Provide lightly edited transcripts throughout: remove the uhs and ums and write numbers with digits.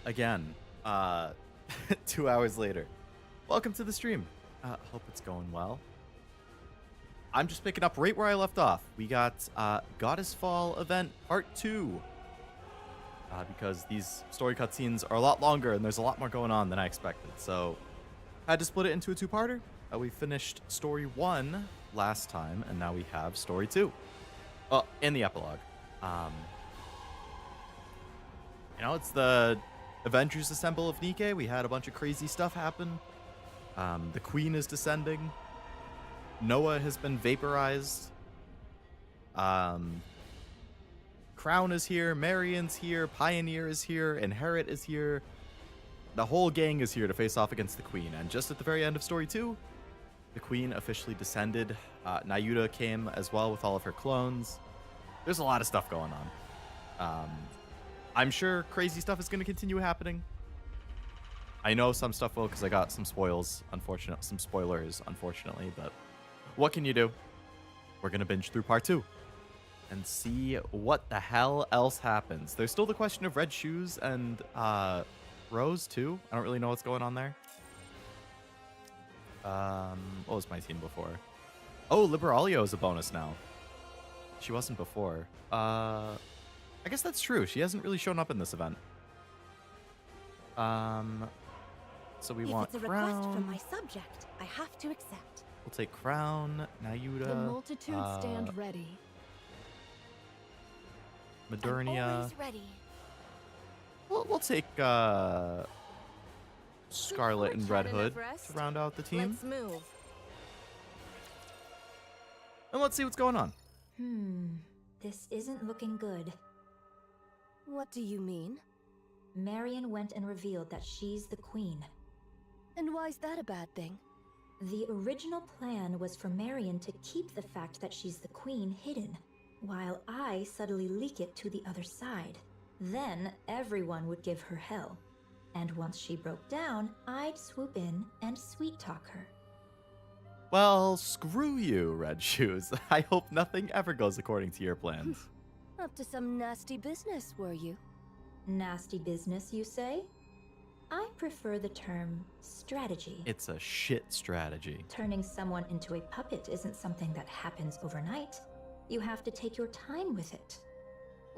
again, 2 hours later. Welcome to the stream. Hope it's going well. I'm just picking up right where I left off. We got Goddess Fall event part 2. Because these story cutscenes are a lot longer and there's a lot more going on than I expected. So I had to split it into a two-parter. We finished story 1 last time, and now we have story 2. And the epilogue. It's the Avengers Assemble of NIKKE. We had a bunch of crazy stuff happen. The Queen is descending. Noah has been vaporized. Crown is here, Marion's here, Pioneer is here, Inherit is here. The whole gang is here to face off against the Queen. And just at the very end of story 2, the Queen officially descended. Nayuta came as well with all of her clones. There's a lot of stuff going on. I'm sure crazy stuff is going to continue happening. I know some stuff will because I got some spoilers, unfortunately, but what can you do? We're going to binge through part 2 and see what the hell else happens. There's still the question of Red Shoes and Rose, too. I don't really know what's going on there. What was my team before? Oh, Liberalio is a bonus now. She wasn't before. I guess that's true. She hasn't really shown up in this event. So we want If it's a Crown. request from my subject, I have to accept. We'll take Crown, Nayuta. The multitude stand ready. Modernia. Always ready. We'll take Scarlet and Red Hood to round out the team. Let's move. And let's see what's going on. This isn't looking good. What do you mean? Marion went and revealed that she's the queen. And why's that a bad thing? The original plan was for Marion to keep the fact that she's the queen hidden, while I subtly leak it to the other side. Then everyone would give her hell. And once she broke down, I'd swoop in and sweet-talk her. Well, screw you, Red Shoes. I hope nothing ever goes according to your plans. Up to some nasty business, were you? Nasty business, you say? I prefer the term strategy. It's a shit strategy. Turning someone into a puppet isn't something that happens overnight. You have to take your time with it.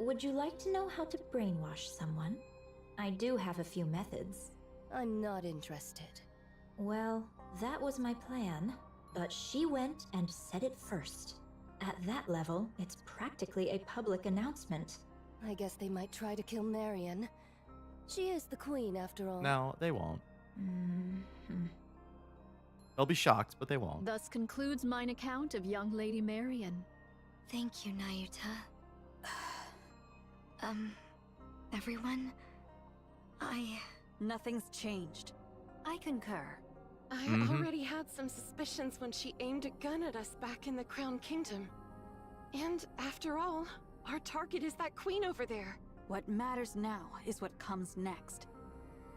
Would you like to know how to brainwash someone? I do have a few methods. I'm not interested. Well, that was my plan, but she went and said it first. At that level, it's practically a public announcement. I guess they might try to kill Marion. She is the queen, after all. No, they won't. They'll be shocked, but they won't. Thus concludes mine account of young Lady Marion. Thank you, Nayuta. Everyone? Nothing's changed. I concur. I already had some suspicions when she aimed a gun at us back in the Crown Kingdom. And after all, our target is that queen over there. What matters now is what comes next.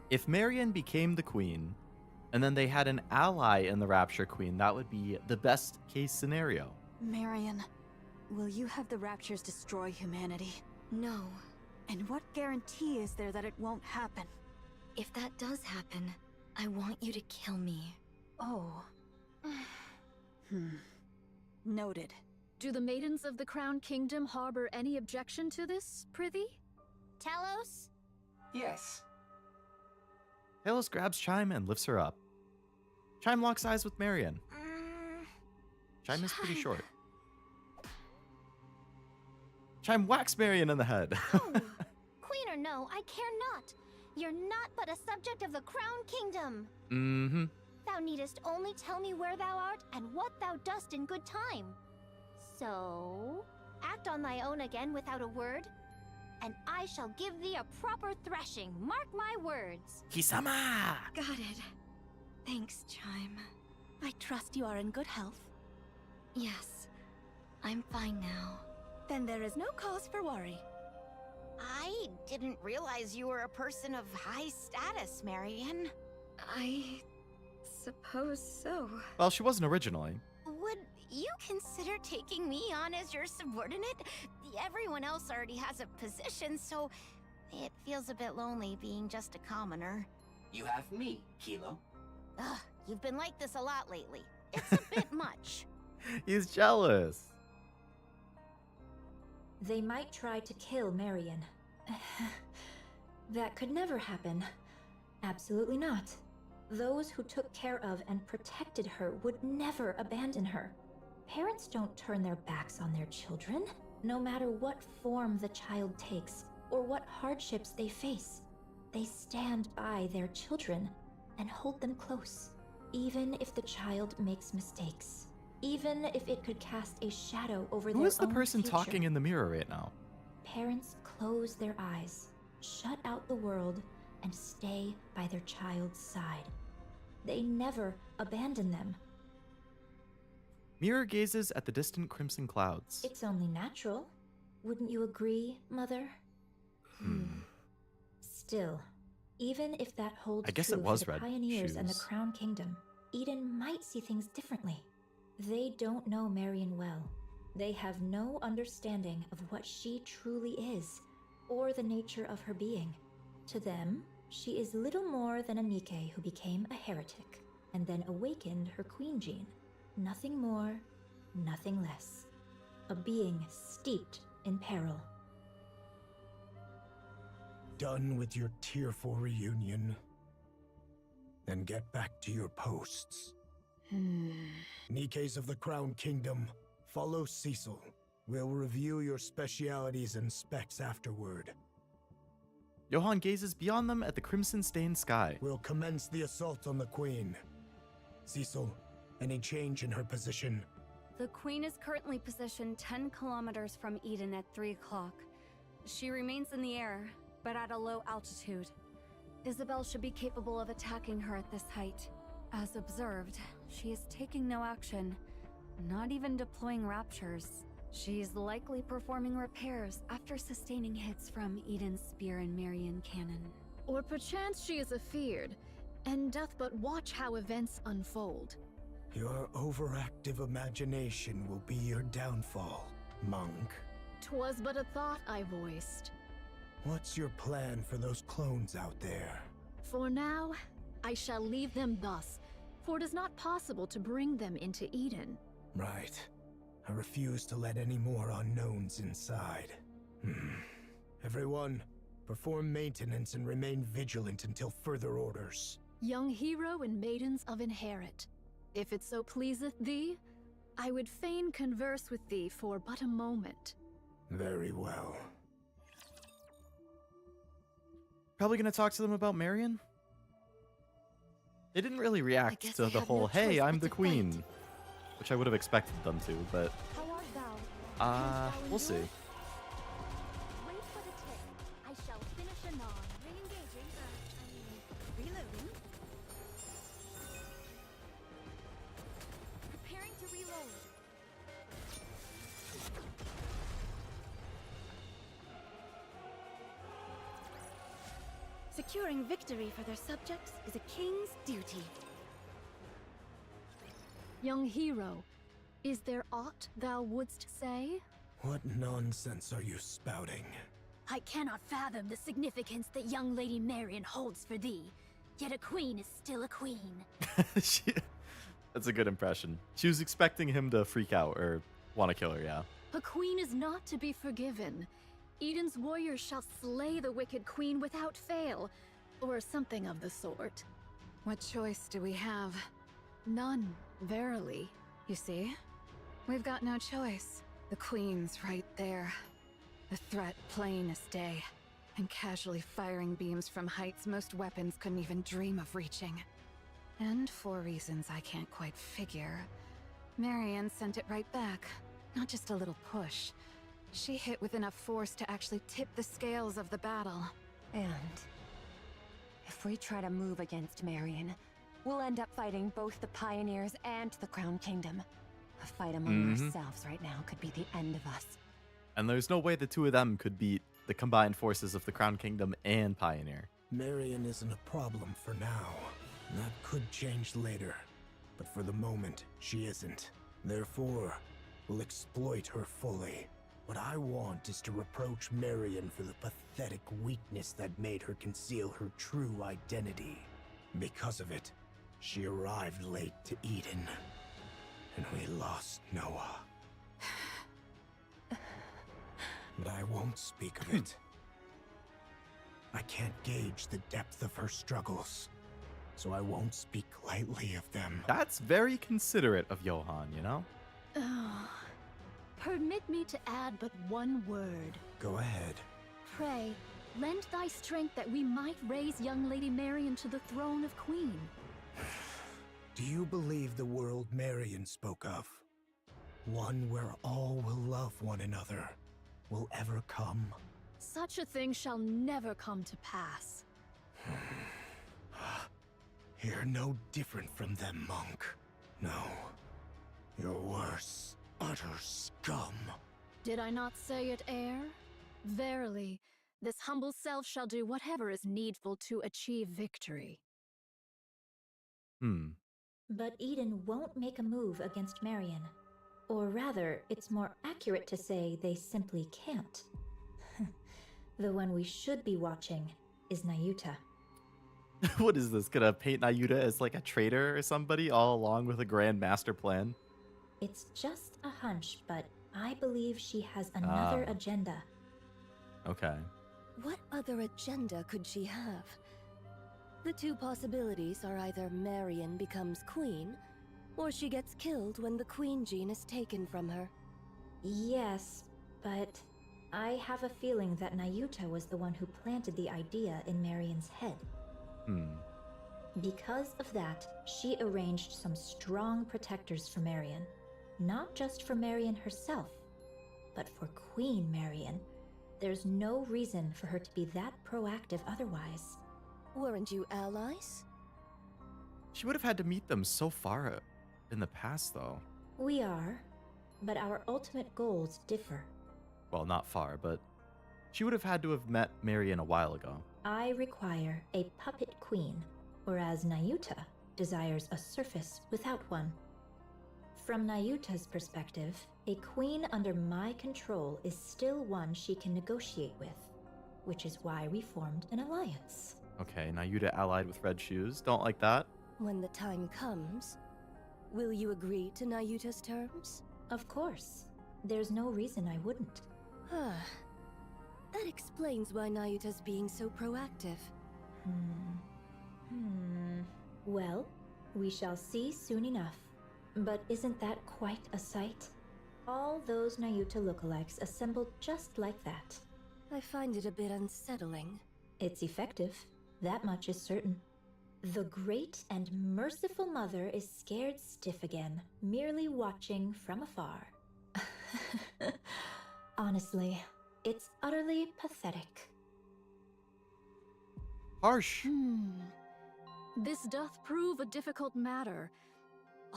If Marion became the queen, and then they had an ally in the Rapture Queen, that would be the best case scenario. Marion, will you have the Raptures destroy humanity? No. And what guarantee is there that it won't happen? If that does happen, I want you to kill me. Oh. Noted. Do the maidens of the Crown Kingdom harbor any objection to this, prithee? Talos? Yes. Talos grabs Chime and lifts her up. Chime locks eyes with Marion. Chime is pretty short. Chime whacks Marion in the head. Queen or no, I care not. You're not but a subject of the Crown Kingdom. Thou needest only tell me where thou art and what thou dost in good time. So, act on thy own again without a word, and I shall give thee a proper thrashing, mark my words. Kisama! Got it. Thanks, Chime. I trust you are in good health. Yes, I'm fine now. Then there is no cause for worry. I didn't realize you were a person of high status, Marion. I suppose so. Well, she wasn't originally. Would you consider taking me on as your subordinate? Everyone else already has a position, so It feels a bit lonely being just a commoner. You have me, Kilo. Ugh, you've been like this a lot lately. It's a bit much. He's jealous. They might try to kill Marion. That could never happen. Absolutely not. Those who took care of and protected her would never abandon her. Parents don't turn their backs on their children, no matter what form the child takes or what hardships they face. They stand by their children and hold them close, even if the child makes mistakes, even if it could cast a shadow over their own Who is the person future. talking in the mirror right now? Parents close their eyes, shut out the world, and stay by their child's side. They never abandon them. Mirror gazes at the distant crimson clouds. It's only natural. Wouldn't you agree, Mother? Still, even if that holds I guess true it was for the red pioneers and the shoes. Crown Kingdom, Eden might see things differently. They don't know Marion well. They have no understanding of what she truly is, or the nature of her being. To them, she is little more than a Nikke who became a heretic, and then awakened her queen gene. Nothing more, nothing less. A being steeped in peril. Done with your tearful reunion? Then get back to your posts. Nikkes of the Crown Kingdom, follow Cecil. We'll review your specialities and specs afterward. Johann gazes beyond them at the crimson-stained sky. We'll commence the assault on the Queen. Cecil, any change in her position? The Queen is currently positioned 10 kilometers from Eden at 3 o'clock. She remains in the air, but at a low altitude. Isabel should be capable of attacking her at this height. As observed, she is taking no action, not even deploying raptures. She's likely performing repairs after sustaining hits from Eden's spear and Marion cannon. Or perchance she is afeared, and doth but watch how events unfold. Your overactive imagination will be your downfall, monk. 'Twas but a thought I voiced. What's your plan for those clones out there? For now, I shall leave them thus, for it is not possible to bring them into Eden. Right. I refuse to let any more unknowns inside. Everyone, perform maintenance and remain vigilant until further orders. Young hero and maidens of Inherit, if it so pleaseth thee, I would fain converse with thee for but a moment. Very well. Probably gonna talk to them about Marion? They didn't really react guess to I the have whole, no hey, choice I'm but the to queen. fight. Which I would have expected them to, but How art thou? we'll see. Wait for the tick. I shall finish anon. Re-engaging. Reloading. Preparing to reload. Securing victory for their subjects is a king's duty. Young hero, is there aught thou wouldst say? What nonsense are you spouting? I cannot fathom the significance that young Lady Marion holds for thee. Yet a queen is still a queen. That's a good impression. She was expecting him to freak out or want to kill her, yeah. A queen is not to be forgiven. Eden's warriors shall slay the wicked queen without fail, or something of the sort. What choice do we have? None, verily. You see? We've got no choice. The Queen's right there. The threat plain as day. And casually firing beams from heights most weapons couldn't even dream of reaching. And for reasons I can't quite figure, Marion sent it right back. Not just a little push. She hit with enough force to actually tip the scales of the battle. And if we try to move against Marion, we'll end up fighting both the Pioneers and the Crown Kingdom. A fight among ourselves right now could be the end of us. And there's no way the two of them could beat the combined forces of the Crown Kingdom and Pioneer. Marion isn't a problem for now. That could change later. But for the moment, she isn't. Therefore, we'll exploit her fully. What I want is to reproach Marion for the pathetic weakness that made her conceal her true identity. Because of it, she arrived late to Eden, and we lost Noah. But I won't speak of it. I can't gauge the depth of her struggles, so I won't speak lightly of them. That's very considerate of Johann, you know? Oh. Permit me to add but one word. Go ahead. Pray, lend thy strength that we might raise young Lady Marion to the throne of Queen. Do you believe the world Marion spoke of? One where all will love one another will ever come? Such a thing shall never come to pass. You're no different from them, monk. No. You're worse. Utter scum. Did I not say it, heir? Verily, this humble self shall do whatever is needful to achieve victory. But Eden won't make a move against Marion. Or rather, it's more accurate to say they simply can't. The one we should be watching is Nayuta. What is this? Gonna paint Nayuta as like a traitor or somebody all along with a grand master plan? It's just a hunch, but I believe she has another agenda. Okay. What other agenda could she have? The two possibilities are either Marion becomes queen, or she gets killed when the queen gene is taken from her. Yes, but I have a feeling that Nayuta was the one who planted the idea in Marion's head. Because of that, she arranged some strong protectors for Marion. Not just for Marion herself, but for Queen Marion. There's no reason for her to be that proactive otherwise. Weren't you allies? She would have had to meet them so far in the past, though. We are, but our ultimate goals differ. Well, not far, but she would have had to have met Marion a while ago. I require a puppet queen, whereas Nayuta desires a surface without one. From Nayuta's perspective, a queen under my control is still one she can negotiate with, which is why we formed an alliance. Okay, Nayuta allied with Red Shoes. Don't like that. When the time comes, will you agree to Nayuta's terms? Of course. There's no reason I wouldn't. That explains why Nayuta's being so proactive. Well, we shall see soon enough. But isn't that quite a sight? All those Nayuta lookalikes assembled just like that. I find it a bit unsettling. It's effective. That much is certain. The great and merciful mother is scared stiff again, merely watching from afar. Honestly, it's utterly pathetic. Harsh. This doth prove a difficult matter.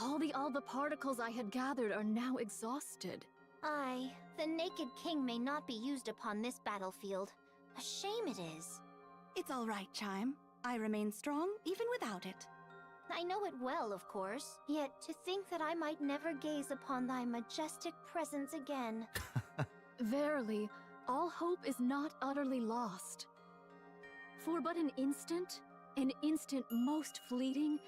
All the Alba particles I had gathered are now exhausted. Aye, the Naked King may not be used upon this battlefield. A shame it is. It's all right, Chime. I remain strong even without it. I know it well, of course. Yet to think that I might never gaze upon thy majestic presence again. Verily, all hope is not utterly lost. For but an instant most fleeting,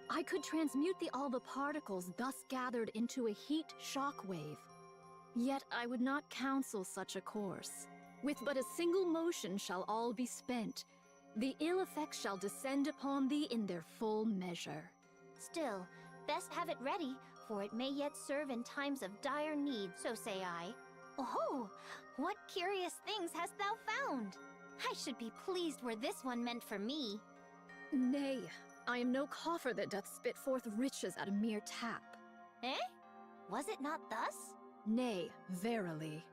I could transmute the Alba particles thus gathered into a heat shockwave. Yet I would not counsel such a course. With but a single motion shall all be spent. The ill effects shall descend upon thee in their full measure. Still, best have it ready, for it may yet serve in times of dire need, so say I. Oh, what curious things hast thou found? I should be pleased were this one meant for me. Nay, I am no coffer that doth spit forth riches at a mere tap. Eh? Was it not thus? Nay, verily.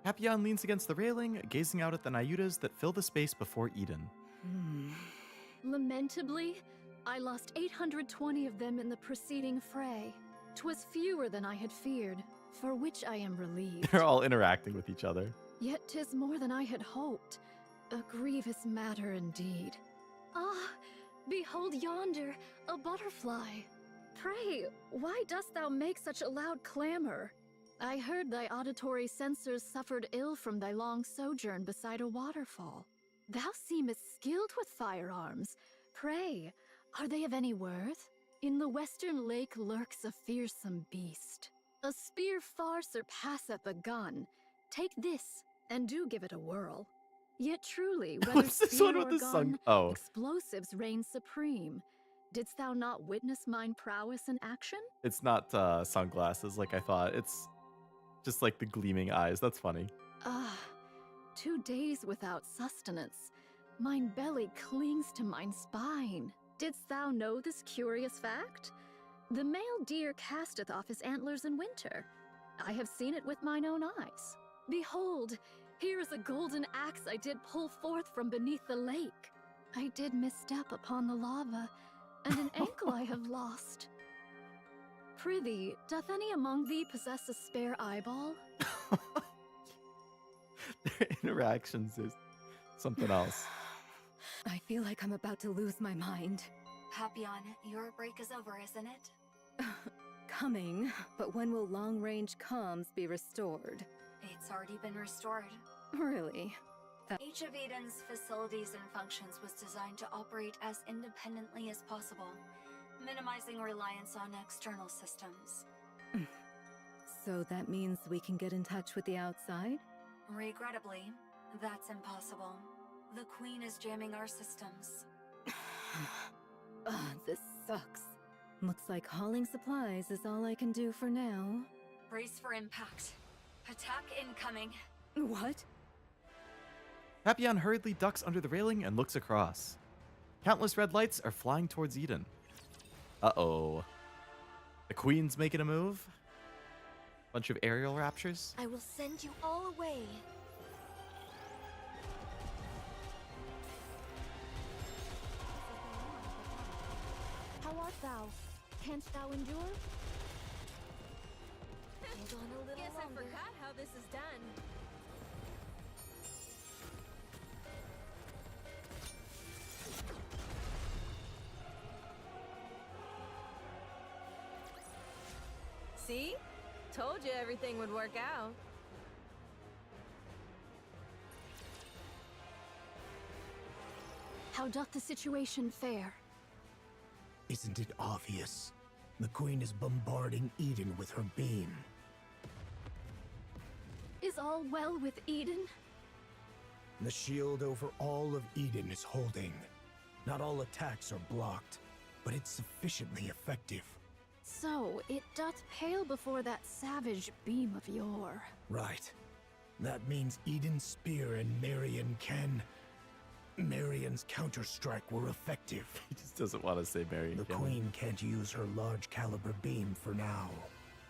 Papillon leans against the railing, gazing out at the Nayutas that fill the space before Eden. Lamentably, I lost 820 of them in the preceding fray. 'Twas fewer than I had feared, for which I am relieved. They're all interacting with each other. Yet 'tis more than I had hoped. A grievous matter indeed. Ah, behold yonder, a butterfly. Pray, why dost thou make such a loud clamor? I heard thy auditory sensors suffered ill from thy long sojourn beside a waterfall. Thou seemest skilled with firearms. Pray, are they of any worth? In the western lake lurks a fearsome beast. A spear far surpasseth a gun. Take this, and do give it a whirl. Yet truly, whether What's this spear one with or the gun, sun? Oh. explosives reign supreme. Didst thou not witness mine prowess in action? It's not sunglasses like I thought. It's just like the gleaming eyes. That's funny. 2 days without sustenance. Mine belly clings to mine spine. Didst thou know this curious fact? The male deer casteth off his antlers in winter. I have seen it with mine own eyes. Behold, here is a golden axe I did pull forth from beneath the lake. I did misstep upon the lava, and an ankle I have lost. Prithee, doth any among thee possess a spare eyeball? Their interactions is something else. I feel like I'm about to lose my mind. Papillon, your break is over, isn't it? Coming, but when will long-range comms be restored? It's already been restored. Really? Each of Eden's facilities and functions was designed to operate as independently as possible, minimizing reliance on external systems. So that means we can get in touch with the outside? Regrettably, that's impossible. The Queen is jamming our systems. This sucks. Looks like hauling supplies is all I can do for now. Brace for impact. Attack incoming. What? Papillon hurriedly ducks under the railing and looks across. Countless red lights are flying towards Eden. Uh-oh. The Queen's making a move. Bunch of aerial raptures. I will send you all away. How art thou? Canst thou endure? Hold on a little Guess longer. I forgot how this is done. See? Told you everything would work out. How doth the situation fare? Isn't it obvious? The Queen is bombarding Eden with her beam. Is all well with Eden? The shield over all of Eden is holding. Not all attacks are blocked, but it's sufficiently effective. So, it doth pale before that savage beam of yore. Right. That means Eden's spear and Marion's counter-strike were effective. He just doesn't want to say Marion. The Queen can't use her large caliber beam for now.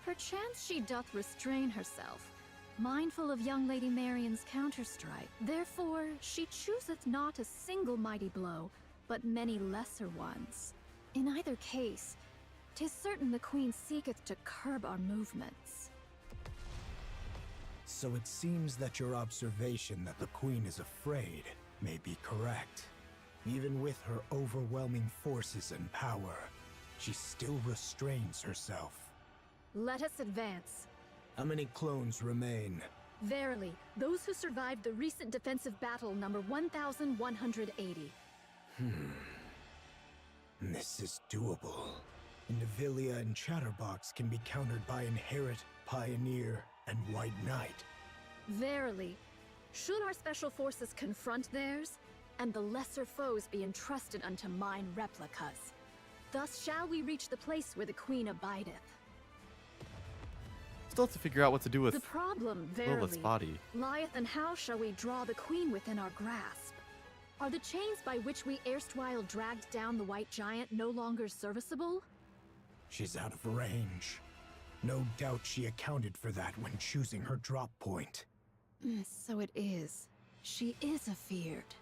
Perchance she doth restrain herself, mindful of young Lady Marion's counter-strike. Therefore, she chooseth not a single mighty blow, but many lesser ones. In either case, 'tis certain the Queen seeketh to curb our movements. So it seems that your observation that the Queen is afraid may be correct. Even with her overwhelming forces and power, she still restrains herself. Let us advance. How many clones remain? Verily, those who survived the recent defensive battle number 1,180. This is doable. Indivilia and Chatterbox can be countered by Inherit, Pioneer, and White Knight. Verily, should our special forces confront theirs, and the lesser foes be entrusted unto mine replicas, thus shall we reach the place where the Queen abideth. Still have to figure out what to do with The problem, Lilith's verily, body. lieth in how shall we draw the Queen within our grasp. Are the chains by which we erstwhile dragged down the White Giant no longer serviceable? She's out of range. No doubt she accounted for that when choosing her drop point. So it is. She is afeared.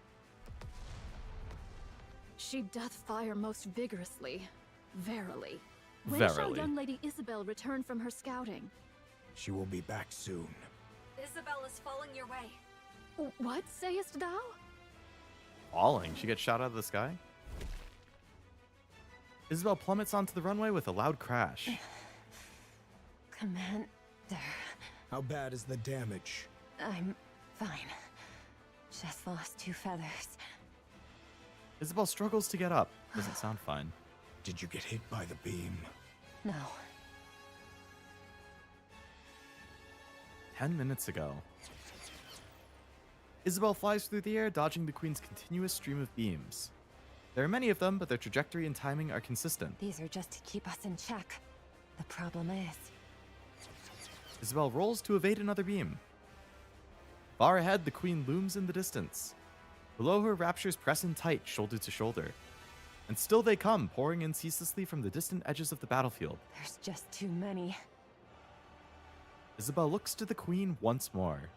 She doth fire most vigorously. Verily. When shall Verily. young Lady Isabel return from her scouting? She will be back soon. Isabel is falling your way. What sayest thou? Falling. She gets shot out of the sky. Isabel plummets onto the runway with a loud crash. Commander. How bad is the damage? I'm fine. Just lost 2 feathers. Isabel struggles to get up. Doesn't sound fine. Did you get hit by the beam? No. 10 minutes ago. Isabel flies through the air, dodging the Queen's continuous stream of beams. There are many of them, but their trajectory and timing are consistent. These are just to keep us in check. The problem is... Isabel rolls to evade another beam. Far ahead, the Queen looms in the distance. Below her, Raptures press in tight, shoulder to shoulder. And still they come, pouring in ceaselessly from the distant edges of the battlefield. There's just too many. Isabel looks to the Queen once more.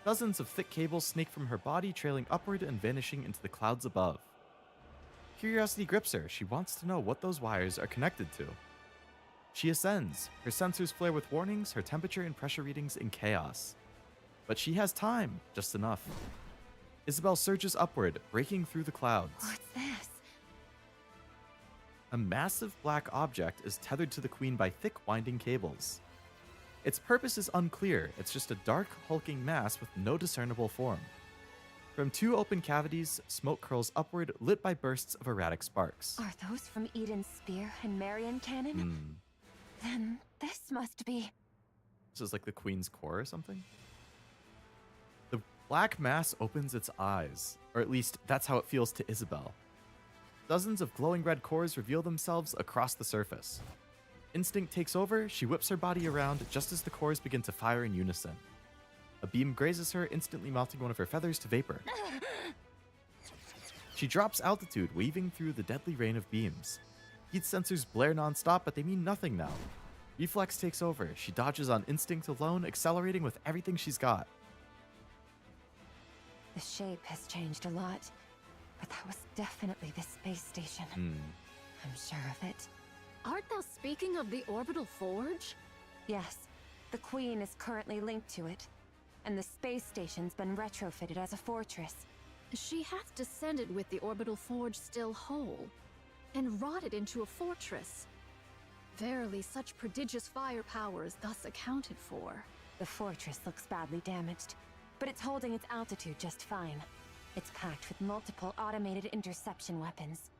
Dozens of thick cables snake from her body, trailing upward and vanishing into the clouds above. Curiosity grips her. She wants to know what those wires are connected to. She ascends. Her sensors flare with warnings, her temperature and pressure readings in chaos. But she has time, just enough. Isabel surges upward, breaking through the clouds. What's this? A massive black object is tethered to the Queen by thick, winding cables. Its purpose is unclear. It's just a dark, hulking mass with no discernible form. From 2 open cavities, smoke curls upward, lit by bursts of erratic sparks. Are those from Eden's spear and Marion cannon? Then this must be... This is like the Queen's core or something? The black mass opens its eyes, or at least that's how it feels to Isabel. Dozens of glowing red cores reveal themselves across the surface. Instinct takes over, she whips her body around just as the cores begin to fire in unison. A beam grazes her, instantly melting one of her feathers to vapor. She drops altitude, weaving through the deadly rain of beams. Heat sensors blare non-stop, but they mean nothing now. Reflex takes over. She dodges on instinct alone, accelerating with everything she's got. The shape has changed a lot, but that was definitely the space station. I'm sure of it. Art thou speaking of the orbital forge? Yes, the Queen is currently linked to it, and the space station's been retrofitted as a fortress. She hath descended with the orbital forge still whole, and rotted into a fortress. Verily, such prodigious firepower is thus accounted for. The fortress looks badly damaged, but it's holding its altitude just fine. It's packed with multiple automated interception weapons.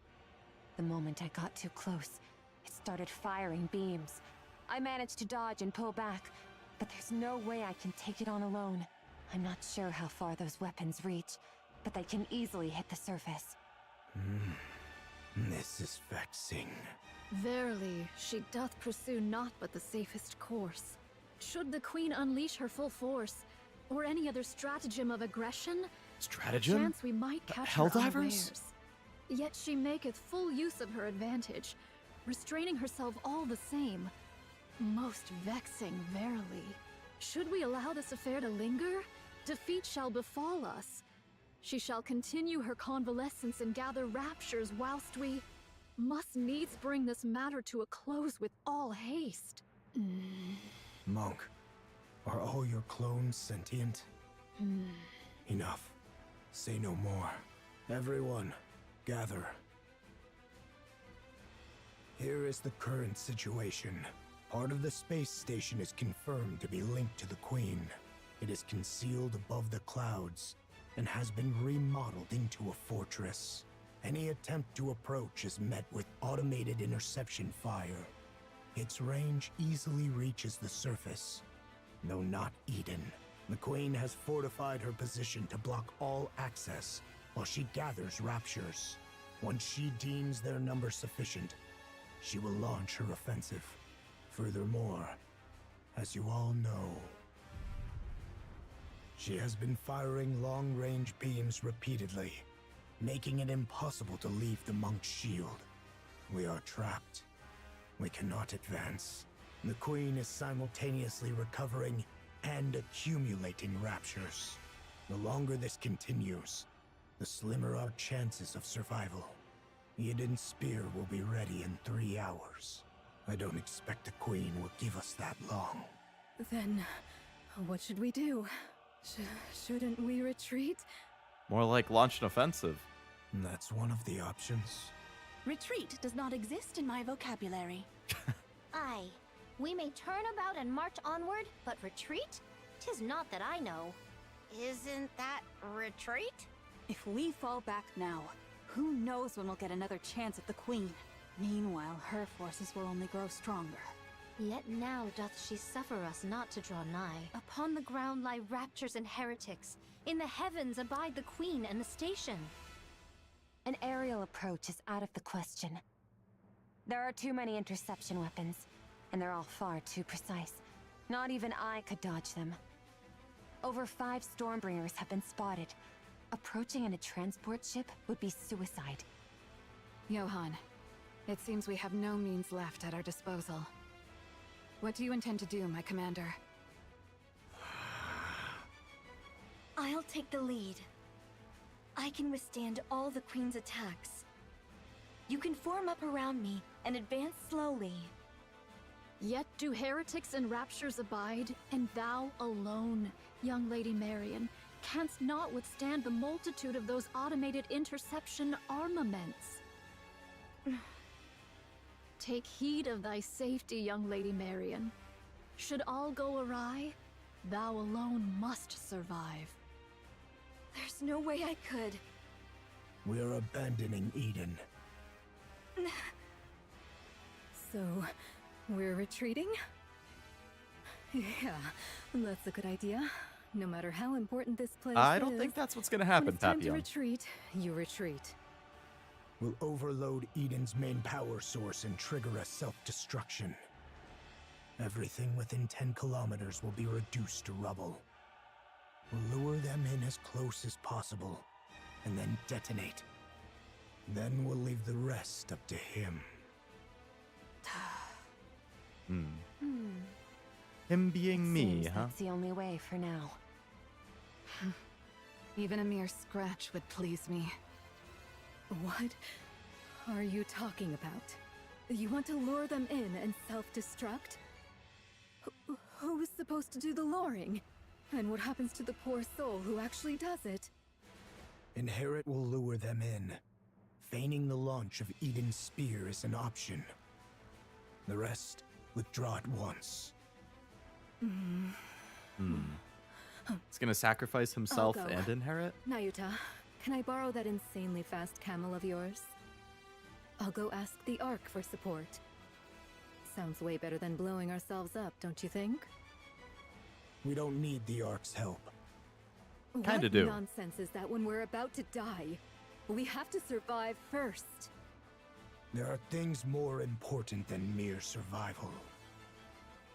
The moment I got too close, it started firing beams. I managed to dodge and pull back, but there's no way I can take it on alone. I'm not sure how far those weapons reach, but they can easily hit the surface. This is vexing. Verily, she doth pursue naught but the safest course. Should the Queen unleash her full force, or any other stratagem of aggression, Stratagem? chance we might catch her Helldivers? unawares. Yet she maketh full use of her advantage, restraining herself all the same. Most vexing, verily. Should we allow this affair to linger, defeat shall befall us. She shall continue her convalescence and gather raptures whilst we must needs bring this matter to a close with all haste. Monk, are all your clones sentient? Enough. Say no more. Everyone, gather. Here is the current situation. Part of the space station is confirmed to be linked to the Queen. It is concealed above the clouds and has been remodeled into a fortress. Any attempt to approach is met with automated interception fire. Its range easily reaches the surface, though not Eden. The Queen has fortified her position to block all access while she gathers raptures. Once she deems their number sufficient, she will launch her offensive. Furthermore, as you all know, she has been firing long-range beams repeatedly, making it impossible to leave the monk's shield. We are trapped. We cannot advance. The Queen is simultaneously recovering and accumulating raptures. The longer this continues, the slimmer our chances of survival. Eden's spear will be ready in 3 hours. I don't expect the Queen will give us that long. Then, what should we do? Shouldn't we retreat? More like launch an offensive. That's one of the options. Retreat does not exist in my vocabulary. Aye. We may turn about and march onward, but retreat? 'Tis not that I know. Isn't that retreat? If we fall back now, who knows when we'll get another chance at the Queen? Meanwhile, her forces will only grow stronger. Yet now doth she suffer us not to draw nigh. Upon the ground lie raptures and heretics. In the heavens abide the Queen and the station. An aerial approach is out of the question. There are too many interception weapons, and they're all far too precise. Not even I could dodge them. Over 5 Stormbringers have been spotted. Approaching in a transport ship would be suicide. Johan, it seems we have no means left at our disposal. What do you intend to do, my commander? I'll take the lead. I can withstand all the Queen's attacks. You can form up around me and advance slowly. Yet do heretics and raptures abide, and thou alone, young Lady Marion, canst not withstand the multitude of those automated interception armaments. Take heed of thy safety, young Lady Marion. Should all go awry, thou alone must survive. There's no way I could. We're abandoning Eden. So, we're retreating? Yeah, that's a good idea. No matter how important this place is. I don't think that's what's going to happen, when it's time to Papillon. retreat, you retreat. We'll overload Eden's main power source and trigger a self-destruction. Everything within 10 kilometers will be reduced to rubble. We'll lure them in as close as possible, and then detonate. Then we'll leave the rest up to him. Him being me, Seems huh? that's the only way for now. Even a mere scratch would please me. What are you talking about? You want to lure them in and self-destruct? Who is supposed to do the luring? And what happens to the poor soul who actually does it? Inherit will lure them in. Feigning the launch of Eden's spear is an option. The rest, withdraw at once. He's gonna sacrifice himself go. and inherit? Nayuta, can I borrow that insanely fast camel of yours? I'll go ask the Ark for support. Sounds way better than blowing ourselves up, don't you think? We don't need the Ark's help. Kinda do. What nonsense is that when we're about to die? We have to survive first. There are things more important than mere survival.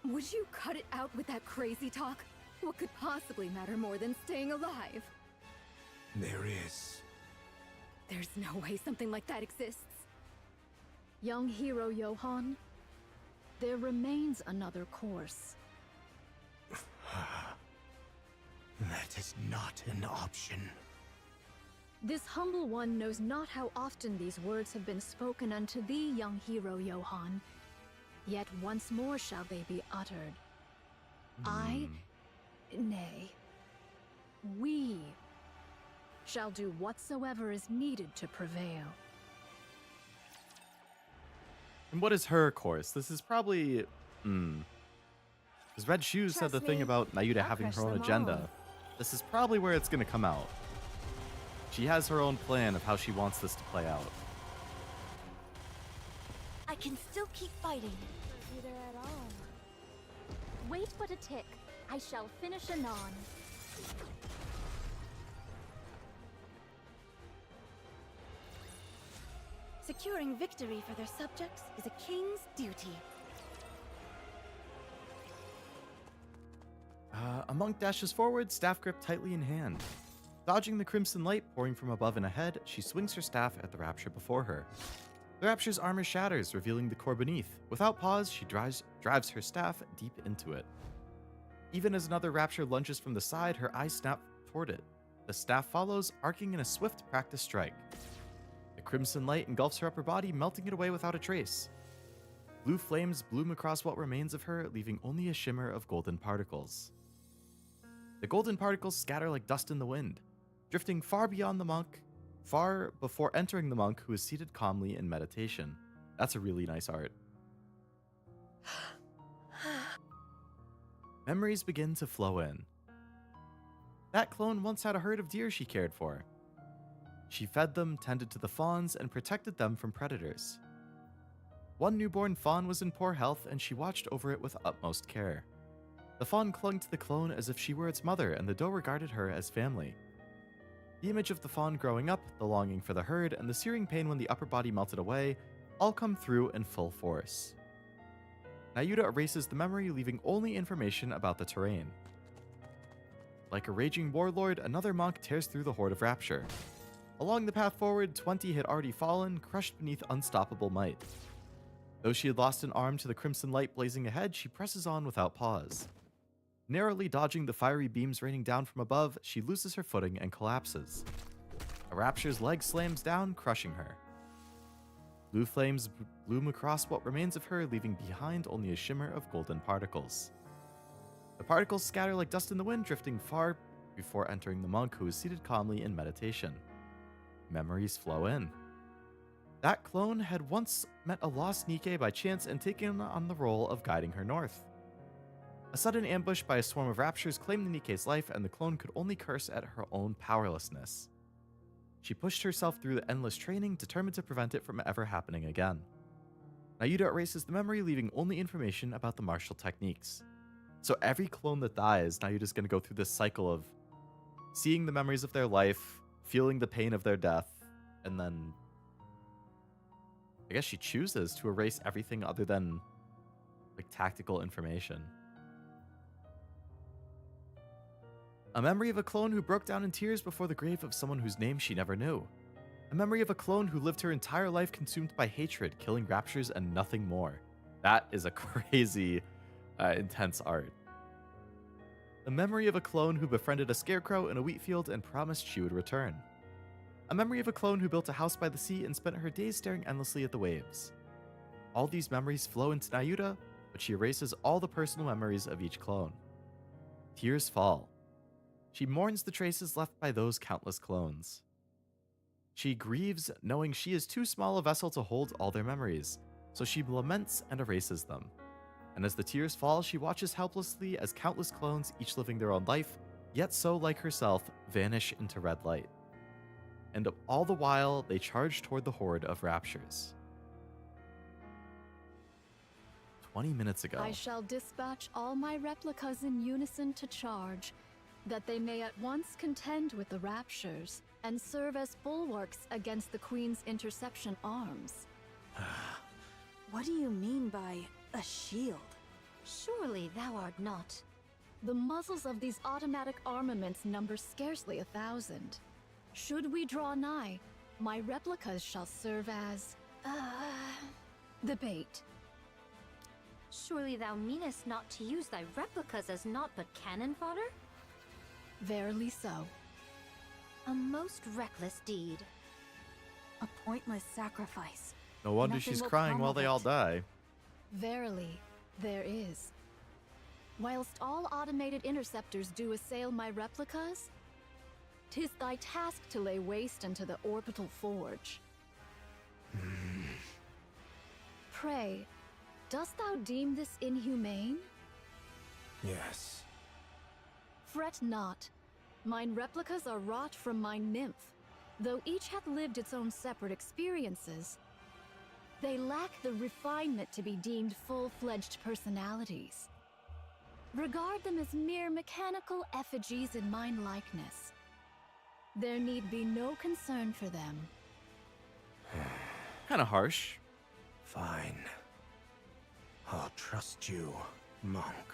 Would you cut it out with that crazy talk? What could possibly matter more than staying alive? There is. There's no way something like that exists. Young hero Johan, there remains another course. That is not an option. This humble one knows not how often these words have been spoken unto thee, young hero Johan. Yet once more shall they be uttered. Nay, we shall do whatsoever is needed to prevail. And what is her course? This is probably... Because Red Shoes said the Trust thing me, about Nayuta I'll having crush her own them agenda. all. This is probably where it's going to come out. She has her own plan of how she wants this to play out. I can still keep fighting. Wait but a tick. I shall finish anon. Securing victory for their subjects is a king's duty. A monk dashes forward, staff grip tightly in hand. Dodging the crimson light pouring from above and ahead, she swings her staff at the Rapture before her. The Rapture's armor shatters, revealing the core beneath. Without pause, she drives her staff deep into it. Even as another Rapture lunges from the side, her eyes snap toward it. The staff follows, arcing in a swift practice strike. The crimson light engulfs her upper body, melting it away without a trace. Blue flames bloom across what remains of her, leaving only a shimmer of golden particles. The golden particles scatter like dust in the wind, drifting far beyond the monk, far before entering the monk who is seated calmly in meditation. That's a really nice art. Memories begin to flow in. That clone once had a herd of deer she cared for. She fed them, tended to the fawns, and protected them from predators. One newborn fawn was in poor health, and she watched over it with utmost care. The fawn clung to the clone as if she were its mother, and the doe regarded her as family. The image of the fawn growing up, the longing for the herd, and the searing pain when the upper body melted away all come through in full force. Nayuta erases the memory, leaving only information about the terrain. Like a raging warlord, another monk tears through the horde of Rapture. Along the path forward, 20 had already fallen, crushed beneath unstoppable might. Though she had lost an arm to the crimson light blazing ahead, she presses on without pause. Narrowly dodging the fiery beams raining down from above, she loses her footing and collapses. A Rapture's leg slams down, crushing her. Blue flames bloom across what remains of her, leaving behind only a shimmer of golden particles. The particles scatter like dust in the wind, drifting far before entering the monk, who is seated calmly in meditation. Memories flow in. That clone had once met a lost Nikke by chance and taken on the role of guiding her north. A sudden ambush by a swarm of Raptures claimed the Nikke's life, and the clone could only curse at her own powerlessness. She pushed herself through the endless training, determined to prevent it from ever happening again. Nayuta erases the memory, leaving only information about the martial techniques. So every clone that dies, Nayuta's going to go through this cycle of seeing the memories of their life, feeling the pain of their death, and then I guess she chooses to erase everything other than like tactical information. A memory of a clone who broke down in tears before the grave of someone whose name she never knew. A memory of a clone who lived her entire life consumed by hatred, killing Raptures and nothing more. That is a crazy, intense art. A memory of a clone who befriended a scarecrow in a wheat field and promised she would return. A memory of a clone who built a house by the sea and spent her days staring endlessly at the waves. All these memories flow into Nayuta, but she erases all the personal memories of each clone. Tears fall. She mourns the traces left by those countless clones. She grieves, knowing she is too small a vessel to hold all their memories, so she laments and erases them. And as the tears fall, she watches helplessly as countless clones, each living their own life, yet so like herself, vanish into red light. And all the while, they charge toward the horde of Raptures. 20 minutes ago. I shall dispatch all my replicas in unison to charge, that they may at once contend with the Raptures and serve as bulwarks against the Queen's interception arms. What do you mean by a shield? Surely thou art not. The muzzles of these automatic armaments number scarcely 1,000. Should we draw nigh, my replicas shall serve as the bait. Surely thou meanest not to use thy replicas as naught but cannon fodder? Verily so. A most reckless deed. A pointless sacrifice. No wonder Nothing she's will crying come while of they it. all die. Verily, there is. Whilst all automated interceptors do assail my replicas, 'tis thy task to lay waste unto the orbital forge. Pray, dost thou deem this inhumane? Yes. Fret not. Mine replicas are wrought from mine nymph. Though each hath lived its own separate experiences, they lack the refinement to be deemed full-fledged personalities. Regard them as mere mechanical effigies in mine likeness. There need be no concern for them. Kinda harsh. Fine. I'll trust you, monk.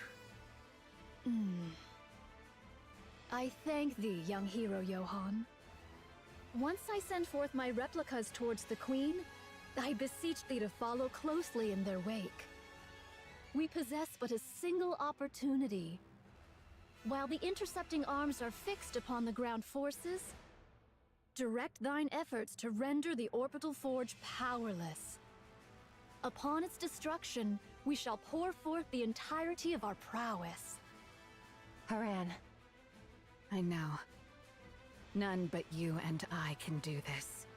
I thank thee, young hero Johann. Once I send forth my replicas towards the Queen, I beseech thee to follow closely in their wake. We possess but a single opportunity. While the intercepting arms are fixed upon the ground forces, direct thine efforts to render the orbital forge powerless. Upon its destruction, we shall pour forth the entirety of our prowess. Haran. I know. None but you and I can do this.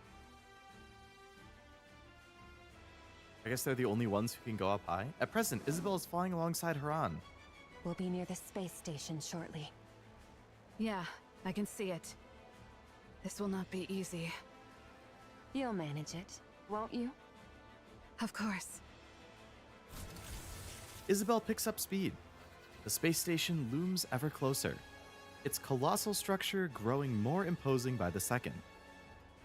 I guess they're the only ones who can go up high. At present, Isabel is flying alongside Haran. We'll be near the space station shortly. Yeah, I can see it. This will not be easy. You'll manage it, won't you? Of course. Isabel picks up speed. The space station looms ever closer, its colossal structure growing more imposing by the second.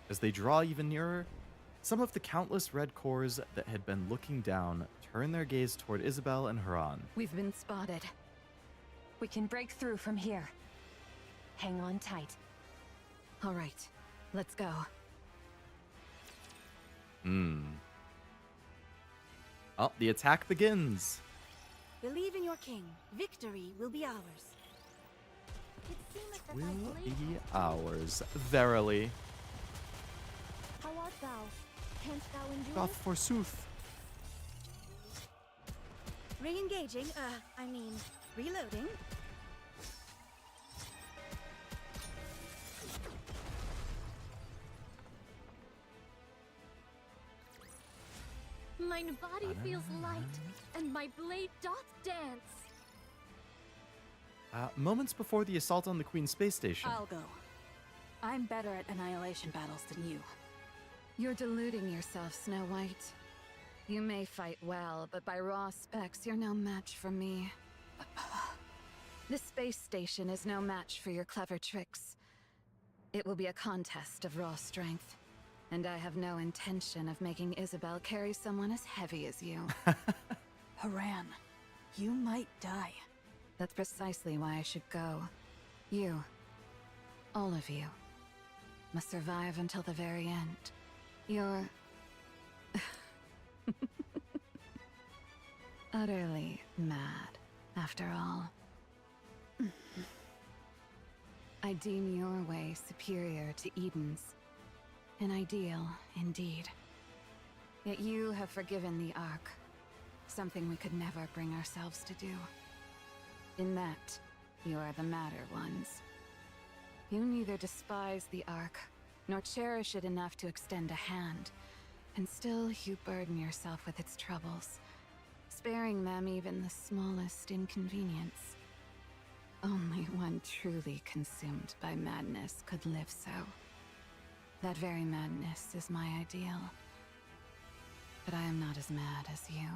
As they draw even nearer, some of the countless red cores that had been looking down turn their gaze toward Isabel and Haran. We've been spotted. We can break through from here. Hang on tight. All right, let's go. Oh, the attack begins. Believe in your king. Victory will be ours. Will be ours, verily. How art thou? Canst thou endure? Doth forsooth. Re-engaging, reloading. Mine body feels light, and my blade doth dance. Moments before the assault on the Queen space station. I'll go. I'm better at annihilation battles than you. You're deluding yourself, Snow White. You may fight well, but by raw specs, you're no match for me. This space station is no match for your clever tricks. It will be a contest of raw strength, and I have no intention of making Isabel carry someone as heavy as you. Haran, you might die. That's precisely why I should go. You, all of you, must survive until the very end. You're utterly mad, after all. I deem your way superior to Eden's. An ideal, indeed. Yet you have forgiven the Ark, something we could never bring ourselves to do. In that, you are the madder ones. You neither despise the Ark, nor cherish it enough to extend a hand, and still you burden yourself with its troubles, sparing them even the smallest inconvenience. Only one truly consumed by madness could live so. That very madness is my ideal. But I am not as mad as you.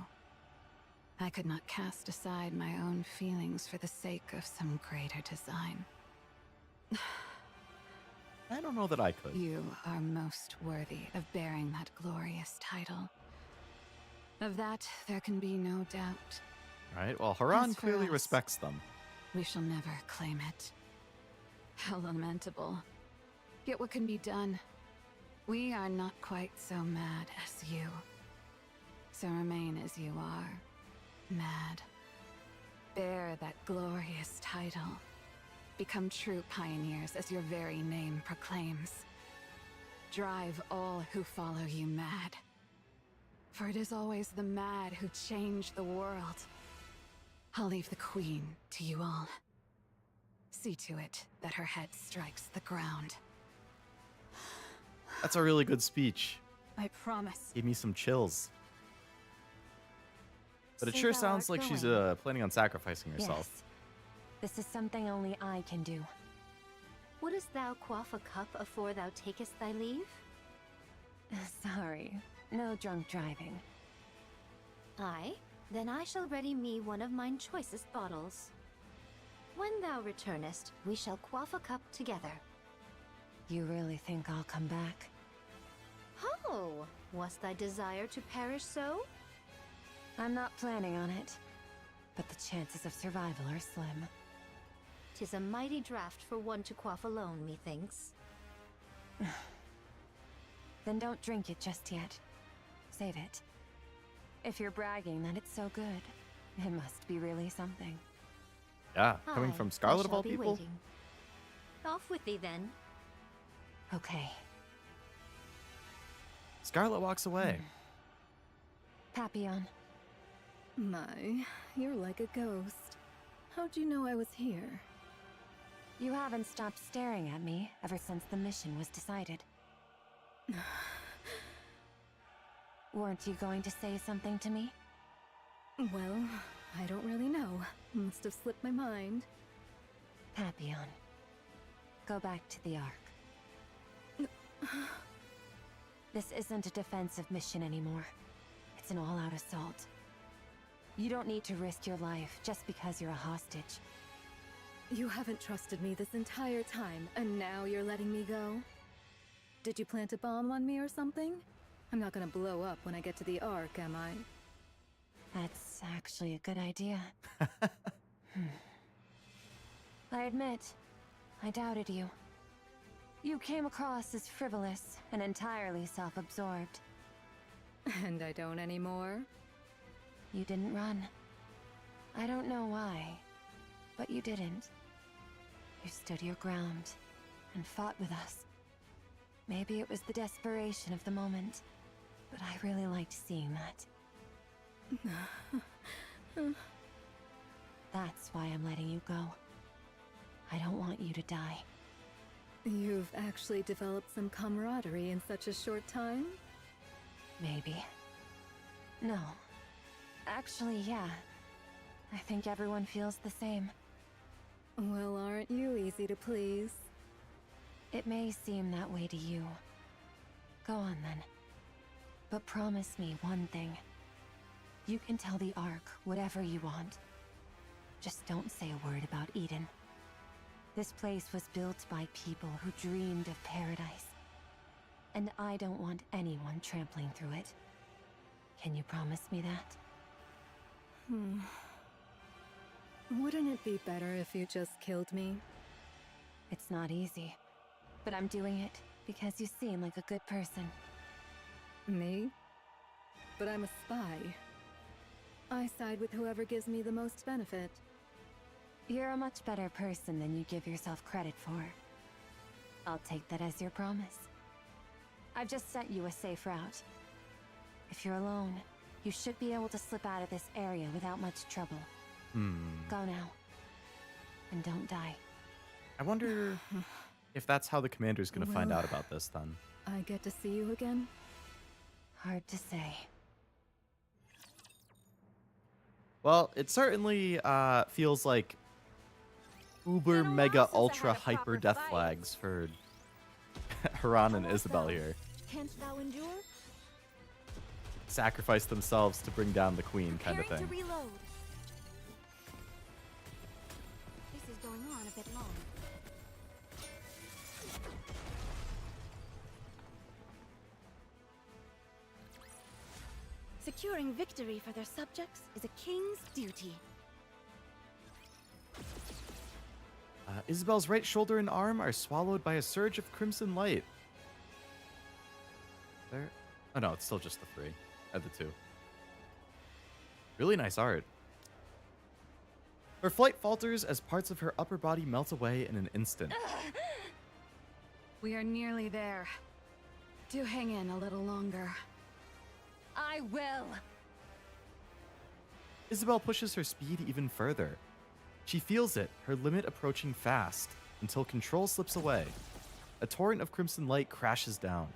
I could not cast aside my own feelings for the sake of some greater design. I don't know that I could. You are most worthy of bearing that glorious title. Of that, there can be no doubt. Right, well, Haran As for clearly us, respects them. We shall never claim it. How lamentable. Yet what can be done? We are not quite so mad as you. So remain as you are. Mad. Bear that glorious title. Become true pioneers as your very name proclaims. Drive all who follow you mad. For it is always the mad who change the world. I'll leave the Queen to you all. See to it that her head strikes the ground. That's a really good speech. I promise. Gave me some chills. But it So sure thou sounds art like she's going. planning on sacrificing herself. Yes. This is something only I can do. Wouldst thou quaff a cup afore thou takest thy leave? Sorry, no drunk driving. Aye, then I shall ready me one of mine choicest bottles. When thou returnest, we shall quaff a cup together. You really think I'll come back? Ho! Was thy desire to perish so? I'm not planning on it, but the chances of survival are slim. 'Tis a mighty draught for one to quaff alone, methinks. Then don't drink it just yet. Save it. If you're bragging that it's so good, it must be really something. Yeah, coming Aye, from I Scarlet of shall all be people. waiting. Off with thee then. Okay. Scarlet walks away. Papillon. My, you're like a ghost. How'd you know I was here? You haven't stopped staring at me ever since the mission was decided. Weren't you going to say something to me? Well, I don't really know. Must have slipped my mind. Papillon. Go back to the Ark. This isn't a defensive mission anymore. It's an all-out assault. You don't need to risk your life just because you're a hostage. You haven't trusted me this entire time, and now you're letting me go? Did you plant a bomb on me or something? I'm not gonna blow up when I get to the Ark, am I? That's actually a good idea. I admit, I doubted you. You came across as frivolous and entirely self-absorbed. And I don't anymore? You didn't run. I don't know why, but you didn't. You stood your ground and fought with us. Maybe it was the desperation of the moment, but I really liked seeing that. That's why I'm letting you go. I don't want you to die. You've actually developed some camaraderie in such a short time? Maybe. No. Actually, yeah. I think everyone feels the same. Well, aren't you easy to please? It may seem that way to you. Go on then. But promise me one thing. You can tell the Ark whatever you want. Just don't say a word about Eden. This place was built by people who dreamed of paradise. And I don't want anyone trampling through it. Can you promise me that? Wouldn't it be better if you just killed me? It's not easy. But I'm doing it because you seem like a good person. Me? But I'm a spy. I side with whoever gives me the most benefit. You're a much better person than you give yourself credit for. I'll take that as your promise. I've just sent you a safe route. If you're alone, you should be able to slip out of this area without much trouble. Go now. And don't die. I wonder if that's how the commander's gonna find out about this then. I get to see you again? Hard to say. Well, it certainly feels like uber mega ultra hyper death flags for Haran and Isabel here. Canst thou endure? Sacrifice themselves to bring down the queen kind of thing. To reload. This is going on a bit long. Securing victory for their subjects is a king's duty. Isabel's right shoulder and arm are swallowed by a surge of crimson light. There? Oh no, it's still just the three. The two. Really nice art. Her flight falters as parts of her upper body melt away in an instant. We are nearly there. Do hang in a little longer. I will! Isabel pushes her speed even further. She feels it, her limit approaching fast, until control slips away. A torrent of crimson light crashes down.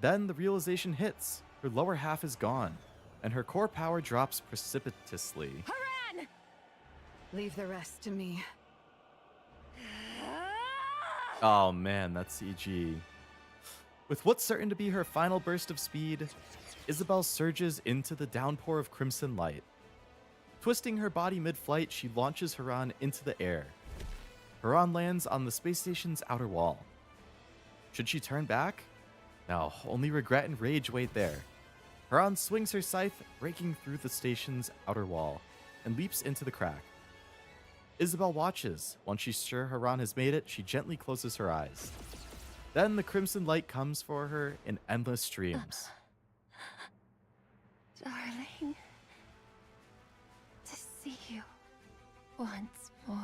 Then the realization hits. Her lower half is gone, and her core power drops precipitously. Haran! Leave the rest to me. Oh man, that's CG. With what's certain to be her final burst of speed, Isabel surges into the downpour of crimson light. Twisting her body mid-flight, she launches Haran into the air. Haran lands on the space station's outer wall. Should she turn back? No, only regret and rage wait there. Haran swings her scythe, breaking through the station's outer wall, and leaps into the crack. Isabel watches. Once she's sure Haran has made it, she gently closes her eyes. Then the crimson light comes for her in endless streams. Darling. To see you once more.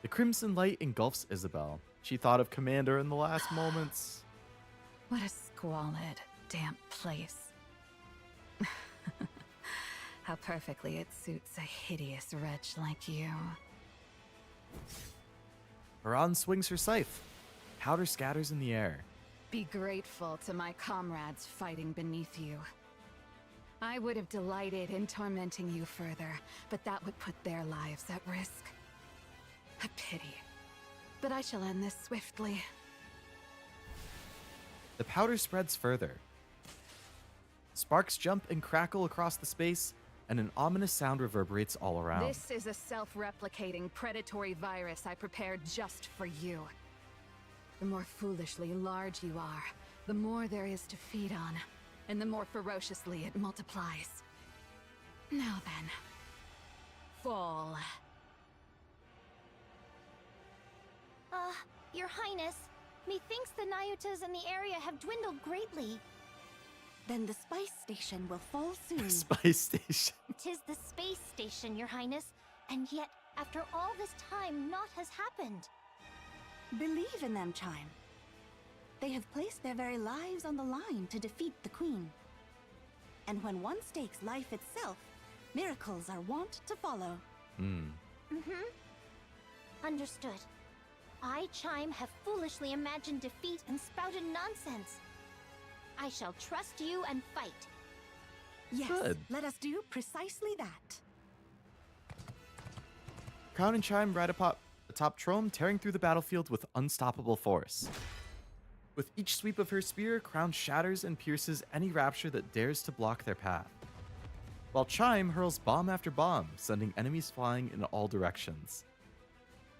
The crimson light engulfs Isabel. She thought of Commander in the last moments. What a squalid, damp place. How perfectly it suits a hideous wretch like you. Haran swings her scythe. Powder scatters in the air. Be grateful to my comrades fighting beneath you. I would have delighted in tormenting you further, but that would put their lives at risk. A pity. But I shall end this swiftly. The powder spreads further. Sparks jump and crackle across the space, and an ominous sound reverberates all around. This is a self-replicating predatory virus I prepared just for you. The more foolishly large you are, the more there is to feed on, and the more ferociously it multiplies. Now then, fall. Your Highness, methinks the Nayutas in the area have dwindled greatly. Then the spice station will fall soon. Spice station. 'Tis the space station, Your Highness, and yet, after all this time, naught has happened. Believe in them, Chime. They have placed their very lives on the line to defeat the Queen. And when one stakes life itself, miracles are wont to follow. Understood. I, Chime, have foolishly imagined defeat and spouted nonsense. I shall trust you and fight. Yes, Good. let us do precisely that. Crown and Chime ride atop Trome, tearing through the battlefield with unstoppable force. With each sweep of her spear, Crown shatters and pierces any Rapture that dares to block their path, while Chime hurls bomb after bomb, sending enemies flying in all directions.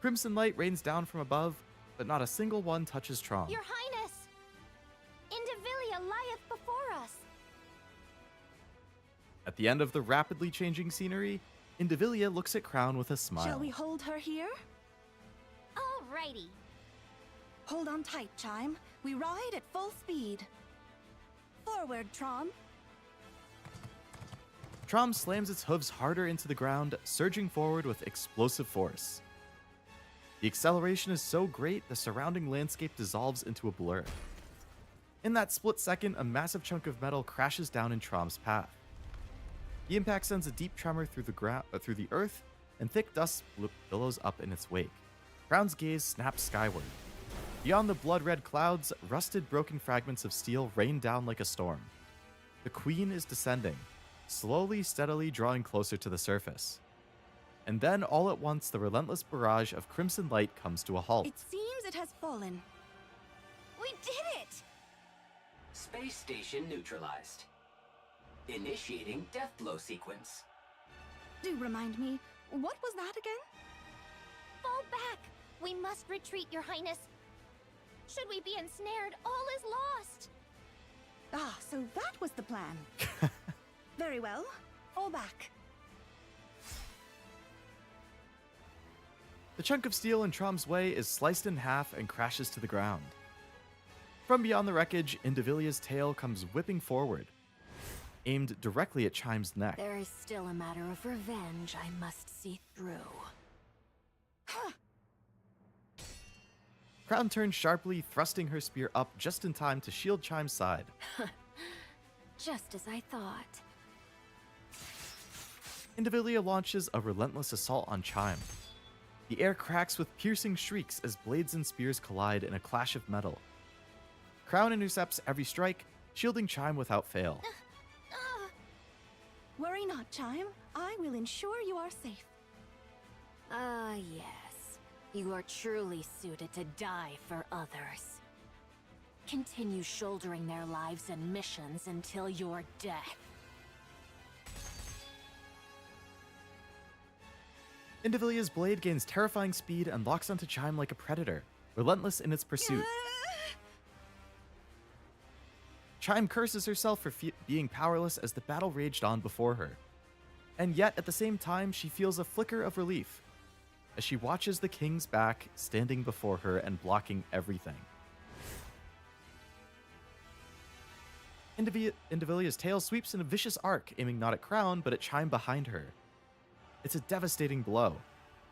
Crimson light rains down from above, but not a single one touches Trome. Your Highness! Indivilia lieth before us! At the end of the rapidly changing scenery, Indivilia looks at Crown with a smile. Shall we hold her here? Alrighty. Hold on tight, Chime. We ride at full speed. Forward, Trom. Trome slams its hooves harder into the ground, surging forward with explosive force. The acceleration is so great, the surrounding landscape dissolves into a blur. In that split second, a massive chunk of metal crashes down in Trom's path. The impact sends a deep tremor through the earth, and thick dust billows up in its wake. Crown's gaze snaps skyward. Beyond the blood-red clouds, rusted, broken fragments of steel rain down like a storm. The Queen is descending, slowly, steadily drawing closer to the surface. And then, all at once, the relentless barrage of crimson light comes to a halt. It seems it has fallen. We did it! Space station neutralized. Initiating death blow sequence. Do remind me, what was that again? Fall back! We must retreat, Your Highness. Should we be ensnared, all is lost. Ah, so that was the plan. Very well. Fall back. The chunk of steel in Trom's way is sliced in half and crashes to the ground. From beyond the wreckage, Indivilia's tail comes whipping forward, aimed directly at Chime's neck. There is still a matter of revenge I must see through. Crown turns sharply, thrusting her spear up just in time to shield Chime's side. Just as I thought. Indivilia launches a relentless assault on Chime. The air cracks with piercing shrieks as blades and spears collide in a clash of metal. Crown intercepts every strike, shielding Chime without fail. Worry not, Chime. I will ensure you are safe. Ah, yes. You are truly suited to die for others. Continue shouldering their lives and missions until your death. Indivilia's blade gains terrifying speed and locks onto Chime like a predator, relentless in its pursuit. Chime curses herself for being powerless as the battle raged on before her. And yet, at the same time, she feels a flicker of relief as she watches the king's back standing before her and blocking everything. Indivilia's tail sweeps in a vicious arc, aiming not at Crown, but at Chime behind her. It's a devastating blow.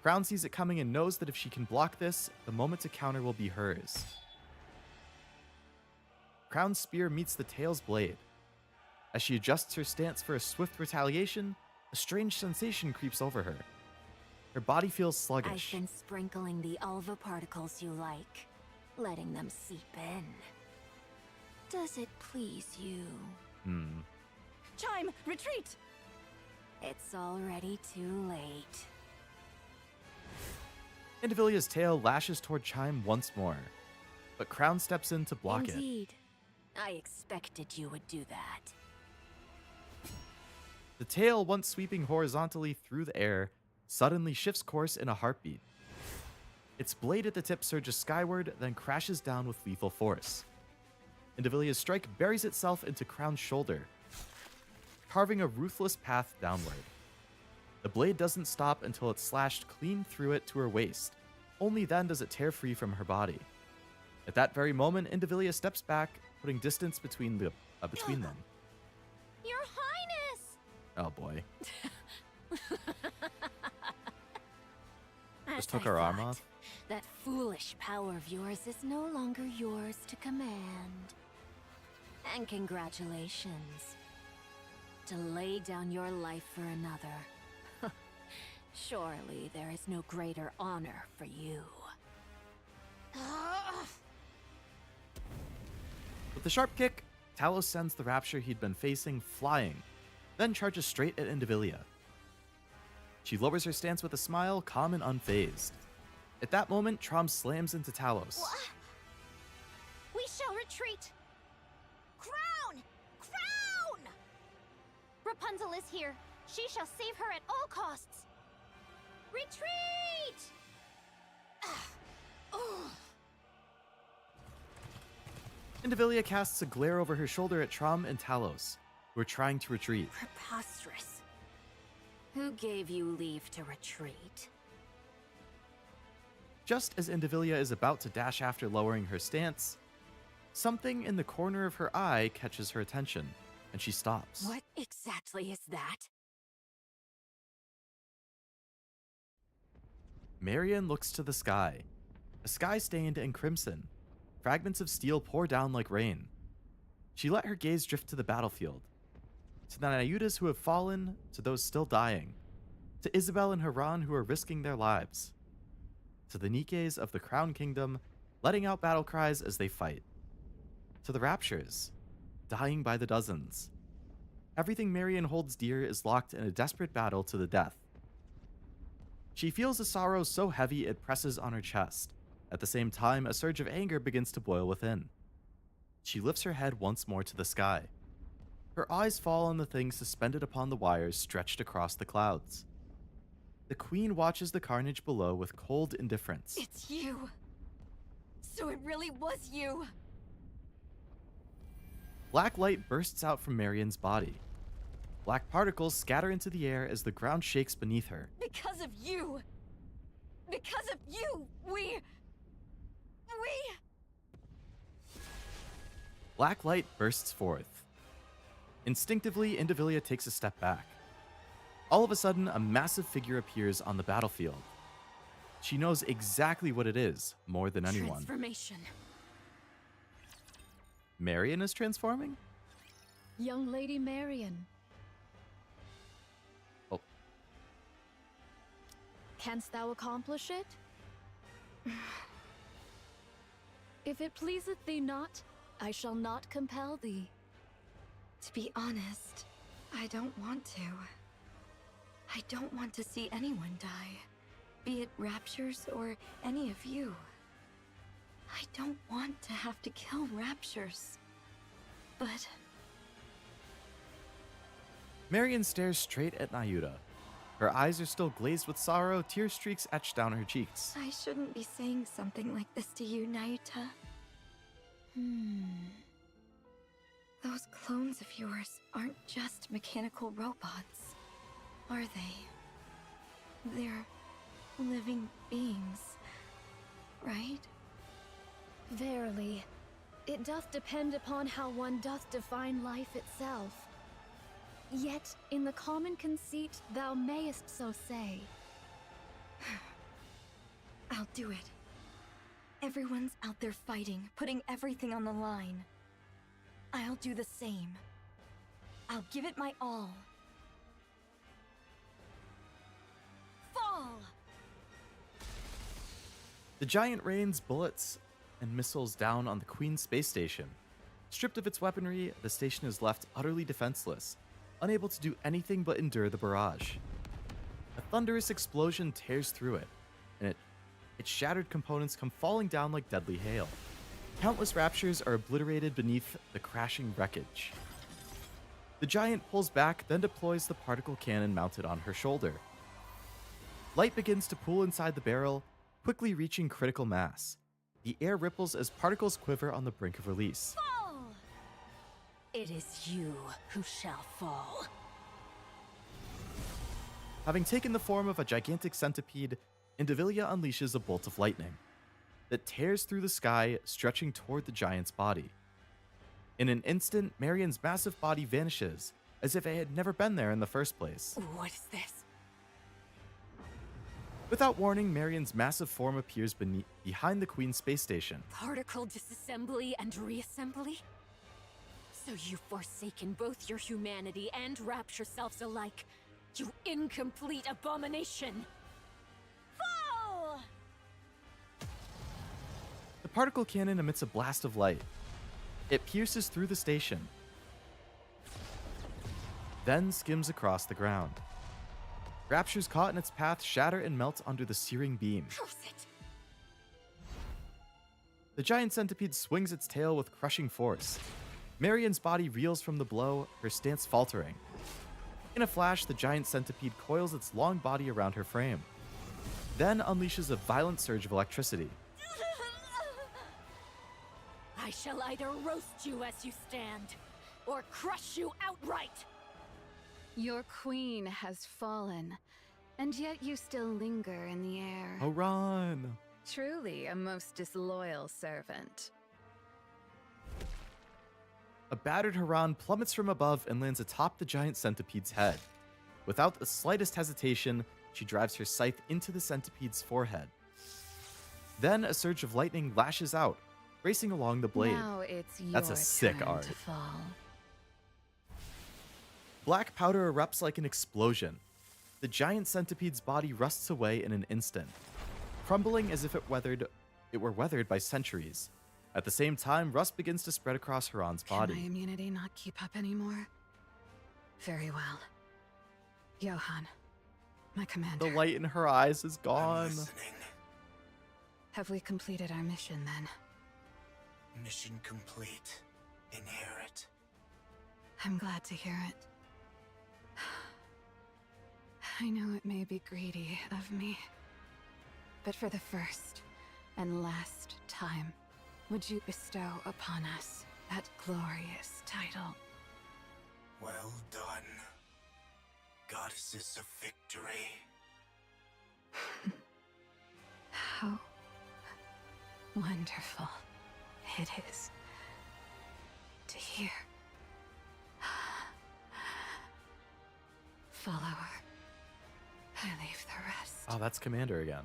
Crown sees it coming and knows that if she can block this, the moment to counter will be hers. Crown's spear meets the tail's blade. As she adjusts her stance for a swift retaliation, a strange sensation creeps over her. Her body feels sluggish. I've been sprinkling the alva particles you like, letting them seep in. Does it please you? Chime, retreat! It's already too late. Indivilia's tail lashes toward Chime once more, but Crown steps in to block it. Indeed. I expected you would do that. The tail, once sweeping horizontally through the air, suddenly shifts course in a heartbeat. Its blade at the tip surges skyward, then crashes down with lethal force. Indivilia's strike buries itself into Crown's shoulder, carving a ruthless path downward. The blade doesn't stop until it's slashed clean through it to her waist. Only then does it tear free from her body. At that very moment, Indivilia steps back, putting distance between them. Your Highness! Oh boy. As Just took I her arm thought, off. That foolish power of yours is no longer yours to command. And congratulations. To lay down your life for another. Surely there is no greater honor for you. With a sharp kick, Talos sends the Rapture he'd been facing flying, then charges straight at Indivilia. She lowers her stance with a smile, calm and unfazed. At that moment, Trom slams into Talos. We shall retreat! Crown! Crown! Rapunzel is here. She shall save her at all costs. Retreat! Indivilia casts a glare over her shoulder at Trom and Talos, who are trying to retreat. Preposterous. Who gave you leave to retreat? Just as Indivilia is about to dash after lowering her stance, something in the corner of her eye catches her attention, and she stops. What exactly is that? Marion looks to the sky, a sky stained in crimson. Fragments of steel pour down like rain. She let her gaze drift to the battlefield, to the Nayutas who have fallen, to those still dying, to Isabel and Haran who are risking their lives, to the Nikkes of the Crown Kingdom letting out battle cries as they fight, to the Raptures, dying by the dozens. Everything Marion holds dear is locked in a desperate battle to the death. She feels a sorrow so heavy it presses on her chest. At the same time, a surge of anger begins to boil within. She lifts her head once more to the sky. Her eyes fall on the thing suspended upon the wires stretched across the clouds. The Queen watches the carnage below with cold indifference. It's you. So it really was you. Black light bursts out from Marion's body. Black particles scatter into the air as the ground shakes beneath her. Because of you. Because of you, we... Black light bursts forth. Instinctively, Indivilia takes a step back. All of a sudden, a massive figure appears on the battlefield. She knows exactly what it is, more than anyone. Transformation. Marion is transforming? Young Lady Marion. Oh. Canst thou accomplish it? If it pleaseth thee not, I shall not compel thee. To be honest, I don't want to. I don't want to see anyone die, be it Raptures or any of you. I don't want to have to kill Raptures. But... Marion stares straight at Nayuta. Her eyes are still glazed with sorrow, tear streaks etched down her cheeks. I shouldn't be saying something like this to you, Nayuta. Those clones of yours aren't just mechanical robots, are they? They're living beings, right? Verily, it doth depend upon how one doth define life itself. Yet, in the common conceit, thou mayest so say. I'll do it. Everyone's out there fighting, putting everything on the line. I'll do the same. I'll give it my all. Fall! The giant rains bullets and missiles down on the Queen's space station. Stripped of its weaponry, the station is left utterly defenseless, unable to do anything but endure the barrage. A thunderous explosion tears through it, and its shattered components come falling down like deadly hail. Countless raptures are obliterated beneath the crashing wreckage. The giant pulls back, then deploys the particle cannon mounted on her shoulder. Light begins to pool inside the barrel, quickly reaching critical mass. The air ripples as particles quiver on the brink of release. Fall! It is you who shall fall. Having taken the form of a gigantic centipede, Envtuber unleashes a bolt of lightning that tears through the sky, stretching toward the giant's body. In an instant, Marion's massive body vanishes, as if it had never been there in the first place. What is this? Without warning, Marion's massive form appears behind the Queen's space station. Particle disassembly and reassembly? So you've forsaken both your humanity and Rapture selves alike, you incomplete abomination! Fall! The particle cannon emits a blast of light. It pierces through the station, then skims across the ground. Raptures caught in its path shatter and melt under the searing beam. The giant centipede swings its tail with crushing force. Marion's body reels from the blow, her stance faltering. In a flash, the giant centipede coils its long body around her frame, then unleashes a violent surge of electricity. I shall either roast you as you stand, or crush you outright! Your queen has fallen, and yet you still linger in the air. Haran! Truly a most disloyal servant. A battered Haran plummets from above and lands atop the giant centipede's head. Without the slightest hesitation, she drives her scythe into the centipede's forehead. Then a surge of lightning lashes out, racing along the blade. Now it's your That's a sick turn art. to fall. Black powder erupts like an explosion. The giant centipede's body rusts away in an instant, crumbling as if it were weathered by centuries. At the same time, rust begins to spread across Haran's body. Can my immunity not keep up anymore? Very well. Johan, my commander. The light in her eyes is gone. Have we completed our mission then? Mission complete. Inherit. I'm glad to hear it. I know it may be greedy of me, but for the first and last time, would you bestow upon us that glorious title? Well done, goddesses of victory. How wonderful it is to hear. Follower, I leave the rest. Oh, that's Commander again.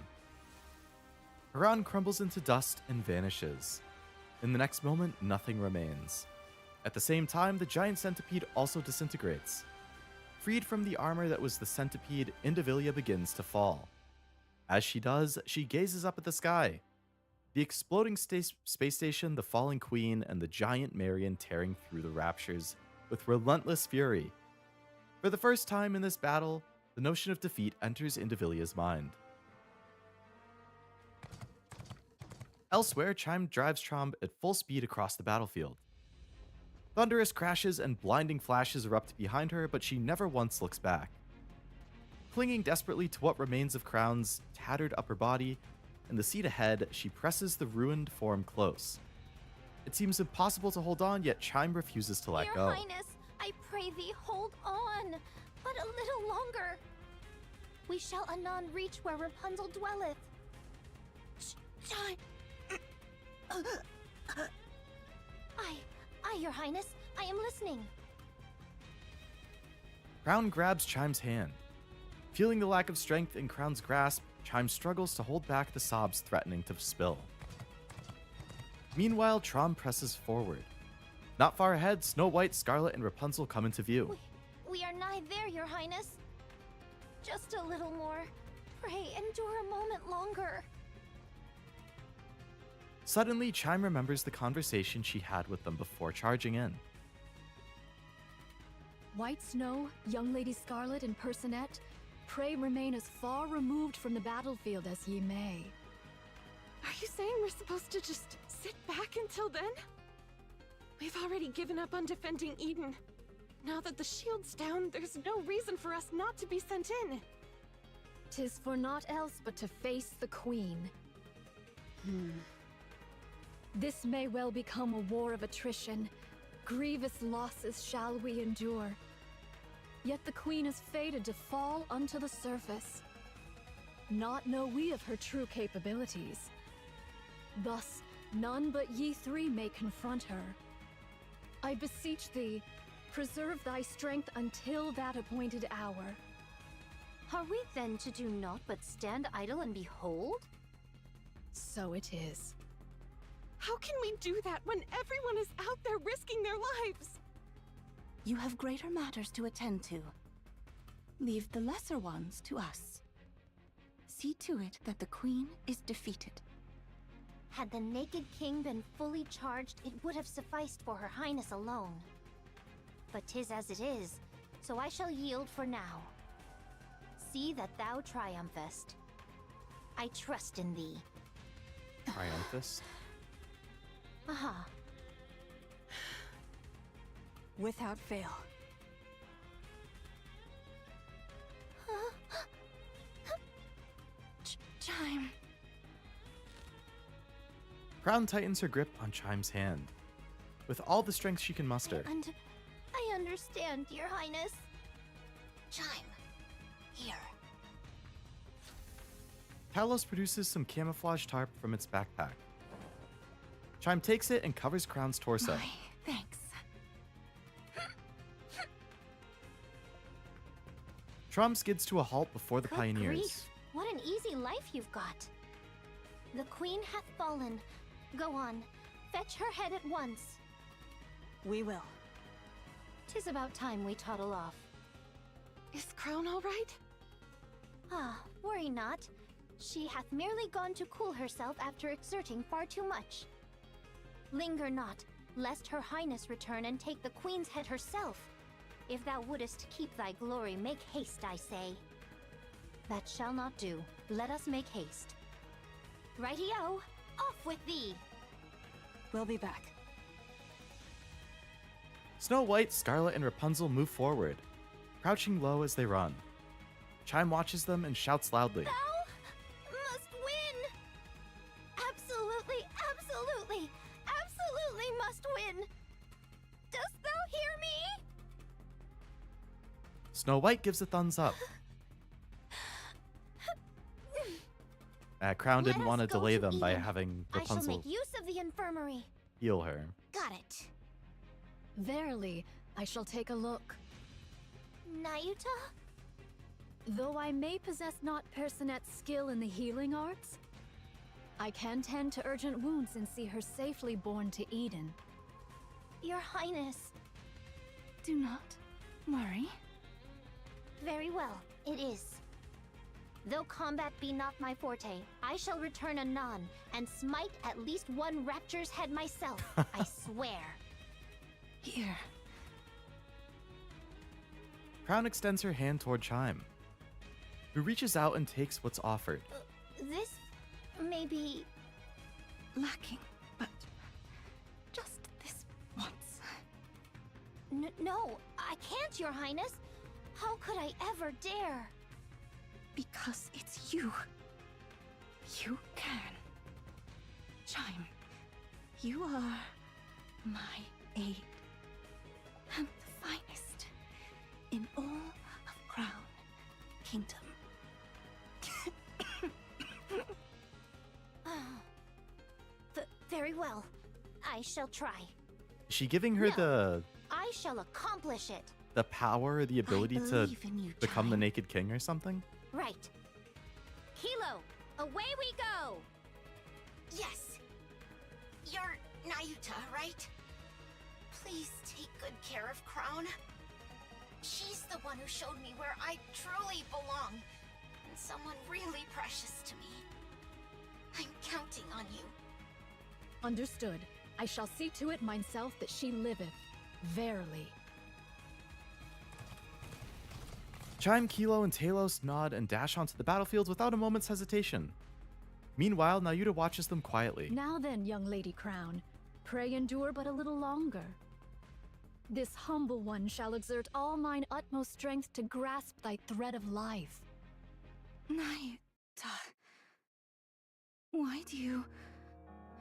Haran crumbles into dust and vanishes. In the next moment, nothing remains. At the same time, the giant centipede also disintegrates. Freed from the armor that was the centipede, Envtuber begins to fall. As she does, she gazes up at the sky. The exploding space station, the falling queen, and the giant Marion tearing through the raptures with relentless fury. For the first time in this battle, the notion of defeat enters Envtuber's mind. Elsewhere, Chime drives Tromb at full speed across the battlefield. Thunderous crashes and blinding flashes erupt behind her, but she never once looks back. Clinging desperately to what remains of Crown's tattered upper body and the seat ahead, she presses the ruined form close. It seems impossible to hold on, yet Chime refuses to let go. Your Highness, I pray thee, hold on, but a little longer. We shall anon reach where Rapunzel dwelleth. Chime! Aye, Your Highness, I am listening. Crown grabs Chime's hand. Feeling the lack of strength in Crown's grasp, Chime struggles to hold back the sobs threatening to spill. Meanwhile, Trom presses forward. Not far ahead, Snow White, Scarlet, and Rapunzel come into view. We are nigh there, Your Highness. Just a little more. Pray, endure a moment longer. Suddenly, Chime remembers the conversation she had with them before charging in. White Snow, Young Lady Scarlet, and Personette, pray remain as far removed from the battlefield as ye may. Are you saying we're supposed to just sit back until then? We've already given up on defending Eden. Now that the shield's down, there's no reason for us not to be sent in. 'Tis for naught else but to face the Queen. This may well become a war of attrition. Grievous losses shall we endure. Yet the Queen is fated to fall unto the surface. Not know we of her true capabilities. Thus, none but ye three may confront her. I beseech thee, preserve thy strength until that appointed hour. Are we then to do naught but stand idle and behold? So it is. How can we do that when everyone is out there risking their lives? You have greater matters to attend to. Leave the lesser ones to us. See to it that the Queen is defeated. Had the Naked King been fully charged, it would have sufficed for her highness alone. But 'tis as it is, so I shall yield for now. See that thou triumphest. I trust in thee. Triumphist? Aha. Without fail. Chime. Crown tightens her grip on Chime's hand, with all the strength she can muster. I understand, your highness. Chime. Here. Talos produces some camouflage tarp from its backpack. Chime takes it and covers Crown's torso. Thanks. Trom skids to a halt before the Good pioneers. grief, what an easy life you've got. The Queen hath fallen. Go on, fetch her head at once. We will. 'Tis about time we toddle off. Is Crown all right? Ah, worry not. She hath merely gone to cool herself after exerting far too much. Linger not, lest her highness return and take the Queen's head herself. If thou wouldest keep thy glory, make haste, I say. That shall not do. Let us make haste. Righty-o, off with thee! We'll be back. Snow White, Scarlet, and Rapunzel move forward, crouching low as they run. Chime watches them and shouts loudly. Thou must win! Absolutely, absolutely, absolutely must win! Dost thou hear me? Snow White gives a thumbs up. Crown didn't want to delay them by having I shall Rapunzel make use of the infirmary. heal her. Got it. Verily, I shall take a look. Nayuta? Though I may possess not Personette's skill in the healing arts, I can tend to urgent wounds and see her safely borne to Eden. Your Highness. Do not worry. Very well, it is. Though combat be not my forte, I shall return anon and smite at least one Rapture's head myself, I swear. Here. Crown extends her hand toward Chime, who reaches out and takes what's offered. This may be lacking, but just this once. No, I can't, Your Highness. How could I ever dare? Because it's you. You can. Chime, you are my aid. And the finest in all of Crown Kingdom. Very well. I shall try. Is she giving her No. I shall accomplish it. the power or the ability to believe in you, become the Chime. Naked King or something? Right. Kilo, away we go! Yes. You're Nayuta, right? Please take good care of Crown. She's the one who showed me where I truly belong, and someone really precious to me. I'm counting on you. Understood. I shall see to it myself that she liveth. Verily. Chime, Kilo, and Talos nod and dash onto the battlefields without a moment's hesitation. Meanwhile, Nayuta watches them quietly. Now then, young Lady Crown, pray endure but a little longer. This humble one shall exert all mine utmost strength to grasp thy thread of life. Nayuta, why do you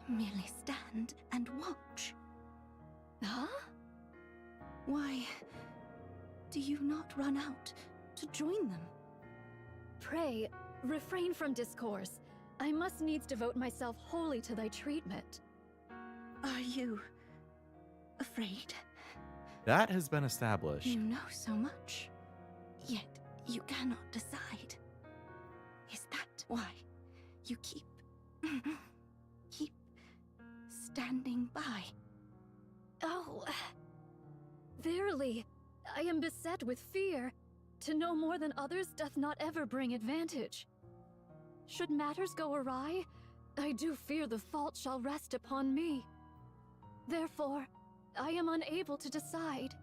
merely stand and watch? Huh? Why do you not run out to join them? Pray, refrain from discourse. I must needs devote myself wholly to thy treatment. Are you afraid? That has been established. You know so much, yet you cannot decide. Is that why you keep standing by? Oh, verily, I am beset with fear. To know more than others doth not ever bring advantage. Should matters go awry, I do fear the fault shall rest upon me. Therefore, I am unable to decide.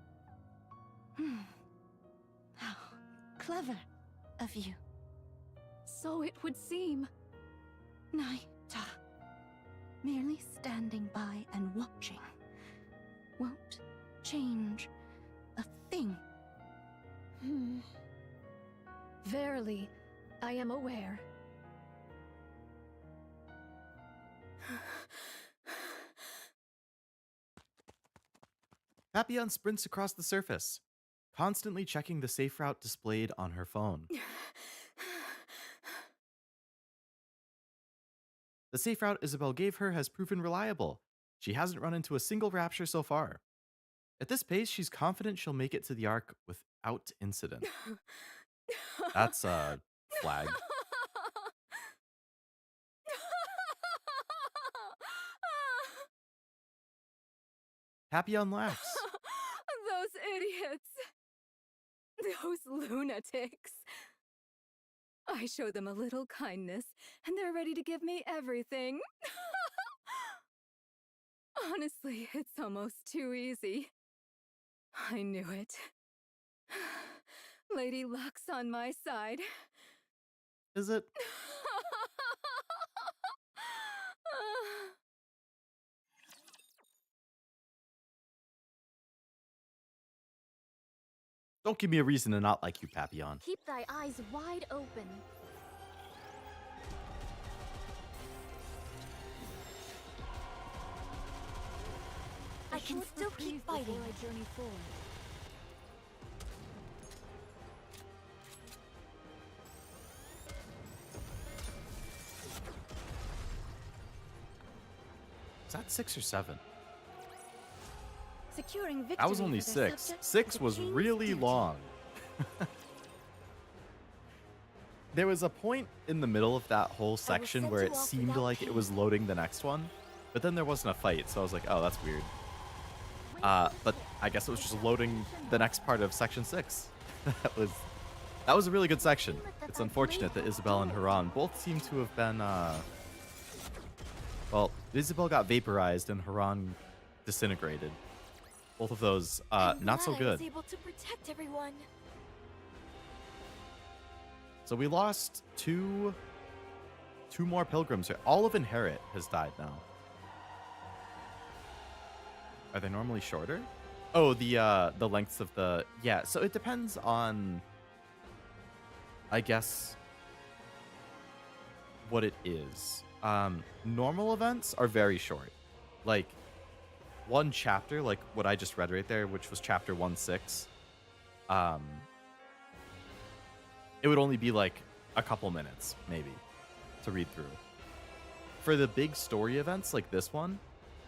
How clever of you. So it would seem. Naita, merely standing by and watching won't change a thing. Verily, I am aware. Papillon sprints across the surface, constantly checking the safe route displayed on her phone. The safe route Isabelle gave her has proven reliable. She hasn't run into a single rapture so far. At this pace, she's confident she'll make it to the Ark without incident. That's a flag. Papillon laughs. Those idiots. Those lunatics. I show them a little kindness, and they're ready to give me everything. Honestly, it's almost too easy. I knew it. Lady Luck's on my side. Is it? Don't give me a reason to not like you, Papillon. Keep thy eyes wide open. I can still keep fighting. Before I journey forward. Is that 6 or 7? Securing victory. That was only 6. 6 was really long. There was a point in the middle of that whole section where it seemed like it was loading the next one, but then there wasn't a fight, so I was like, oh, that's weird. But I guess it was just loading the next part of section 6. that was a really good section. It's unfortunate that Isabelle and Haran both seem to have been, well, Isabelle got vaporized and Haran disintegrated. Both of those, not so good. I was able to protect everyone. So we lost two more pilgrims. All of Inherit has died now. Are they normally shorter? Oh, the lengths of the... Yeah, so it depends on, I guess, what it is. Normal events are very short. Like, one chapter, like what I just read right there, which was chapter 1-6, it would only be like a couple minutes, maybe, to read through. For the big story events like this one,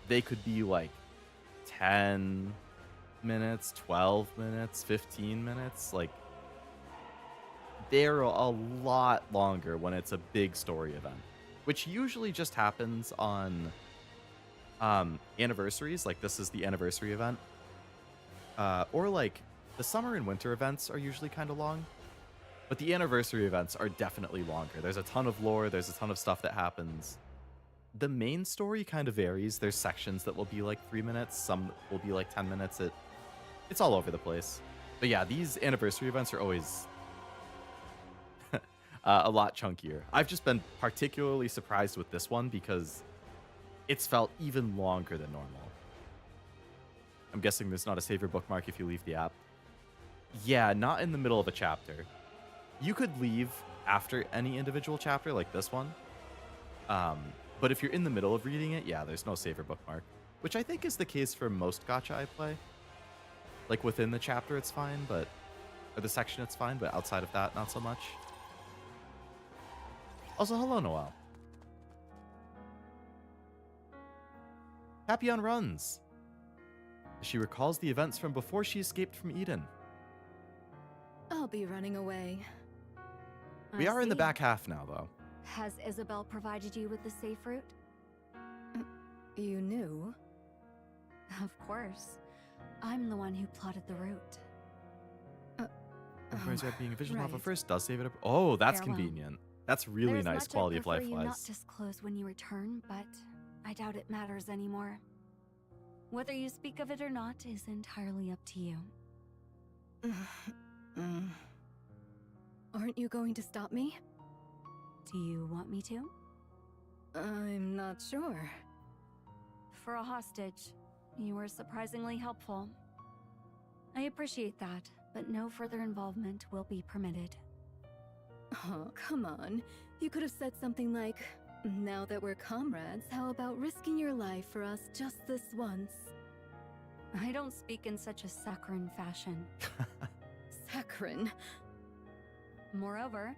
they could be like 10 minutes, 12 minutes, 15 minutes. Like, they're a lot longer when it's a big story event, which usually just happens on anniversaries. Like, this is the anniversary event. Or like the summer and winter events are usually kind of long, but the anniversary events are definitely longer. There's a ton of lore, there's a ton of stuff that happens. The main story kind of varies. There's sections that will be like 3 minutes, some will be like 10 minutes. It's all over the place. But yeah, these anniversary events are always A lot chunkier. I've just been particularly surprised with this one because it's felt even longer than normal. I'm guessing there's not a save your bookmark if you leave the app. Yeah, not in the middle of a chapter. You could leave after any individual chapter like this one. But if you're in the middle of reading it, yeah, there's no save your bookmark. Which I think is the case for most gacha I play. Like within the chapter it's fine, or the section it's fine, but outside of that, not so much. Also, hello, Noelle. Papillon runs. She recalls the events from before she escaped from Eden. I'll be running away. We are in the back half now, though. Has Isabel provided you with the safe route? You knew? Of course. I'm the one who plotted the route. Whereas being a vision lava first does save it up. Oh, that's Farewell. convenient. That's really There's nice much quality I'd of life prefer you not wise. disclose when you return, but I doubt it matters anymore. Whether you speak of it or not is entirely up to you. Aren't you going to stop me? Do you want me to? I'm not sure. For a hostage, you were surprisingly helpful. I appreciate that, but no further involvement will be permitted. Oh, come on. You could have said something like, now that we're comrades, how about risking your life for us just this once? I don't speak in such a saccharine fashion. Saccharine? Moreover,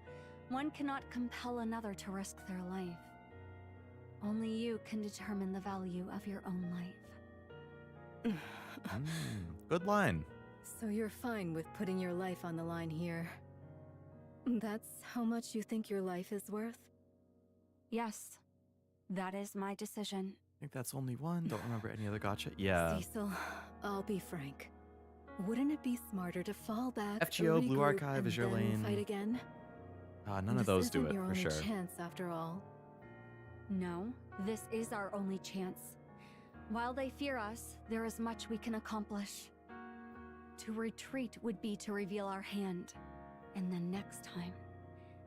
one cannot compel another to risk their life. Only you can determine the value of your own life. Good line. So you're fine with putting your life on the line here. That's how much you think your life is worth? Yes, that is my decision. I think that's only one. Don't remember any other gacha. Yeah. Cecil, I'll be frank. Wouldn't it be smarter to fall back, FGO, Blue regroup, Archive and is your then lane. fight again? None of those do This it, isn't your for only sure. chance, after all. No, this is our only chance. While they fear us, there is much we can accomplish. To retreat would be to reveal our hand. And then next time,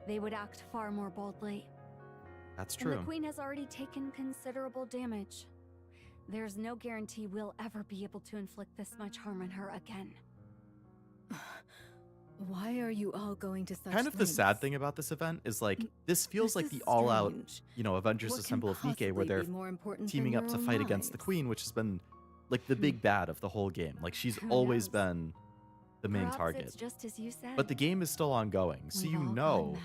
they would act far more boldly. That's true. And the Queen has already taken considerable damage. There's no guarantee we'll ever be able to inflict this much harm on her again. Why are you all going to such Kind of the lengths? sad thing about this event is like this feels This like the is all-out, strange. Avengers What can Assemble of Nikke, where possibly they're be more important teaming than up your to own fight against the lives? Queen, which has been like the big bad of the whole game. Like she's Who always knows? been the main Perhaps target. it's just as you said. But the game is still ongoing, so We've you all gone know, mad.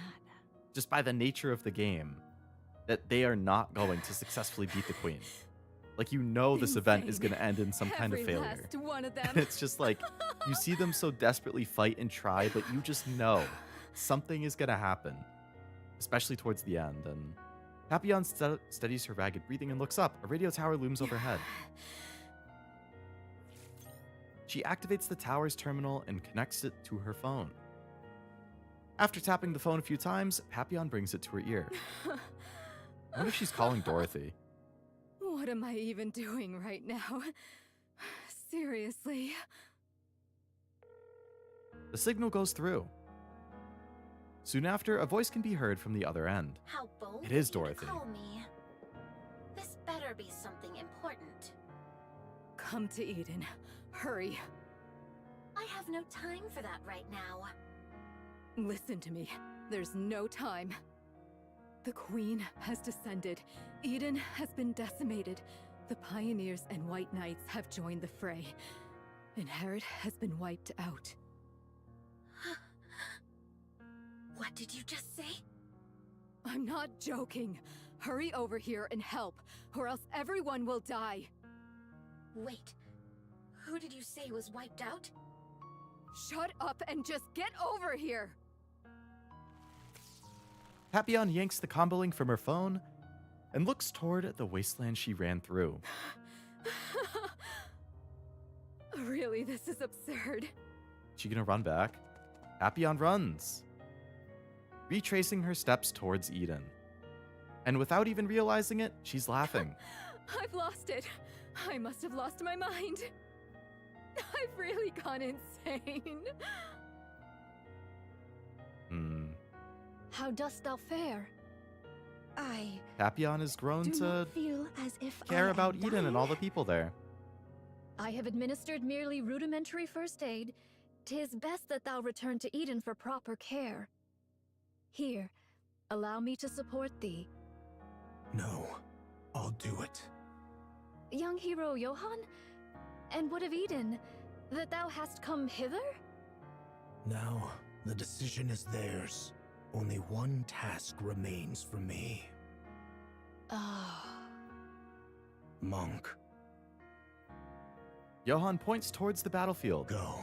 just by the nature of the game, that they are not going to successfully beat the Queen. Like you know this event is going to end in some kind of Every failure. last one of them. And it's just like, you see them so desperately fight and try, but you just know something is going to happen, especially towards the end. And Papillon steadies her ragged breathing and looks up. A radio tower looms overhead. She activates the tower's terminal and connects it to her phone. After tapping the phone a few times, Papillon brings it to her ear. I wonder if she's calling Dorothy. What am I even doing right now? Seriously. The signal goes through. Soon after, a voice can be heard from the other end. How bold It is of you to Dorothy. call me. This better be something important. Come to Eden. Hurry. I have no time for that right now. Listen to me. There's no time. The Queen has descended. Eden has been decimated. The Pioneers and White Knights have joined the fray. Inherit has been wiped out. What did you just say? I'm not joking. Hurry over here and help, or else everyone will die. Wait, who did you say was wiped out? Shut up and just get over here! Papillon yanks the combo link from her phone and looks toward the wasteland she ran through. Really, this is absurd. She gonna run back? Papillon runs, retracing her steps towards Eden. And without even realizing it, she's laughing. I've lost it. I must have lost my mind. I've really gone insane. how dost thou fare? I Papillon has grown do to not feel as if care I about am Eden and dying. all the people there. I have administered merely rudimentary first aid. 'Tis best that thou return to Eden for proper care. Here, allow me to support thee. No, I'll do it. Young hero Johann? And what of Eden? That thou hast come hither? Now, the decision is theirs. Only one task remains for me. Ah. Monk. Johann points towards the battlefield. Go.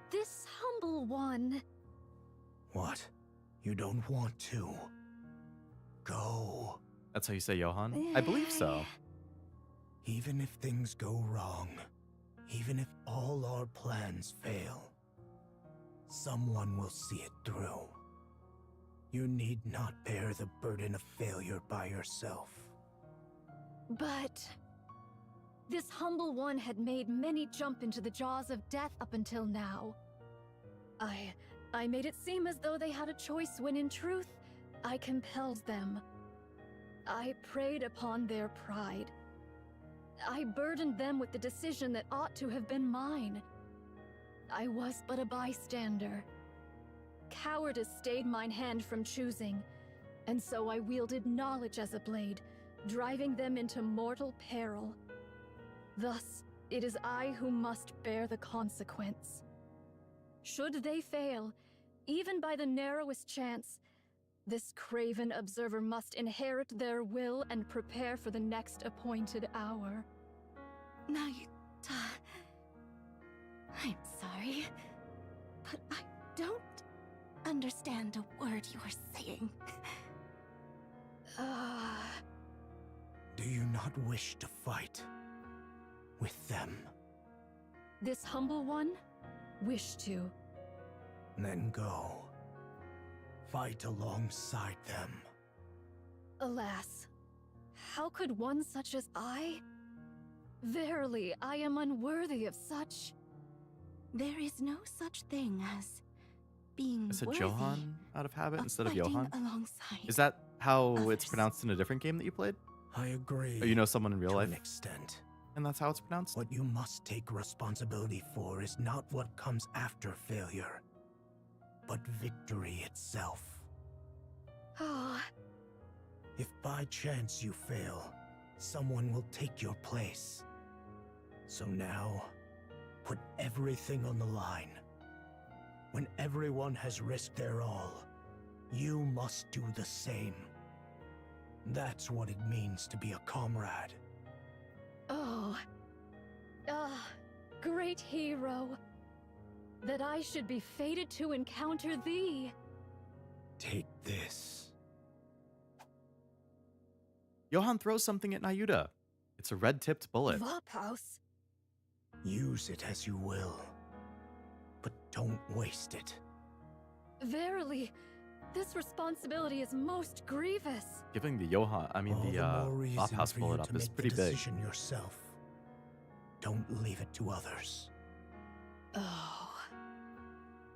This humble one. What? You don't want to? Go. That's how you say Johann? I believe so. Even if things go wrong, even if all our plans fail, someone will see it through. You need not bear the burden of failure by yourself. But this humble one had made many jump into the jaws of death up until now. I made it seem as though they had a choice when in truth, I compelled them. I preyed upon their pride. I burdened them with the decision that ought to have been mine. I was but a bystander. Cowardice stayed mine hand from choosing, and so I wielded knowledge as a blade, driving them into mortal peril. Thus, it is I who must bear the consequence. Should they fail, even by the narrowest chance, this craven observer must inherit their will and prepare for the next appointed hour. Nayuta, I'm sorry, but I don't understand a word you are saying. Do you not wish to fight with them? This humble one? Wish to. Then go. Fight alongside them. Alas, how could one such as I? Verily, I am unworthy of such. There is no such thing as being I said worthy Johann out of habit instead of fighting Johann. alongside Is that how it's others. pronounced in a different game that you played? I agree. Or you know someone in real to life? an extent. And that's how it's pronounced? What you must take responsibility for is not what comes after failure, but victory itself. Oh, If by chance you fail, someone will take your place. So now, put everything on the line. When everyone has risked their all, you must do the same. That's what it means to be a comrade. oh. Great hero. That I should be fated to encounter thee. Take this. Johann throws something at Nayuta. It's a red-tipped bullet. Vophouse. Use it as you will, but don't waste it. Verily, this responsibility is most grievous. Giving the Johann, I mean All the more reason Vophouse for you bullet up to is make pretty the big. decision yourself. Don't leave it to others. Oh.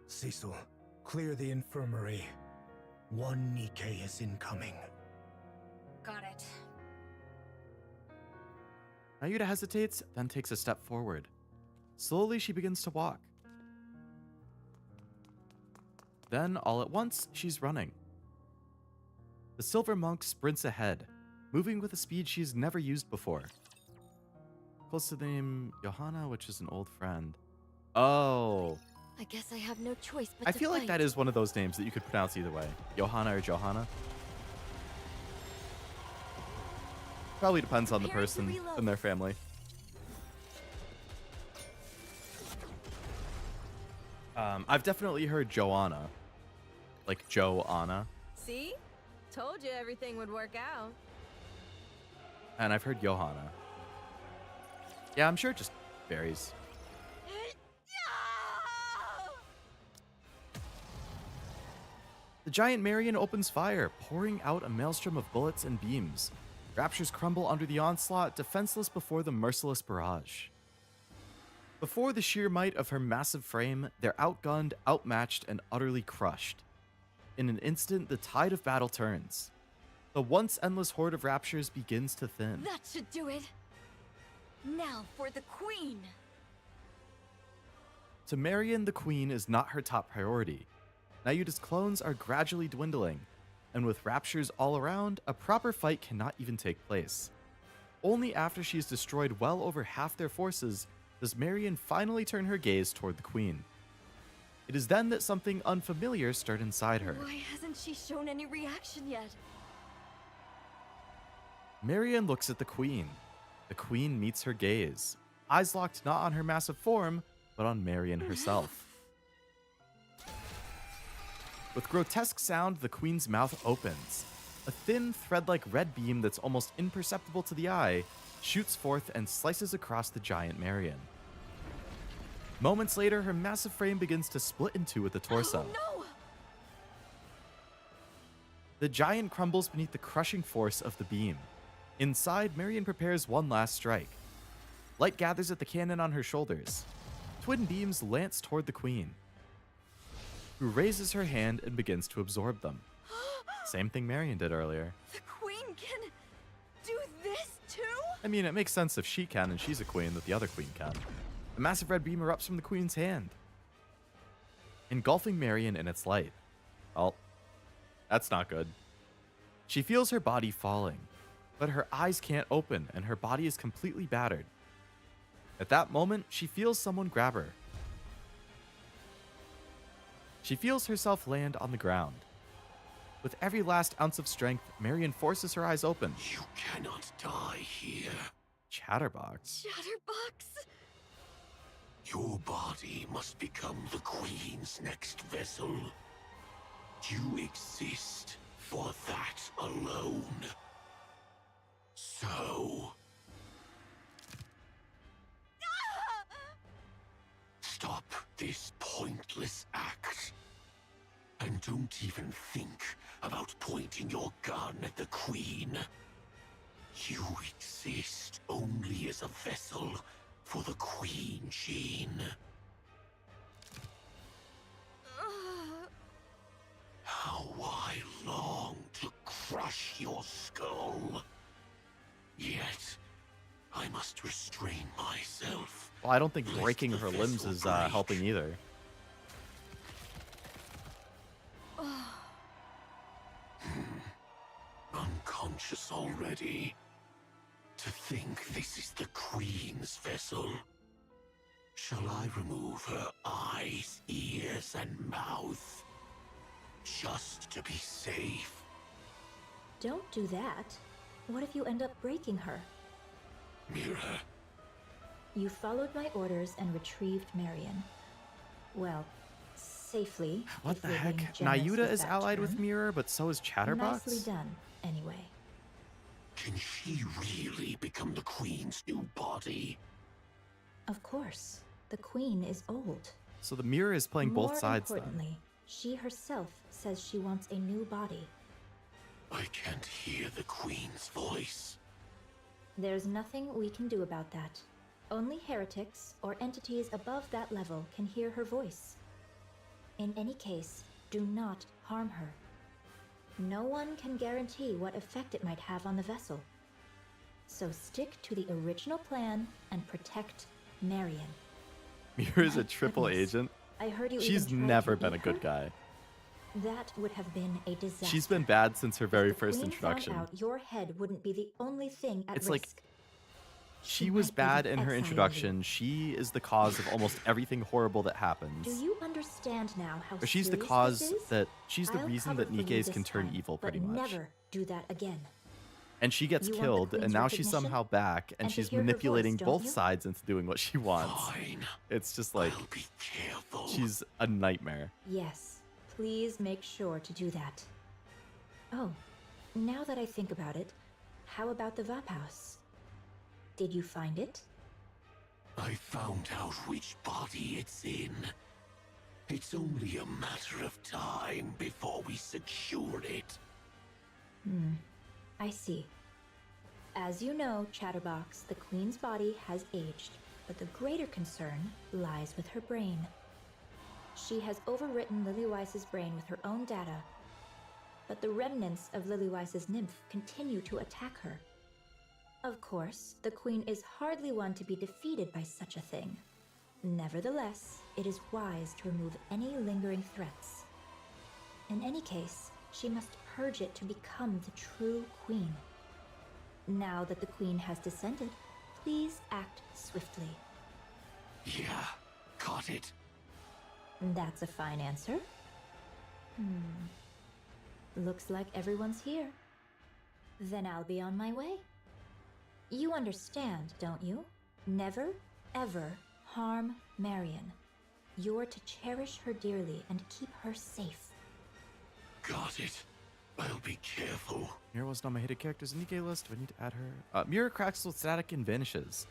Cecil, clear the infirmary. One Nikke is incoming. Got it. Nayuta hesitates, then takes a step forward. Slowly, she begins to walk. Then, all at once, she's running. The silver monk sprints ahead, moving with a speed she's never used before. Close to the name Johanna, which is an old friend. Oh. I guess I have no choice but I to feel like fight. that is one of those names that you could pronounce either way. Johanna or Johanna. Probably depends on the Prepare to person reload. and their family. I've definitely heard Joanna. Like Joanna. See? Told you everything would work out. And I've heard Johanna. Yeah, I'm sure it just varies. The giant Marion opens fire, pouring out a maelstrom of bullets and beams. Raptures crumble under the onslaught, defenseless before the merciless barrage. Before the sheer might of her massive frame, they're outgunned, outmatched, and utterly crushed. In an instant, the tide of battle turns. The once endless horde of Raptures begins to thin. That should do it. Now for the Queen. To Marion, the Queen is not her top priority. Nayuta's clones are gradually dwindling, and with Raptures all around, a proper fight cannot even take place. Only after she has destroyed well over half their forces does Marion finally turn her gaze toward the Queen. It is then that something unfamiliar stirred inside her. Why hasn't she shown any reaction yet? Marion looks at the Queen. The Queen meets her gaze, eyes locked not on her massive form, but on Marion herself. With grotesque sound, the Queen's mouth opens. A thin, thread-like red beam that's almost imperceptible to the eye shoots forth and slices across the giant Marion. Moments later, her massive frame begins to split in two at the torso. Oh, no! The giant crumbles beneath the crushing force of the beam. Inside, Marion prepares one last strike. Light gathers at the cannon on her shoulders. Twin beams lance toward the Queen, who raises her hand and begins to absorb them. Same thing Marion did earlier. The Queen can do this too? I mean, it makes sense if she can and she's a queen that the other queen can. A massive red beam erupts from the Queen's hand, engulfing Marion in its light. Well, that's not good. She feels her body falling, but her eyes can't open and her body is completely battered. At that moment, she feels someone grab her. She feels herself land on the ground. With every last ounce of strength, Marion forces her eyes open. You cannot die here. Chatterbox. Chatterbox? Your body must become the Queen's next vessel. You exist for that alone. So... stop this pointless act. And don't even think about pointing your gun at the Queen. You exist only as a vessel for the Queen gene. How I long to crush your skull. Yet, I must restrain myself. Well, I don't think breaking her limbs is helping either. Unconscious already. To think this is the Queen's vessel. Shall I remove her eyes, ears, and mouth? Just to be safe. Don't do that. What if you end up breaking her? Mira. You followed my orders and retrieved Marion. Well, safely. What if the we're heck? being generous Nayuta is that allied with term. Mirror, but so is Chatterbox? Nicely done, anyway. Can she really become the Queen's new body? Of course. The Queen is old. So the Mirror is playing both sides More then. importantly, she herself says she wants a new body. I can't hear the Queen's voice. There's nothing we can do about that. Only heretics or entities above that level can hear her voice. In any case, do not harm her. No one can guarantee what effect it might have on the vessel. So stick to the original plan and protect Marion. Mirror is a triple goodness. agent. I heard you She's even tried never to been a eat good her? guy. That would have been a disaster. She's been bad since her very If the first Queen introduction. Found out, your head wouldn't be the only thing at It's risk. like she was bad in her exile introduction. She is the cause of almost everything horrible that happens. Do you understand now how Or she's the serious cause this is? that she's the I'll reason cover that for you Nikke's this can turn time, evil but pretty much. never do that again. And she gets You want the killed, and Queen's now she's recognition? somehow back, and And to she's hear her manipulating voice, don't both you? sides into doing what she wants. Fine. It's just like Careful. she's a nightmare. Yes, please make sure to do that. Oh, now that I think about it, how about the Vap House? Did you find it? I found out which body it's in. It's only a matter of time before we secure it. I see. As you know, Chatterbox, the Queen's body has aged. but the greater concern lies with her brain. She has overwritten Lillyweiss's brain with her own data, but the remnants of Lillyweiss's nymph continue to attack her. Of course, the Queen is hardly one to be defeated by such a thing. Nevertheless, it is wise to remove any lingering threats. In any case, she must purge it to become the true Queen. Now that the Queen has descended, please act swiftly. Yeah, got it. That's a fine answer. Looks like everyone's here. Then I'll be on my way. You understand, don't you? Never, ever harm Marion. You're to cherish her dearly and keep her safe. Got it. I'll be careful. Mira wasn't on my hated characters in NIKKE list. Do I need to add her? Mira cracks with static and vanishes.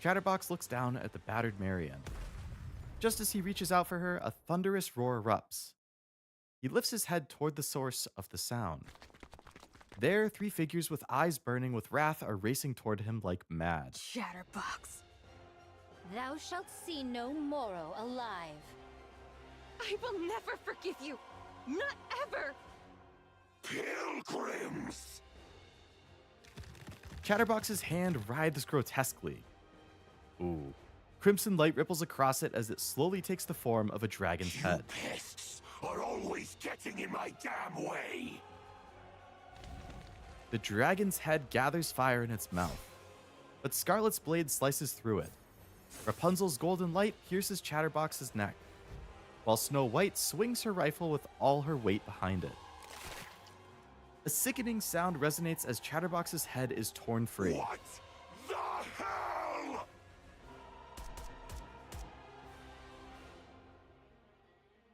Chatterbox looks down at the battered Marion. Just as he reaches out for her, a thunderous roar erupts. He lifts his head toward the source of the sound. There, three figures with eyes burning with wrath are racing toward him like mad. Chatterbox. Thou shalt see no morrow alive. I will never forgive you. Not ever. Pilgrims! Chatterbox's hand writhes grotesquely. Ooh. Crimson light ripples across it as it slowly takes the form of a dragon's head. Pests are always getting in my damn way. The dragon's head gathers fire in its mouth, but Scarlet's blade slices through it. Rapunzel's golden light pierces Chatterbox's neck, while Snow White swings her rifle with all her weight behind it. A sickening sound resonates as Chatterbox's head is torn free. What the hell?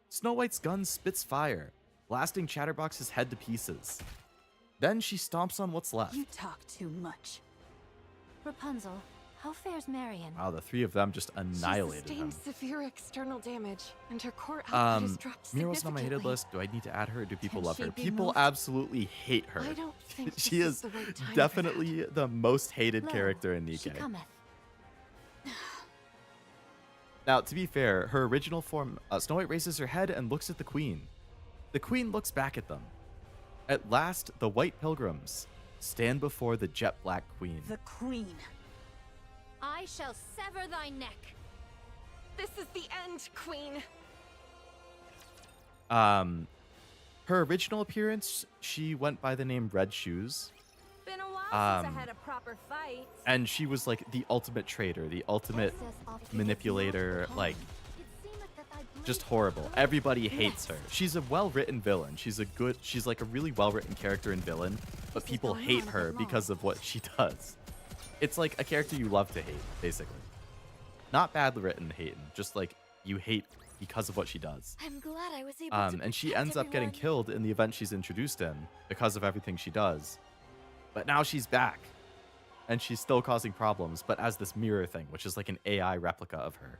Snow White's gun spits fire, blasting Chatterbox's head to pieces. Then she stomps on what's left. You talk too much. Rapunzel, how fares Marion? Wow, the three of them just annihilated She him. sustained severe external damage, and her core output has dropped Mira wasn't on my hated significantly. list. Do I need to add her or do people Can love she her? be People moved? absolutely hate her. I don't think She this is the right time for definitely the most hated Lo, character in she NIKKE. cometh. Now, to be fair, her original form, Snow White raises her head and looks at the Queen. The Queen looks back at them. At last, the White Pilgrims stand before the jet black Queen. The Queen. I shall sever thy neck. This is the end, Queen. Her original appearance, she went by the name Red Shoes. Been a while since I had a proper fight. And she was like the ultimate traitor, the ultimate manipulator, like just horrible. Everybody hates her. She's a well-written villain. She's like a really well-written character and villain, but people hate her because of what she does. It's like a character you love to hate, basically. Not badly written hating, just like you hate because of what she does. I'm glad I was able to And she protect ends up getting everyone. killed in the event she's introduced in because of everything she does. But now she's back, and she's still causing problems, but as this mirror thing, which is like an AI replica of her.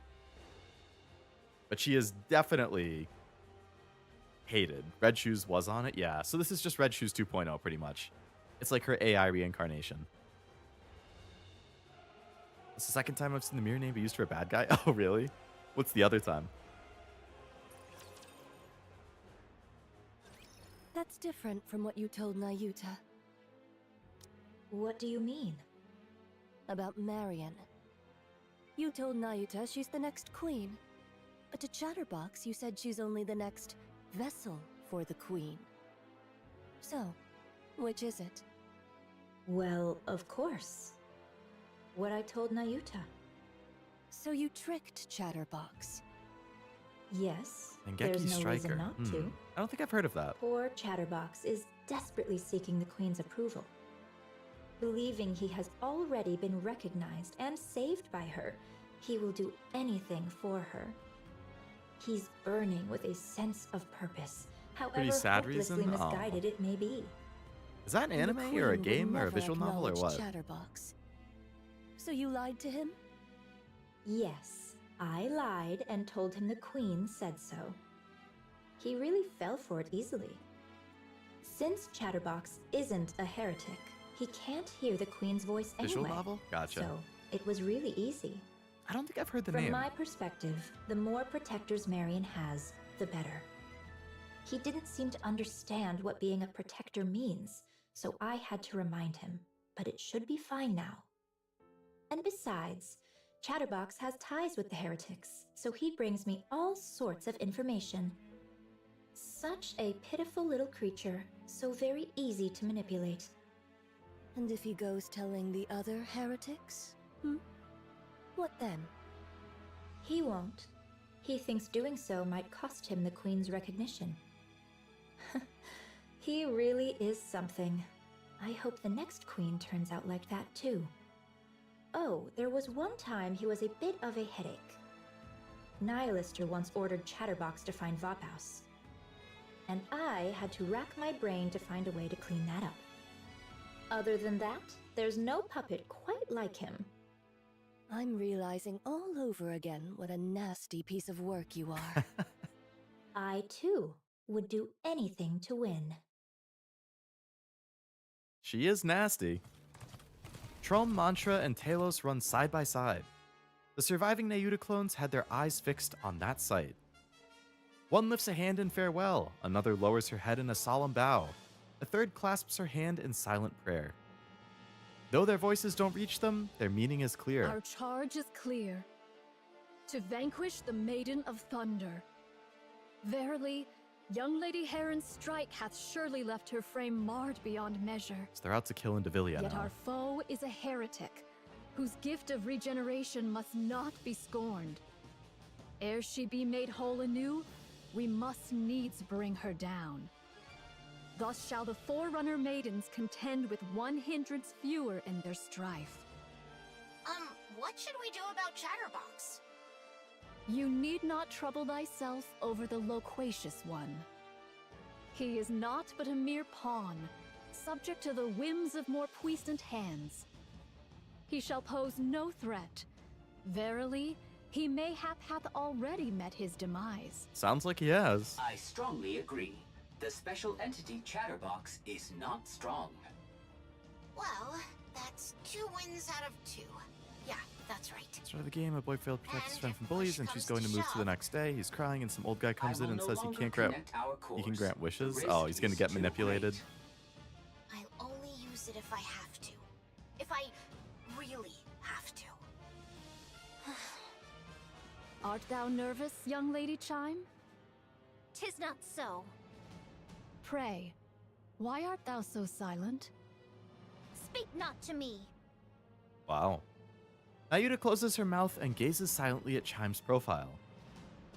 But she is definitely hated. Red Shoes was on it, yeah. So this is just Red Shoes 2.0, pretty much. It's like her AI reincarnation. It's the second time I've seen the mirror name be used for a bad guy. Oh, really? What's the other time? That's different from what you told Nayuta. What do you mean? About Marion. You told Nayuta she's the next queen. But to Chatterbox, you said she's only the next vessel for the queen. So, which is it? Well, of course. What I told Nayuta. So you tricked Chatterbox. Yes, And there's Geki no Striker. reason not to. I don't think I've heard of that. Poor Chatterbox is desperately seeking the Queen's approval. Believing he has already been recognized and saved by her, he will do anything for her. He's burning with a sense of purpose, however sad hopelessly reason? Oh. misguided it may be. Is that an The anime or a Queen will game or a never visual novel or acknowledge what? Chatterbox. So you lied to him? Yes, I lied and told him the Queen said so. He really fell for it easily. Since Chatterbox isn't a heretic, he can't hear the Queen's voice Visual anyway. novel? Gotcha. So it was really easy. I don't think I've heard the From name. my perspective, the more protectors Marion has, the better. He didn't seem to understand what being a protector means, so I had to remind him, but it should be fine now. And besides, Chatterbox has ties with the heretics, so he brings me all sorts of information. Such a pitiful little creature, so very easy to manipulate. And if he goes telling the other heretics? What then? He won't. He thinks doing so might cost him the Queen's recognition. He really is something. I hope the next Queen turns out like that too. Oh, there was one time he was a bit of a headache. Nihilister once ordered Chatterbox to find Vophouse, and I had to rack my brain to find a way to clean that up. Other than that, there's no puppet quite like him. I'm realizing all over again what a nasty piece of work you are. I, too, would do anything to win. She is nasty. Trom, Mantra, and Talos run side by side. The surviving Nayuta clones had their eyes fixed on that sight. One lifts a hand in farewell, another lowers her head in a solemn bow, a third clasps her hand in silent prayer. Though their voices don't reach them, their meaning is clear. Our charge is clear. To vanquish the Maiden of Thunder. Verily, young Lady Heron's strike hath surely left her frame marred beyond measure. So they're out to kill Indivilia Yet now. our foe is a heretic, whose gift of regeneration must not be scorned. Ere she be made whole anew, we must needs bring her down. Thus shall the Forerunner Maidens contend with one hindrance fewer in their strife. What should we do about Chatterbox? You need not trouble thyself over the loquacious one. He is not but a mere pawn, subject to the whims of more puissant hands. He shall pose no threat. Verily, he mayhap hath already met his demise. Sounds like he has. I strongly agree. The special entity Chatterbox is not strong. Well, that's 2 wins out of 2. Yeah, that's right. Start of the game, a boy failed to protect his friend from bullies, and she's going to move to the next day. He's crying, and some old guy comes in and says he can't grant wishes. Oh, he's gonna get manipulated. I'll only use it if I have to. If I really have to. Art thou nervous, young Lady Chime? 'Tis not so. Pray, why art thou so silent? Speak not to me. Wow. Nayuta closes her mouth and gazes silently at Chime's profile.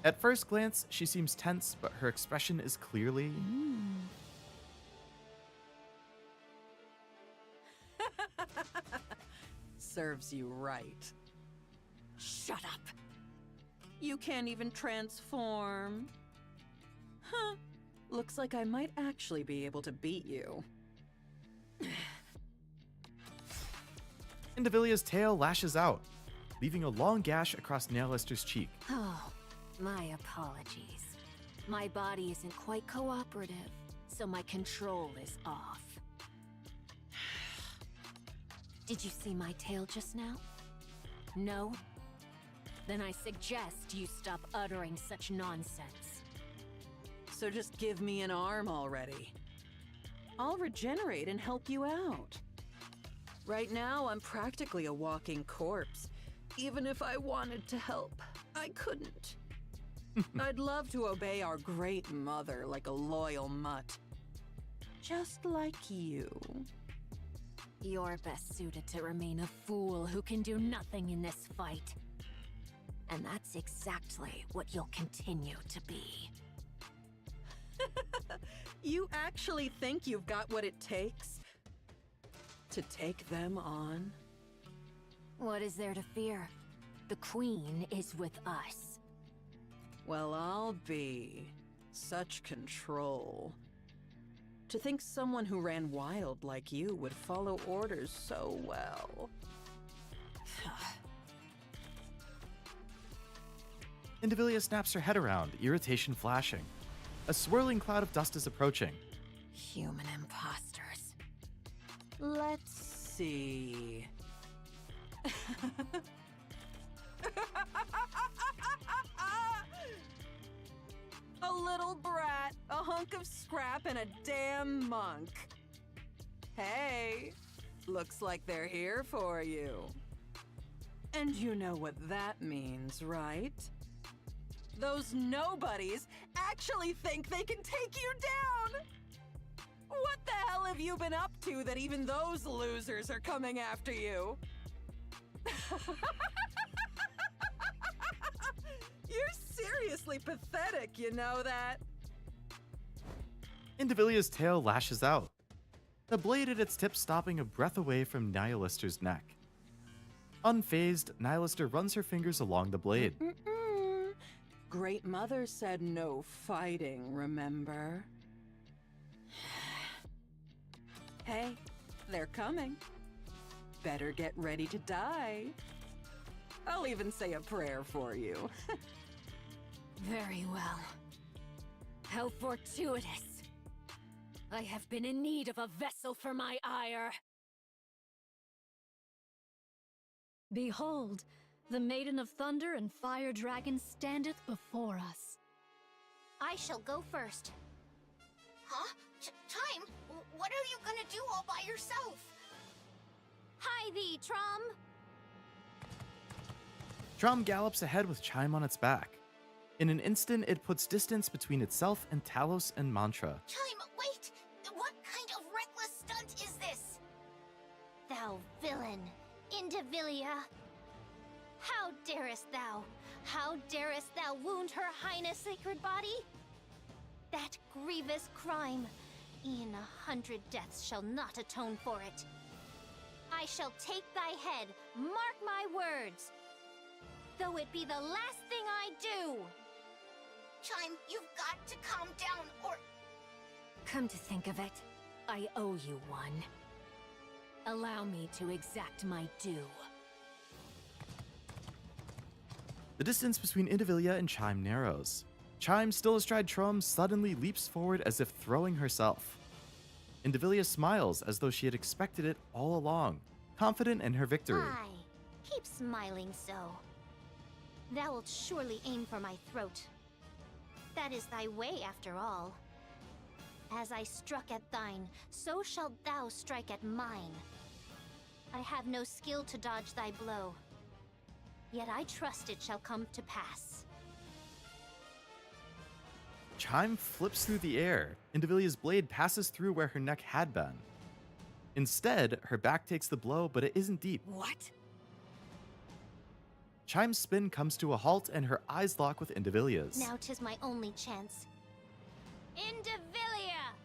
At first glance, she seems tense, but her expression is clearly... Serves you right. Shut up. You can't even transform. Huh. Looks like I might actually be able to beat you. Indivilia's tail lashes out, leaving a long gash across Nihilister's cheek. Oh, my apologies. My body isn't quite cooperative, so my control is off. Did you see my tail just now? No? Then I suggest you stop uttering such nonsense. So just give me an arm already. I'll regenerate and help you out. Right now, I'm practically a walking corpse. Even if I wanted to help, I couldn't. I'd love to obey our great mother like a loyal mutt. Just like you. You're best suited to remain a fool who can do nothing in this fight. And that's exactly what you'll continue to be. You actually think you've got what it takes to take them on? What is there to fear? The Queen is with us. Well, I'll be. Such control. To think someone who ran wild like you would follow orders so well. Indivilia snaps her head around, irritation flashing. A swirling cloud of dust is approaching. Human imposters. Let's see. little brat, a hunk of scrap, and a damn monk. Hey, looks like they're here for you. And you know what that means, right? Those nobodies actually think they can take you down! What the hell have you been up to that even those losers are coming after you? You're seriously pathetic, you know that? Indivilia's tail lashes out, the blade at its tip stopping a breath away from Nihilister's neck. Unfazed, Nihilister runs her fingers along the blade. Great Mother said no fighting, remember? Hey, they're coming. Better get ready to die. I'll even say a prayer for you. Very well. How fortuitous. I have been in need of a vessel for my ire. Behold, the Maiden of Thunder and Fire Dragon standeth before us. I shall go first. Huh? Time? What are you gonna do all by yourself? Hi thee, Trom! Trom gallops ahead with Chime on its back. In an instant, it puts distance between itself and Talos and Mantra. Chime, wait! What kind of reckless stunt is this? Thou villain, Indivilia! How darest thou? How darest thou wound Her Highness' sacred body? That grievous crime, e'en 100 deaths shall not atone for it. I shall take thy head, mark my words, though it be the last thing I do. Chime, you've got to calm down, or... Come to think of it, I owe you one. Allow me to exact my due. The distance between Indivilia and Chime narrows. Chime, still astride Trom, suddenly leaps forward as if throwing herself. Indivilia smiles as though she had expected it all along, confident in her victory. Aye, keep smiling so. Thou wilt surely aim for my throat. That is thy way, after all. As I struck at thine, so shalt thou strike at mine. I have no skill to dodge thy blow, yet I trust it shall come to pass. Chime flips through the air. Indivilia's blade passes through where her neck had been. Instead, her back takes the blow, but it isn't deep. What? Chime's spin comes to a halt and her eyes lock with Indivilia's. Now 'tis my only chance. Indivilia!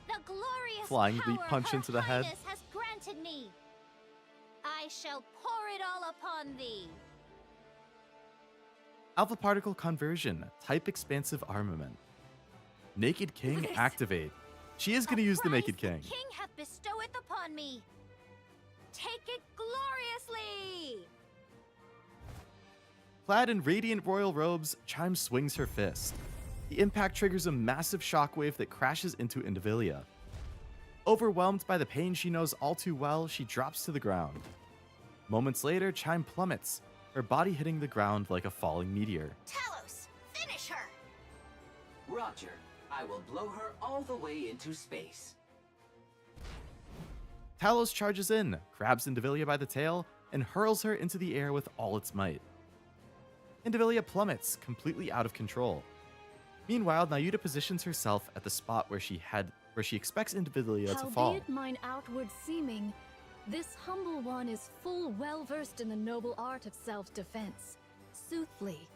The glorious Flying power leap punch Her into the head. Highness has granted me. I shall pour it all upon thee. Alpha particle conversion, type expansive armament. Naked King activate. She is going to use the Naked King. The king hath bestoweth upon me. Take it gloriously. Clad in radiant royal robes, Chime swings her fist. The impact triggers a massive shockwave that crashes into Indivilia. Overwhelmed by the pain she knows all too well, she drops to the ground. Moments later, Chime plummets, her body hitting the ground like a falling meteor. Talos, finish her! Roger. I will blow her all the way into space. Talos charges in, grabs Indivilia by the tail, and hurls her into the air with all its might. Indivilia plummets, completely out of control. Meanwhile, Nayuta positions herself at the spot where she expects Indivilia to fall. Howbeit mine outward seeming, this humble one is full well versed in the noble art of self-defense. Soothly.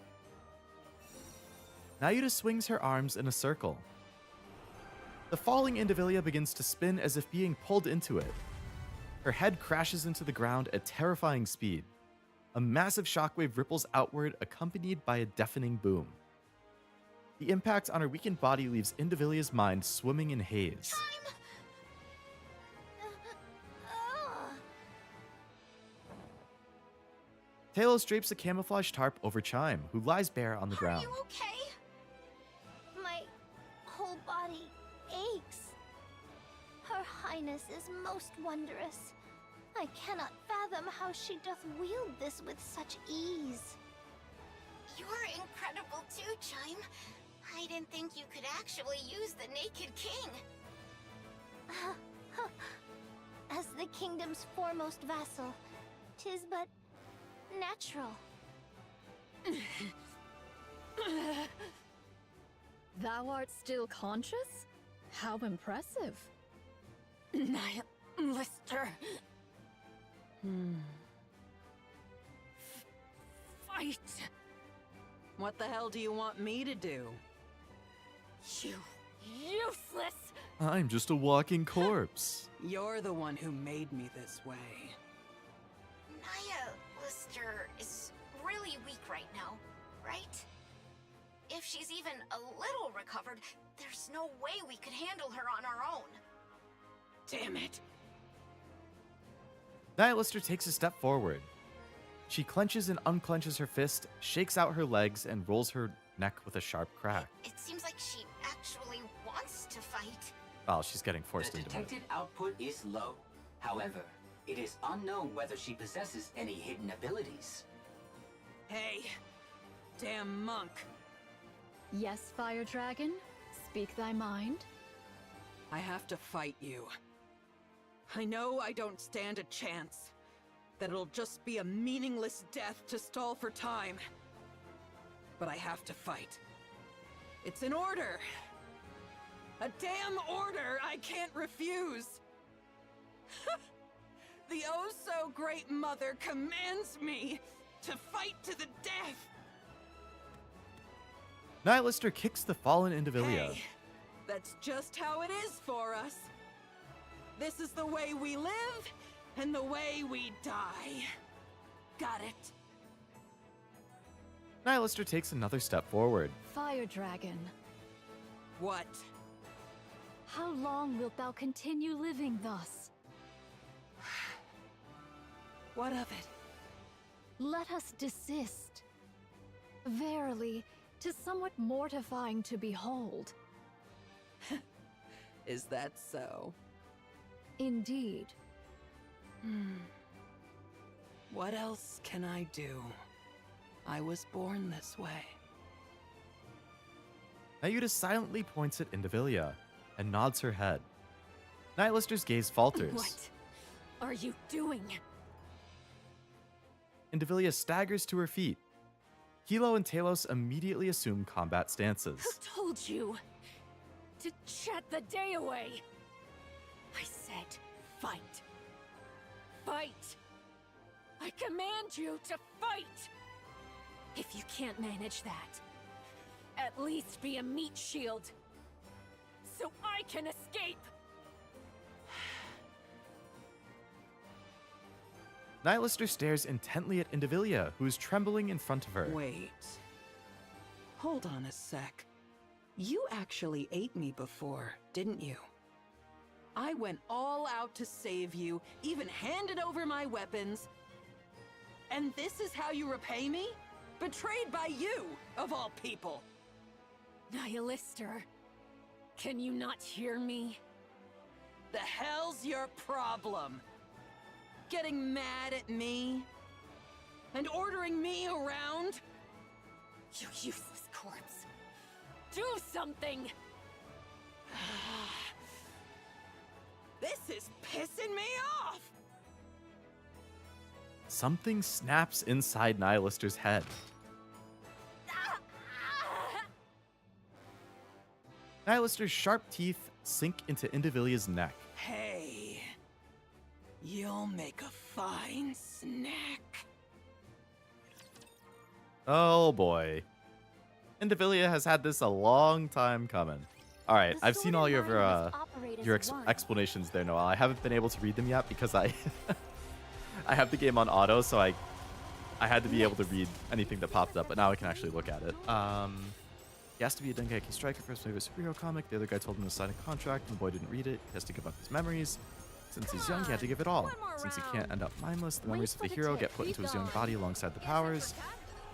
Nayuta swings her arms in a circle. The falling Indivilia begins to spin as if being pulled into it. Her head crashes into the ground at terrifying speed. A massive shockwave ripples outward, accompanied by a deafening boom. The impact on her weakened body leaves Indivilia's mind swimming in haze. Talos drapes a camouflage tarp over Chime, who lies bare on the ground. Are you okay? My whole body aches. Her Highness is most wondrous. I cannot fathom how she doth wield this with such ease. You're incredible too, Chime. I'd didn't think you could actually use the Naked King. As the kingdom's foremost vassal, 'tis but natural. Thou art still conscious? How impressive. Lister. Fight. What the hell do you want me to do? You useless. I'm just a walking corpse. You're the one who made me this way. Lister is really weak right now, right? If she's even a little recovered, there's no way we could handle her on our own. Damn it. Lister takes a step forward. She clenches and unclenches her fist, shakes out her legs, and rolls her neck with a sharp crack. It seems like she actually wants to fight. Well, she's getting forced The into it. detected output is low. However, it is unknown whether she possesses any hidden abilities. Hey, damn monk. Yes, Fire Dragon? Speak thy mind. I have to fight you. I know I don't stand a chance. That it'll just be a meaningless death to stall for time. But I have to fight. It's an order. A damn order I can't refuse. The oh-so-great mother commands me to fight to the death. Lister kicks the fallen Indivilia. Hey, that's just how it is for us. This is the way we live, and the way we die. Got it? Lister takes another step forward. Fire Dragon. What? How long wilt thou continue living thus? What of it? Let us desist. Verily, 'tis somewhat mortifying to behold. Is that so? Indeed. What else can I do? I was born this way. Nayuta silently points at Indivilia and nods her head. Lister's gaze falters. What are you doing? Indivilia staggers to her feet. Hilo and Talos immediately assume combat stances. Who told you to chat the day away? I said fight. Fight! I command you to fight! If you can't manage that, at least be a meat shield, so I can escape! Lister stares intently at Indivilia, who is trembling in front of her. Wait. Hold on a sec. You actually ate me before, didn't you? I went all out to save you, even handed over my weapons. And this is how you repay me? Betrayed by you, of all people. Lister, can you not hear me? The hell's your problem? Getting mad at me? And ordering me around? You useless corpse. Do something! This is pissing me off! Something snaps inside Lister's head. Lister's sharp teeth sink into Indivilia's neck. Hey, you'll make a fine snack. Oh boy. Indivilia has had this a long time coming. All right, I've seen all your explanations there, Noel. I haven't been able to read them yet because I I have the game on auto, so I had to be able to read anything that popped up, but now I can actually look at it. He has to be a Dengeki striker for his favorite superhero comic. The other guy told him to sign a contract, and the boy didn't read it. He has to give up his memories. Since he's young, he had to give it all. Since he can't end up mindless, the memories of the hero get put into his young body alongside the powers.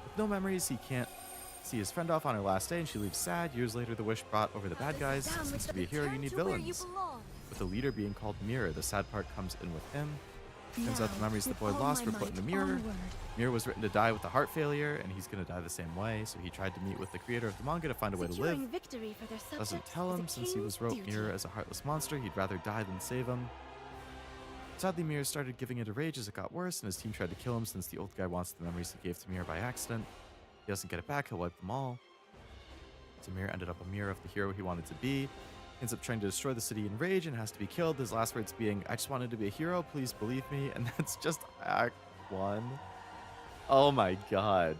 With no memories, he can't see his friend off on her last day, and she leaves sad. Years later, the wish brought over the bad guys. Since to be a hero, you need villains. With the leader being called Mirror, the sad part comes in with him. Turns out the memories the boy with all lost my were put in the might, mirror. onward. Mirror was written to die with a heart failure, and he's going to die the same way, so he tried to meet with the creator of the manga to find a way to live. Securing victory for their subjects Doesn't tell is a him, since he king's was wrote duty. Mirror as a heartless monster, he'd rather die than save him. Sadly, Mirror started giving into rage as it got worse, and his team tried to kill him since the old guy wants the memories he gave to Mirror by accident. If he doesn't get it back, he'll wipe them all. So Mirror ended up a mirror of the hero he wanted to be. Ends up trying to destroy the city in rage and has to be killed. His last words being, "I just wanted to be a hero, please believe me." And that's just Act 1. Oh my god.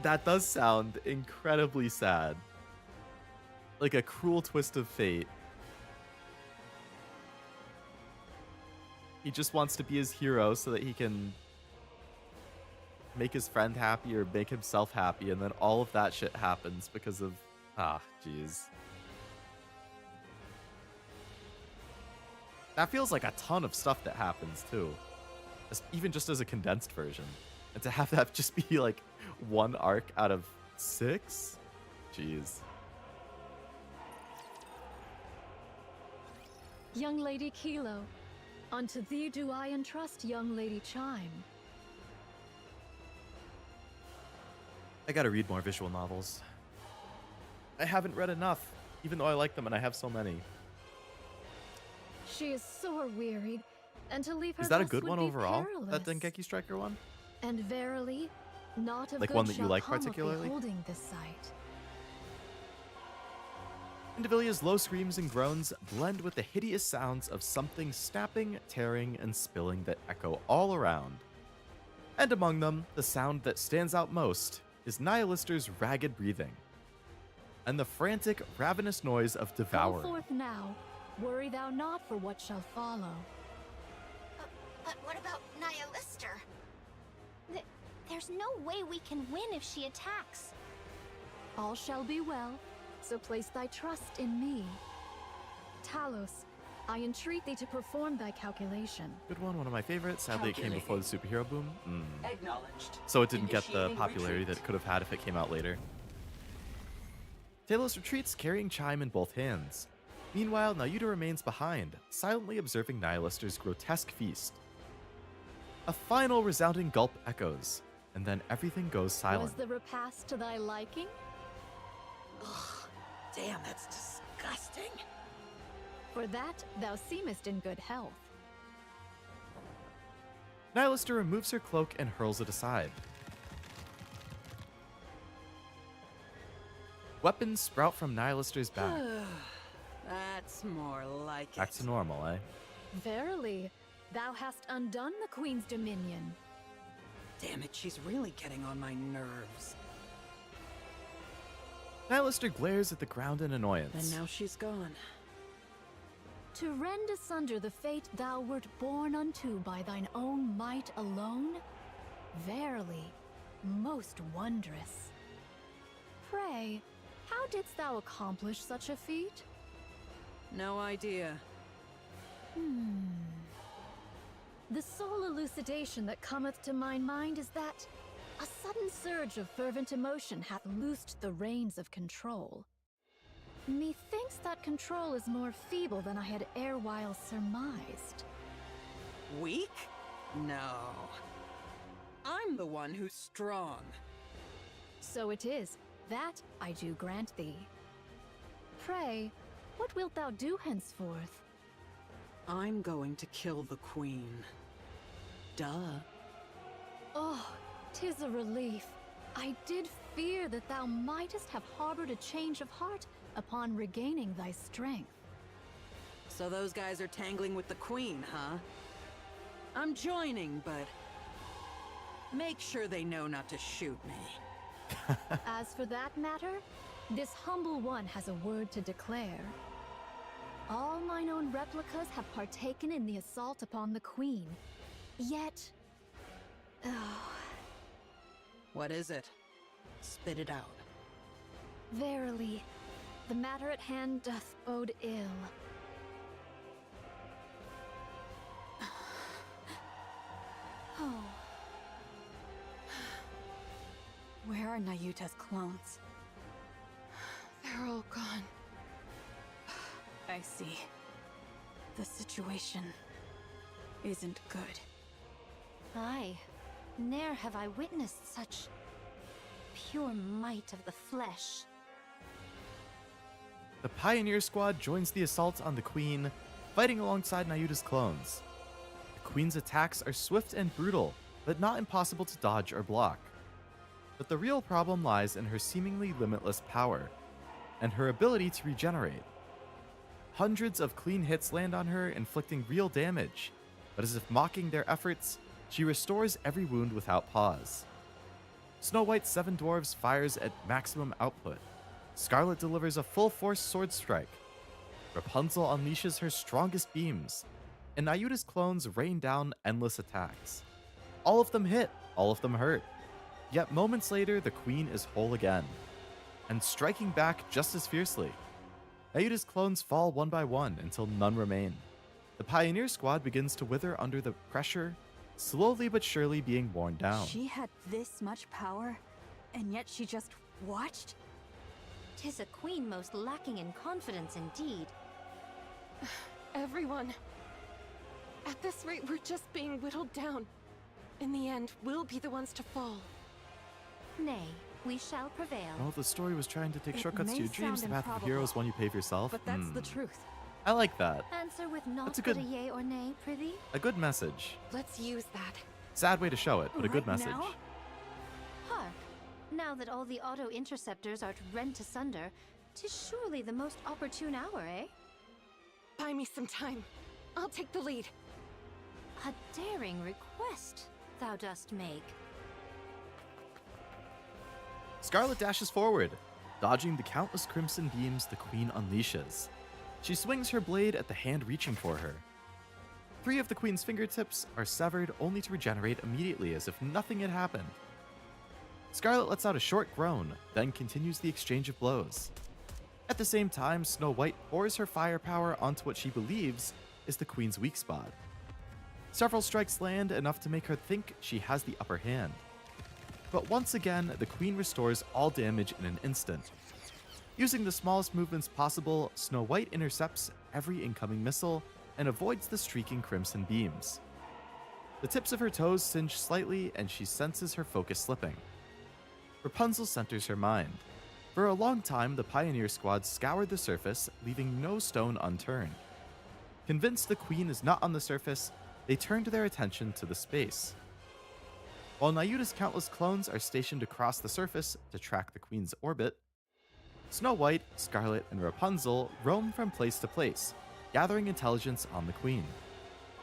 That does sound incredibly sad. Like a cruel twist of fate. He just wants to be his hero so that he can make his friend happy or make himself happy, and then all of that shit happens because of... jeez. That feels like a ton of stuff that happens, too. Even just as a condensed version. And to have that just be, like, one arc out of 6? Jeez. Young Lady Kilo, unto thee do I entrust young Lady Chime. I gotta read more visual novels. I haven't read enough, even though I like them and I have so many. She is sore wearied, and to leave her Is that a thus good would one be overall? perilous. That Dengeki Striker one? And verily, not of Like good one that you shall like come of particularly? beholding this sight. Indivilia's low screams and groans blend with the hideous sounds of something snapping, tearing, and spilling that echo all around. And among them, the sound that stands out most is Nihilister's ragged breathing, and the frantic, ravenous noise of Go devouring. forth now, worry thou not for what shall follow. But what about Nihilister? There's no way we can win if she attacks. All shall be well, so place thy trust in me. Talos, I entreat thee to perform thy calculation. Good one of my favorites. Sadly, it came before the superhero boom. Acknowledged. So it didn't get the Initiating popularity retreat. that it could have had if it came out later. Talos retreats, carrying Chime in both hands. Meanwhile, Nayuta remains behind, silently observing Nihilister's grotesque feast. A final resounding gulp echoes, and then everything goes silent. Was the repast to thy liking? Ugh, damn, that's disgusting. For that, thou seemest in good health. Nihilister removes her cloak and hurls it aside. Weapons sprout from Nihilister's back. That's more like Back it. to normal, eh? Verily, thou hast undone the Queen's dominion. Damn it, she's really getting on my nerves. Nihilister glares at the ground in annoyance. And now she's gone. To rend asunder the fate thou wert born unto by thine own might alone? Verily, most wondrous. Pray, how didst thou accomplish such a feat? No idea. The sole elucidation that cometh to mine mind is that a sudden surge of fervent emotion hath loosed the reins of control. Methinks that control is more feeble than I had erewhile surmised. Weak? No. I'm the one who's strong. So it is, that I do grant thee. Pray, what wilt thou do henceforth? I'm going to kill the Queen. Duh. Oh, 'tis a relief. I did fear that thou mightest have harbored a change of heart upon regaining thy strength. So those guys are tangling with the Queen, huh? I'm joining, but make sure they know not to shoot me. As for that matter, this humble one has a word to declare. All mine own replicas have partaken in the assault upon the Queen. Yet... Oh, What is it? Spit it out. verily, the matter at hand doth bode ill. Oh. Where are Nayuta's clones? They're all gone. I see. The situation isn't good. Aye, ne'er have I witnessed such pure might of the flesh. The Pioneer Squad joins the assault on the Queen, fighting alongside Nayuta's clones. The Queen's attacks are swift and brutal, but not impossible to dodge or block. But the real problem lies in her seemingly limitless power, and her ability to regenerate. Hundreds of clean hits land on her, inflicting real damage, but as if mocking their efforts, she restores every wound without pause. Snow White's 7 Dwarves fires at maximum output. Scarlet delivers a full-force sword strike. Rapunzel unleashes her strongest beams, and Nayuta's clones rain down endless attacks. All of them hit, all of them hurt. Yet moments later, the Queen is whole again, and striking back just as fiercely. Nayuta's clones fall one by one until none remain. The Pioneer Squad begins to wither under the pressure, slowly but surely being worn down. She had this much power, and yet she just watched? 'Tis a queen most lacking in confidence indeed. Everyone. At this rate, we're just being whittled down. In the end, we'll be the ones to fall. Nay, we shall prevail. Well, the story was trying to take It shortcuts to may your dreams. The sound path of improbable, heroes, one you pave yourself. But that's the truth. I like that. Answer with naught That's a but good- a yea or nay, prithee. A good message. Let's use that. Sad way to show it, but a good Right message. now? Hark! Now that all the auto-interceptors are rent asunder, 'tis surely the most opportune hour, eh? Buy me some time. I'll take the lead. A daring request thou dost make. Scarlet dashes forward, dodging the countless crimson beams the Queen unleashes. She swings her blade at the hand reaching for her. 3 of the Queen's fingertips are severed, only to regenerate immediately as if nothing had happened. Scarlet lets out a short groan, then continues the exchange of blows. At the same time, Snow White pours her firepower onto what she believes is the Queen's weak spot. Several strikes land, enough to make her think she has the upper hand. But once again, the Queen restores all damage in an instant. Using the smallest movements possible, Snow White intercepts every incoming missile and avoids the streaking crimson beams. The tips of her toes singe slightly, and she senses her focus slipping. Rapunzel centers her mind. For a long time, the Pioneer Squad scoured the surface, leaving no stone unturned. Convinced the Queen is not on the surface, they turned their attention to the space. While Nayuta's countless clones are stationed across the surface to track the Queen's orbit, Snow White, Scarlet, and Rapunzel roam from place to place, gathering intelligence on the Queen,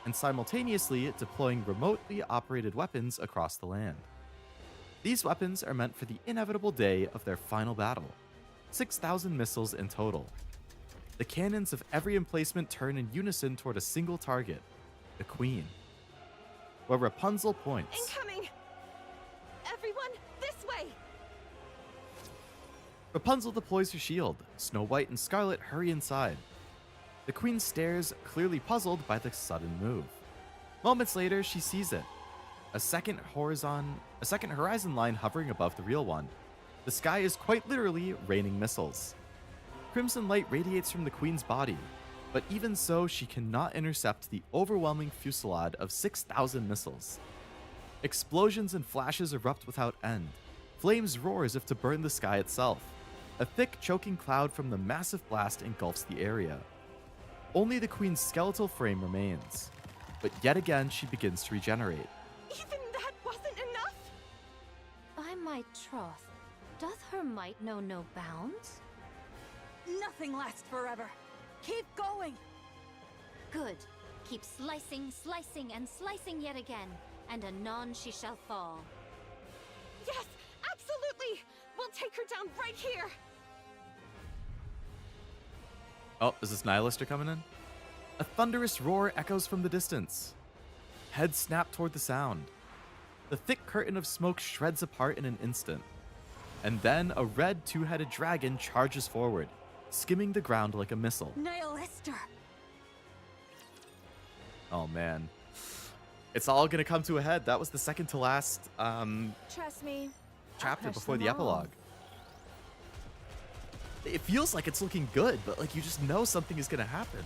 and simultaneously deploying remotely operated weapons across the land. These weapons are meant for the inevitable day of their final battle, 6,000 missiles in total. The cannons of every emplacement turn in unison toward a single target, the Queen. Where Rapunzel points, Incoming! Everyone, this way! Rapunzel deploys her shield. Snow White and Scarlet hurry inside. The Queen stares, clearly puzzled by the sudden move. Moments later, she sees it. A second horizon line hovering above the real one. The sky is quite literally raining missiles. Crimson light radiates from the Queen's body, but even so, she cannot intercept the overwhelming fusillade of 6,000 missiles. Explosions and flashes erupt without end. Flames roar as if to burn the sky itself. A thick, choking cloud from the massive blast engulfs the area. Only the Queen's skeletal frame remains. But yet again, she begins to regenerate. Even that wasn't enough? By my troth, doth her might know no bounds? Nothing lasts forever. Keep going! Good. Keep slicing, slicing, and slicing yet again, and anon she shall fall. Yes, absolutely! We'll take her down right here! Oh, is this Nihilister coming in? A thunderous roar echoes from the distance. Heads snap toward the sound. The thick curtain of smoke shreds apart in an instant. And then a red two-headed dragon charges forward, skimming the ground like a missile. Nihilister! Oh man. It's all gonna come to a head. That was the second to last Trust me. chapter I'll push before them the all. epilogue. It feels like it's looking good, but like you just know something is gonna happen.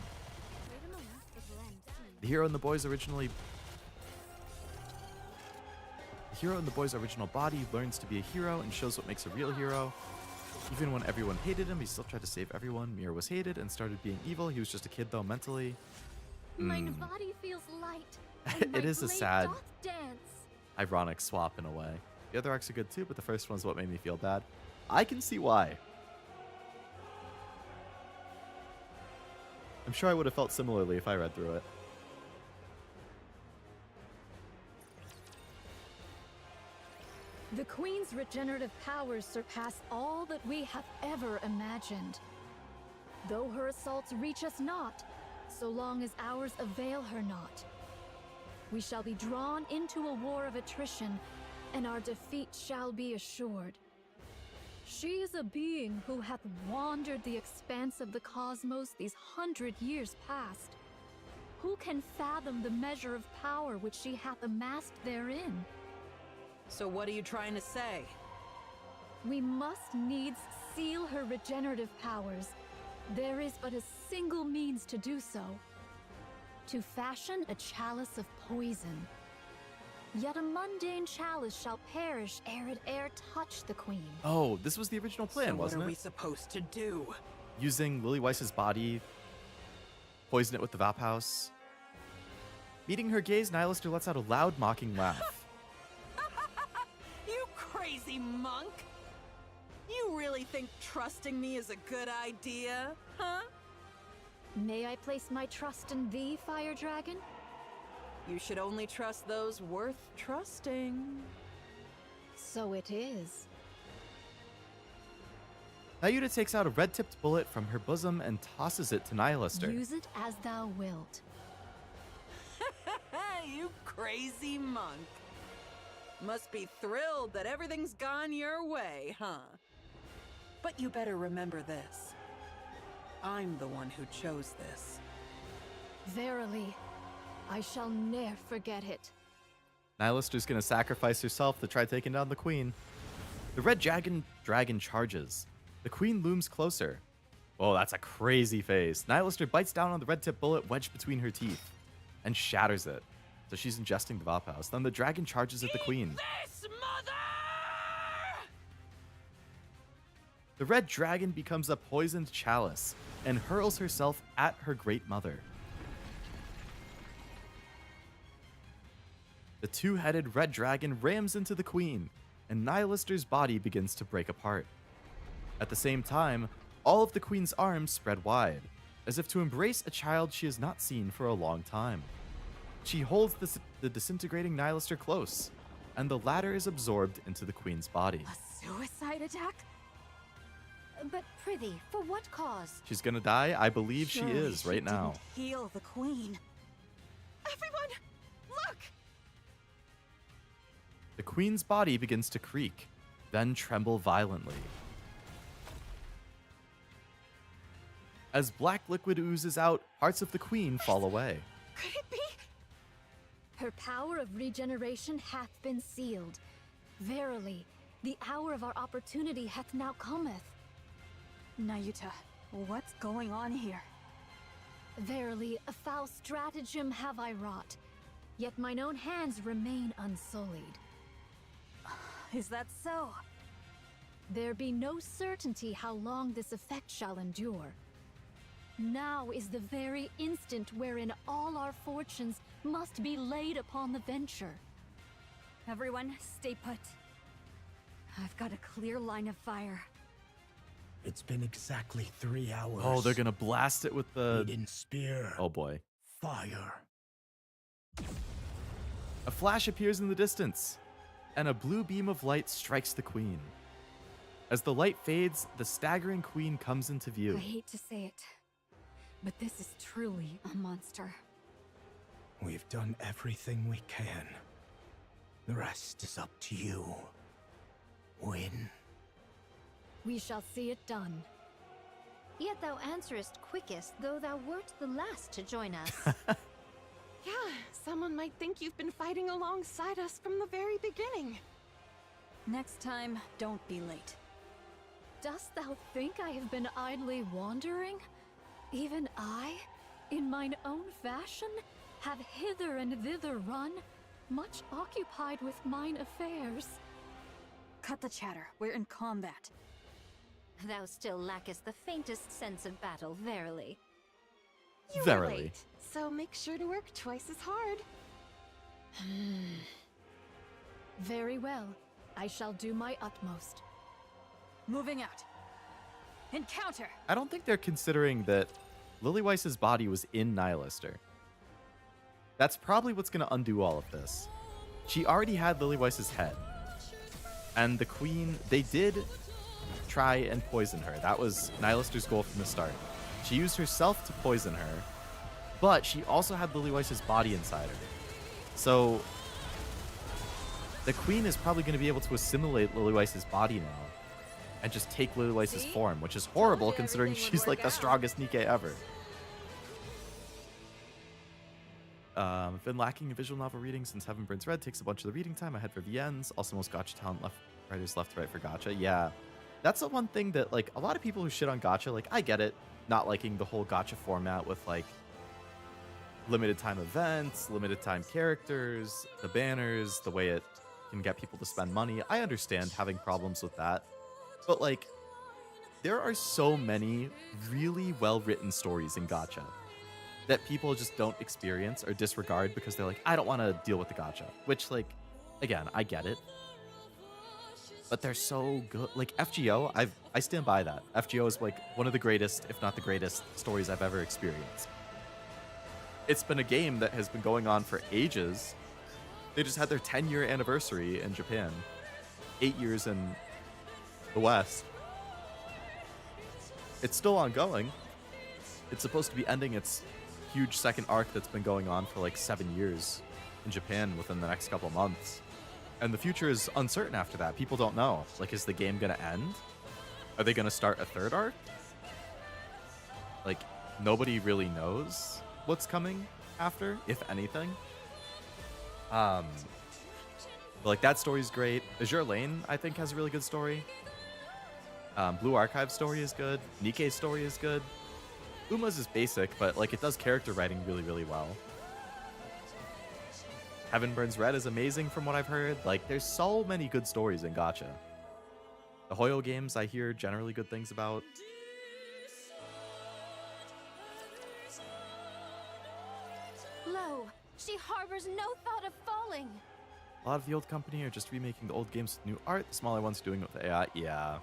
Wait a moment, the blend seems The hero in the boy's original body learns to be a hero and shows what makes a real hero. Even when everyone hated him, he still tried to save everyone. Mira was hated and started being evil. He was just a kid though, mentally. My body feels light. And It my is a blade sad, doth dance. ironic swap in a way. The other arcs are good too, but the first one's what made me feel bad. I can see why. I'm sure I would have felt similarly if I read through it. The Queen's regenerative powers surpass all that we have ever imagined. Though her assaults reach us not, so long as ours avail her not. We shall be drawn into a war of attrition, and our defeat shall be assured. She is a being who hath wandered the expanse of the cosmos these 100 years past. Who can fathom the measure of power which she hath amassed therein? So what are you trying to say? We must needs seal her regenerative powers. There is but a single means to do so. To fashion a chalice of poison. Yet a mundane chalice shall perish ere it e'er touch the Queen. Oh, this was the original plan, wasn't it? What are we supposed to do? Using Lily Weiss's body, poison it with the Vap House. Meeting her gaze, Nihilister lets out a loud, mocking laugh. You crazy monk! You really think trusting me is a good idea, huh? May I place my trust in thee, Fire Dragon? You should only trust those worth trusting. So it is. Nayuta takes out a red-tipped bullet from her bosom and tosses it to Nihilister. Use it as thou wilt. You crazy monk. Must be thrilled that everything's gone your way, huh? But you better remember this. I'm the one who chose this. Verily, I shall ne'er forget it. Nihilister's gonna sacrifice herself to try taking down the Queen. The red dragon charges. The Queen looms closer. Oh, that's a crazy face. Nihilister bites down on the red-tipped bullet wedged between her teeth and shatters it. So she's ingesting the Vap House. Then the dragon charges at the Queen. This, mother! The red dragon becomes a poisoned chalice and hurls herself at her great mother. The two-headed red dragon rams into the Queen, and Nihilister's body begins to break apart. At the same time, all of the Queen's arms spread wide, as if to embrace a child she has not seen for a long time. She holds the disintegrating Nihilister close, and the latter is absorbed into the Queen's body. A suicide attack? But prithee, for what cause? She's gonna die? I believe she is right now. Heal the Queen. Everyone, look! The Queen's body begins to creak, then tremble violently. As black liquid oozes out, parts of the Queen fall away. Could it be? Her power of regeneration hath been sealed. Verily, the hour of our opportunity hath now cometh. Nayuta, what's going on here? Verily, a foul stratagem have I wrought, yet mine own hands remain unsullied. Is that so? There be no certainty how long this effect shall endure. Now is the very instant wherein all our fortunes must be laid upon the venture. Everyone, stay put. I've got a clear line of fire. It's been exactly 3 hours. Oh, they're gonna blast it with the Eden spear. Oh boy. Fire. A flash appears in the distance, and a blue beam of light strikes the Queen. As the light fades, the staggering Queen comes into view. I hate to say it, but this is truly a monster. We've done everything we can. The rest is up to you. Win. We shall see it done. Yet thou answerest quickest, though thou wert the last to join us. Yeah, someone might think you've been fighting alongside us from the very beginning. Next time, don't be late. Dost thou think I have been idly wandering? Even I, in mine own fashion? have hither and thither run, much occupied with mine affairs. Cut the chatter. We're in combat. Thou still lackest the faintest sense of battle, verily. You were Verily. late, so make sure to work twice as hard. Very well. I shall do my utmost. Moving out. Encounter! I don't think they're considering that Lily Weiss's body was in Nihilister. That's probably what's going to undo all of this. She already had Lily Weiss's head. And the Queen, they did try and poison her. That was Nihilister's goal from the start. She used herself to poison her, but she also had Lily Weiss's body inside her. So the Queen is probably going to be able to assimilate Lily Weiss's body now and just take Lily Weiss's form, which is horrible considering she's like the strongest NIKKE ever. I've been lacking a visual novel reading since Heaven Burns Red takes a bunch of the reading time. I head for VNs. Also, most gacha talent writers left to right for gacha. Yeah, that's the one thing that like a lot of people who shit on gacha, like I get it, not liking the whole gacha format with like limited time events, limited time characters, the banners, the way it can get people to spend money. I understand having problems with that, but like there are so many really well-written stories in gacha that people just don't experience or disregard because they're like, I don't want to deal with the gacha. Which, like, again, I get it. But they're so good. Like, FGO, I stand by that. FGO is, like, one of the greatest, if not the greatest, stories I've ever experienced. It's been a game that has been going on for ages. They just had their 10-year anniversary in Japan. 8 years in the West. It's still ongoing. It's supposed to be ending its huge second arc that's been going on for like 7 years in Japan within the next couple months. And the future is uncertain after that. People don't know. Like, is the game going to end? Are they going to start a third arc? Like, nobody really knows what's coming after, if anything. But like, that story's great. Azure Lane, I think, has a really good story. Blue Archive story is good. NIKKE's story is good. Uma's is basic, but like it does character writing really, really well. Heaven Burns Red is amazing from what I've heard. Like, there's so many good stories in gacha. The Hoyo games I hear generally good things about. Lo, she harbors no thought of falling. A lot of the old company are just remaking the old games with new art. The smaller ones doing it with AI. Yeah.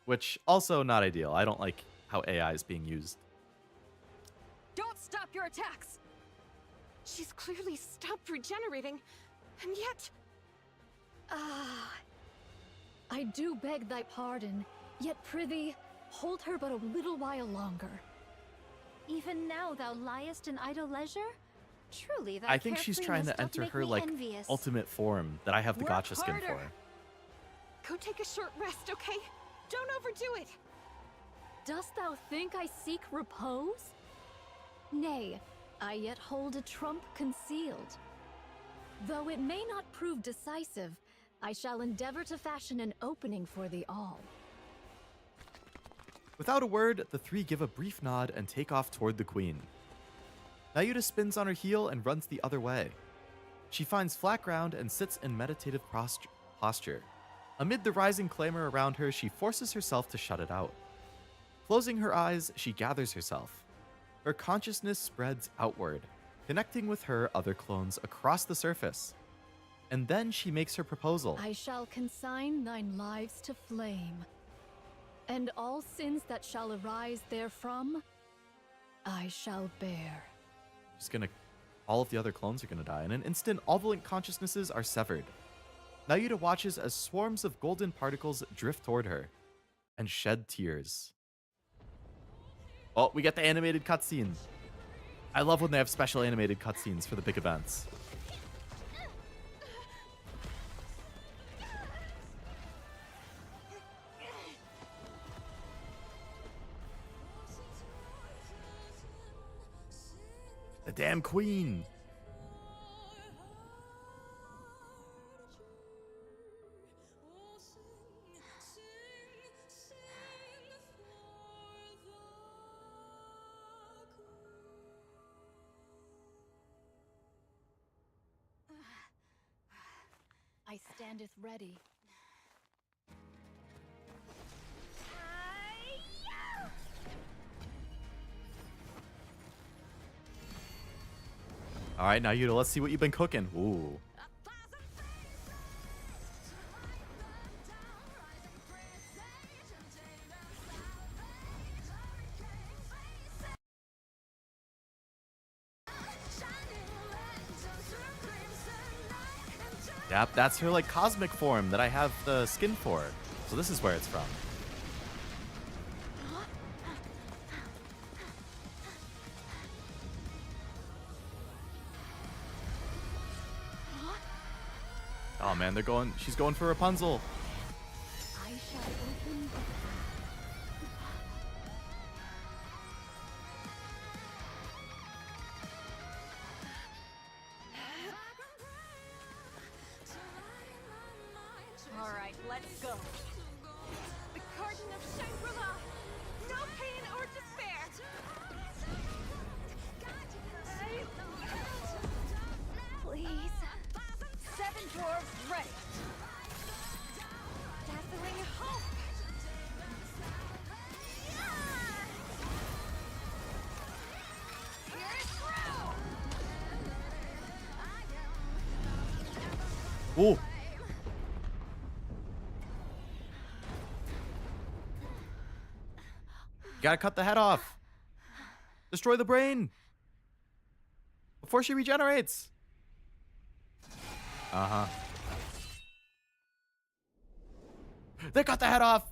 Which, also not ideal. I don't like how AI is being used. Don't stop your attacks! She's clearly stopped regenerating, and yet... I do beg thy pardon, yet prithee, hold her but a little while longer. Even now thou liest in idle leisure? Truly, thy I think she's trying to enter her, like, envious. ultimate form that I have the gacha skin for. Go take a short rest, okay? Don't overdo it! Dost thou think I seek repose? Nay, I yet hold a trump concealed. Though it may not prove decisive, I shall endeavor to fashion an opening for thee all. Without a word, the three give a brief nod and take off toward the Queen. Nayuta spins on her heel and runs the other way. She finds flat ground and sits in meditative posture. Amid the rising clamor around her, she forces herself to shut it out. Closing her eyes, she gathers herself. Her consciousness spreads outward, connecting with her other clones across the surface. And then she makes her proposal. I shall consign thine lives to flame, and all sins that shall arise therefrom, I shall bear. She's gonna... All of the other clones are gonna die. In an instant, all the linked consciousnesses are severed. Nayuta watches as swarms of golden particles drift toward her and shed tears. Oh, we get the animated cutscenes. I love when they have special animated cutscenes for the big events. The damn queen. standeth ready. All right, now you let's see what you've been cooking. Ooh. Yep, that's her like cosmic form that I have the skin for. So this is where it's from. Oh man, she's going for Rapunzel. I shall open the All right, let's go. The Garden of Shangri-La. No pain or despair. Please. 7 dwarves ready. Dazzling hope. Ooh. You gotta cut the head off. Destroy the brain before she regenerates. Uh-huh. They cut the head off.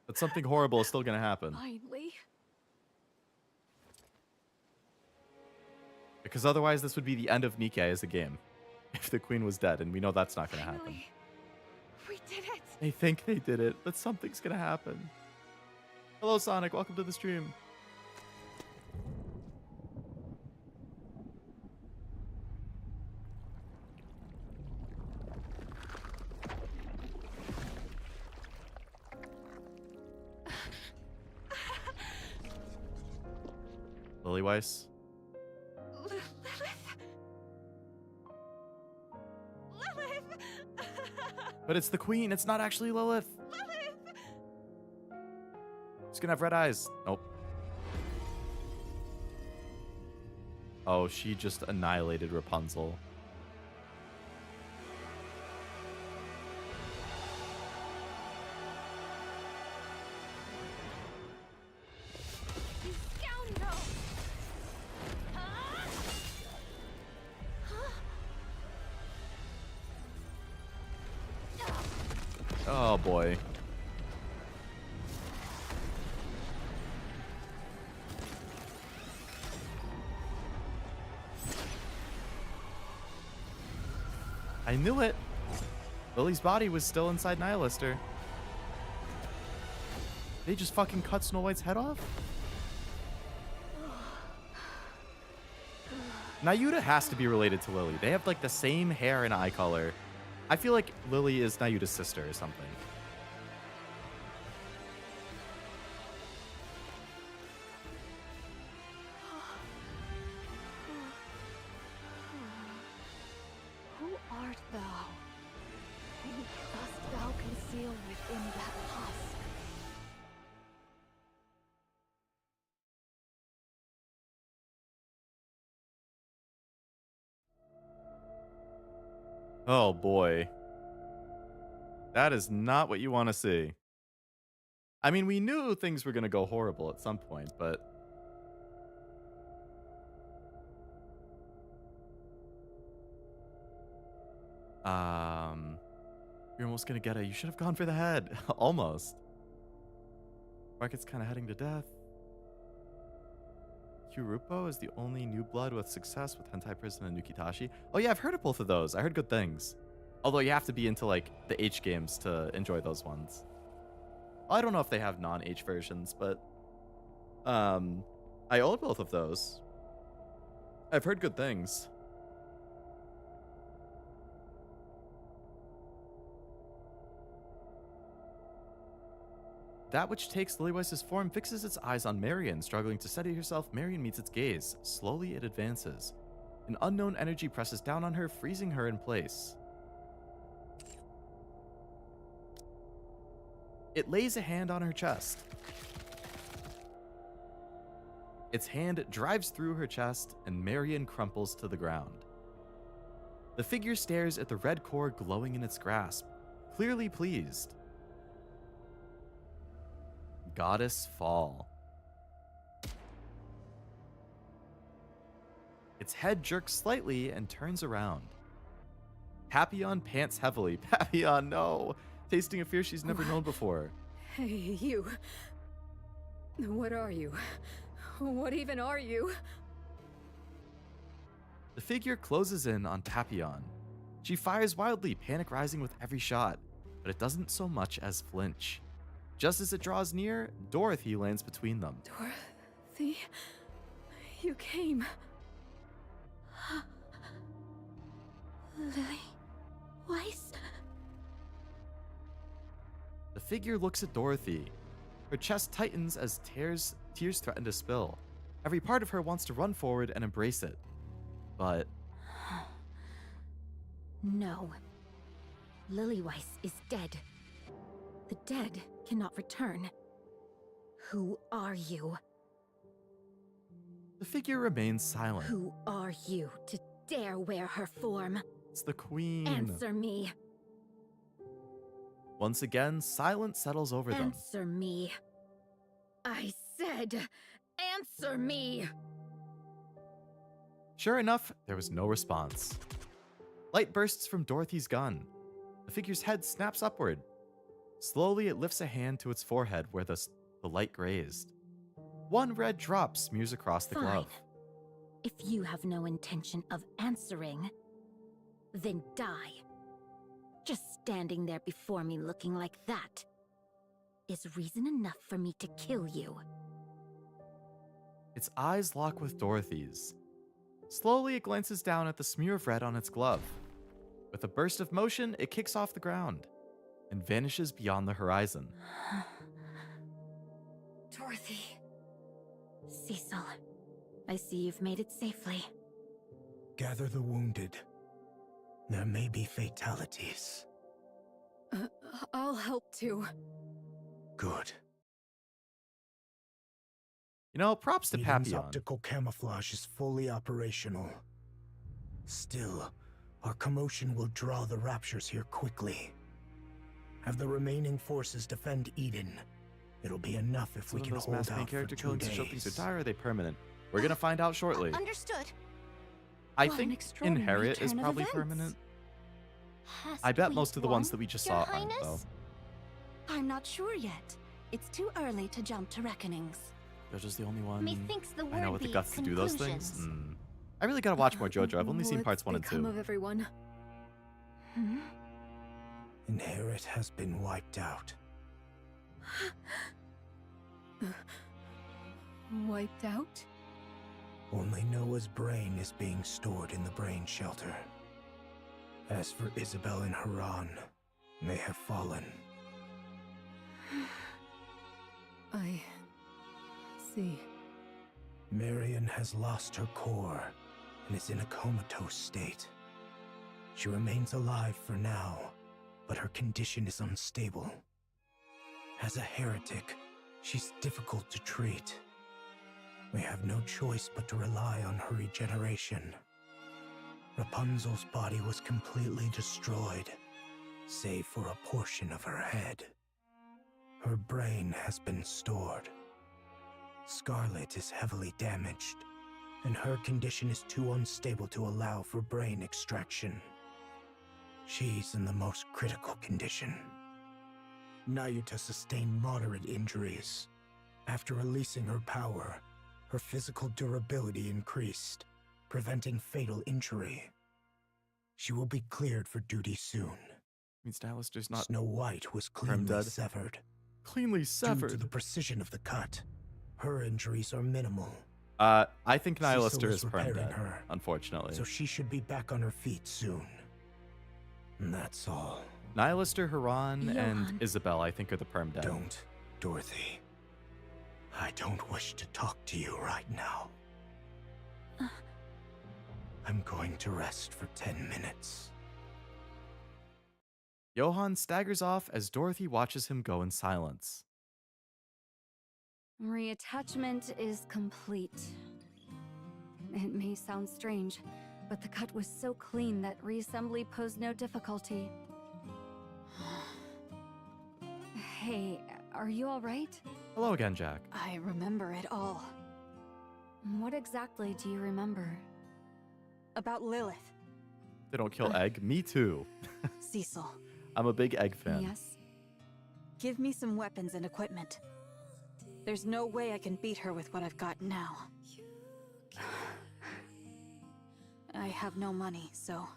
But something horrible is still gonna happen. Finally. Because otherwise this would be the end of Nikke as a game. If the queen was dead, and we know that's not gonna happen. We did it! They think they did it, but something's gonna happen. Hello, Sonic. Welcome to the stream. Lily Weiss. Lilith! But it's the queen. It's not actually Lilith. She's gonna have red eyes. Nope. Oh, she just annihilated Rapunzel. Oh boy. I knew it. Lily's body was still inside Nihilister. They just fucking cut Snow White's head off? Nayuta has to be related to Lily. They have like the same hair and eye color. I feel like Lily is Nayuta's sister or something. Who art thou? Who dost thou conceal within that husk? Oh boy. That is not what you want to see. I mean, we knew things were going to go horrible at some point, but... You're almost going to get it. You should have gone for the head. Almost. Market's kind of heading to death. Kyurupo is the only new blood with success with Hentai Prison and Nukitashi. Oh yeah, I've heard of both of those. I heard good things. Although you have to be into like the H games to enjoy those ones. I don't know if they have non-H versions, but I own both of those. I've heard good things. that which takes Lilyweiss' form fixes its eyes on Marion. Struggling to steady herself, Marion meets its gaze. Slowly, it advances. An unknown energy presses down on her, freezing her in place. It lays a hand on her chest. Its hand drives through her chest, and Marion crumples to the ground. The figure stares at the red core glowing in its grasp, clearly pleased. Goddess Fall. Its head jerks slightly and turns around. Papillon pants heavily. Papillon, no! Tasting a fear she's never known before. Hey, you. What are you? What even are you? The figure closes in on Papillon. She fires wildly, panic rising with every shot, but it doesn't so much as flinch. Just as it draws near, Dorothy lands between them. Dorothy, you came. Lily Weiss? The figure looks at Dorothy. Her chest tightens as tears threaten to spill. Every part of her wants to run forward and embrace it. But... No. Lily Weiss is dead. The dead cannot return. Who are you? The figure remains silent. Who are you to dare wear her form? It's the Queen. Answer me. Once again, silence settles over them. Answer me. I said, answer me. Sure enough, there was no response. Light bursts from Dorothy's gun. The figure's head snaps upward. Slowly, it lifts a hand to its forehead where the light grazed. One red drop smears across the glove. If you have no intention of answering, then die. Just standing there before me looking like that is reason enough for me to kill you. Its eyes lock with Dorothy's. Slowly, it glances down at the smear of red on its glove. With a burst of motion, it kicks off the ground and vanishes beyond the horizon. Dorothy. Cecil, I see you've made it safely. Gather the wounded. There may be fatalities. I'll help too. Good. You know, props to Eden's Papillon. optical camouflage is fully operational. Still, our commotion will draw the Raptures here quickly. Have the remaining forces defend Eden. It'll be enough if we can hold out main for character 2 killings to show days. things are dire, or are they permanent? We're gonna find out shortly. Understood. I What an think extraordinary Inherit is turn of probably events. permanent. Has I bet we most of the ones won, that we just Your saw aren't, though. Highness? I'm not sure yet. It's too early to jump to reckonings. JoJo's the only one Methinks the I know word with the be guts to do those things. conclusions. I really gotta watch more JoJo. I've only seen What's parts 1 and become 2. of everyone? Inherit has been wiped out. Wiped out? Only Noah's brain is being stored in the brain shelter. As for Isabel and Haran, they have fallen. I see. Marion has lost her core and is in a comatose state. She remains alive for now, but her condition is unstable. As a heretic, she's difficult to treat. We have no choice but to rely on her regeneration. Rapunzel's body was completely destroyed, save for a portion of her head. Her brain has been stored. Scarlet is heavily damaged, and her condition is too unstable to allow for brain extraction. She's in the most critical condition. Nayuta sustained moderate injuries. After releasing her power, her physical durability increased, preventing fatal injury. She will be cleared for duty soon. Means Alistair's not Snow White was cleanly dead. severed. Cleanly Due severed. to the precision of the cut, her injuries are minimal. I think Cecil Nihilister is repairing perm dead, her, unfortunately. so she should be back on her feet soon. And that's all. Nihilister, Haran, and Johan. Isabel, I think, are the perm dead. Don't Dorothy. I don't wish to talk to you right now. I'm going to rest for 10 minutes. Johann staggers off as Dorothy watches him go in silence. Reattachment is complete. It may sound strange, but the cut was so clean that reassembly posed no difficulty. Hey, are you alright? Hello again, Jack. I remember it all. What exactly do you remember? About Lilith. They don't kill Egg? Me too. Cecil. I'm a big Egg fan. Yes? Give me some weapons and equipment. There's no way I can beat her with what I've got now. I have no money, so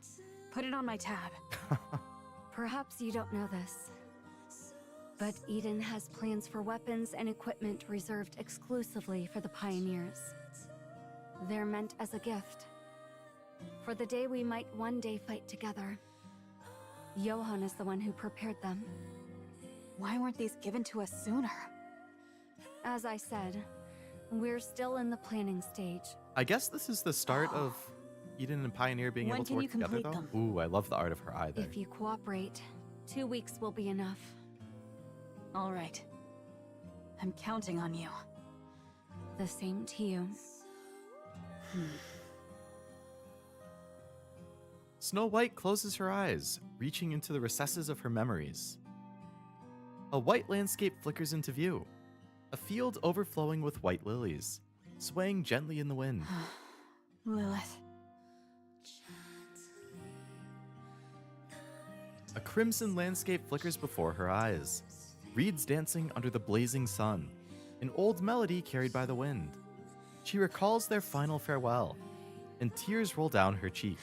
put it on my tab. Perhaps you don't know this, but Eden has plans for weapons and equipment reserved exclusively for the Pioneers. They're meant as a gift, for the day we might one day fight together. Johann is the one who prepared them. Why weren't these given to us sooner? As I said, we're still in the planning stage. I guess this is the start of Eden and Pioneer being able to work together, though. Ooh, I love the art of her eye there. If you cooperate, 2 weeks will be enough. All right. I'm counting on you. The same to you. Snow White closes her eyes, reaching into the recesses of her memories. A white landscape flickers into view. A field overflowing with white lilies, swaying gently in the wind. Lilith. A crimson landscape flickers before her eyes. Reeds dancing under the blazing sun. An old melody carried by the wind. She recalls their final farewell, and tears roll down her cheek.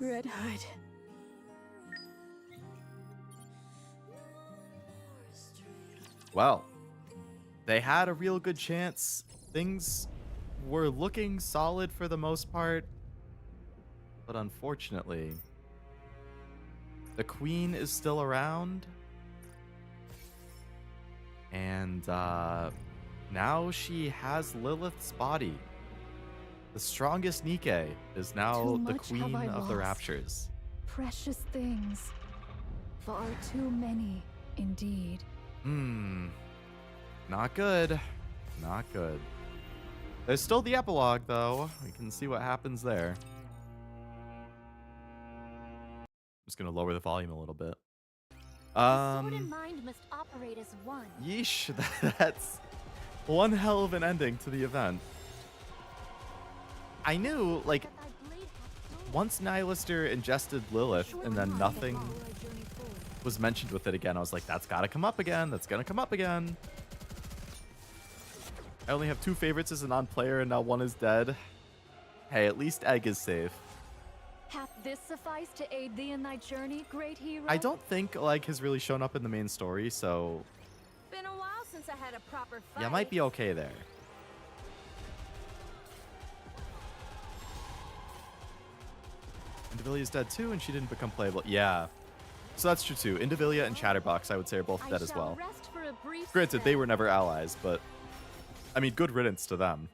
Red Hood. Well, they had a real good chance. Things were looking solid for the most part. But unfortunately, the Queen is still around. And now she has Lilith's body. The strongest NIKKE is now the Queen of the Raptures. Precious things. Far too many, indeed. Not good. Not good. There's still the epilogue, though. We can see what happens there. I'm just going to lower the volume a little bit. Sword and mind must operate as one. Yeesh, that's one hell of an ending to the event. I knew, like, once Nihilister ingested Lilith and then nothing was mentioned with it again, I was like, that's gotta come up again. That's gonna come up again. I only have 2 favorites as a non-player and now 1 is dead. Hey, at least Egg is safe. Hath this sufficed to aid thee in thy journey, great hero? I don't think Egg has really shown up in the main story, so Been a while since I had a proper fight. yeah, might be okay there. Indivilia is dead too, and she didn't become playable. Yeah, so that's true too. Indivilia and Chatterbox, I would say, are both dead as well. Granted, they were never allies, but I mean, good riddance to them.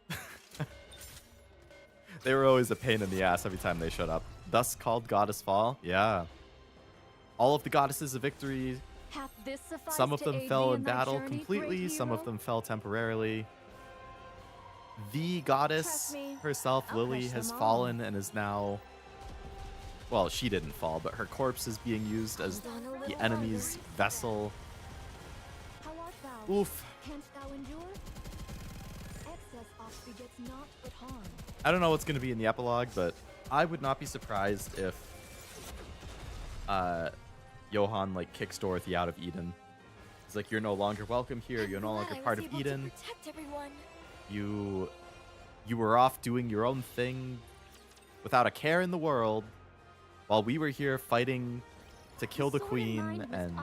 They were always a pain in the ass every time they showed up. Thus called Goddess Fall. Yeah. All of the goddesses of victory. Some of them fell in battle completely. Some of them fell temporarily. The goddess herself, Lily, has fallen and is now... Well, she didn't fall, but her corpse is being used as the enemy's vessel. Oof. I don't know what's going to be in the epilogue, but I would not be surprised if Johann like kicks Dorothy out of Eden. He's like, you're no longer welcome here. You're no longer part of Eden. You were off doing your own thing without a care in the world while we were here fighting to kill the Queen, and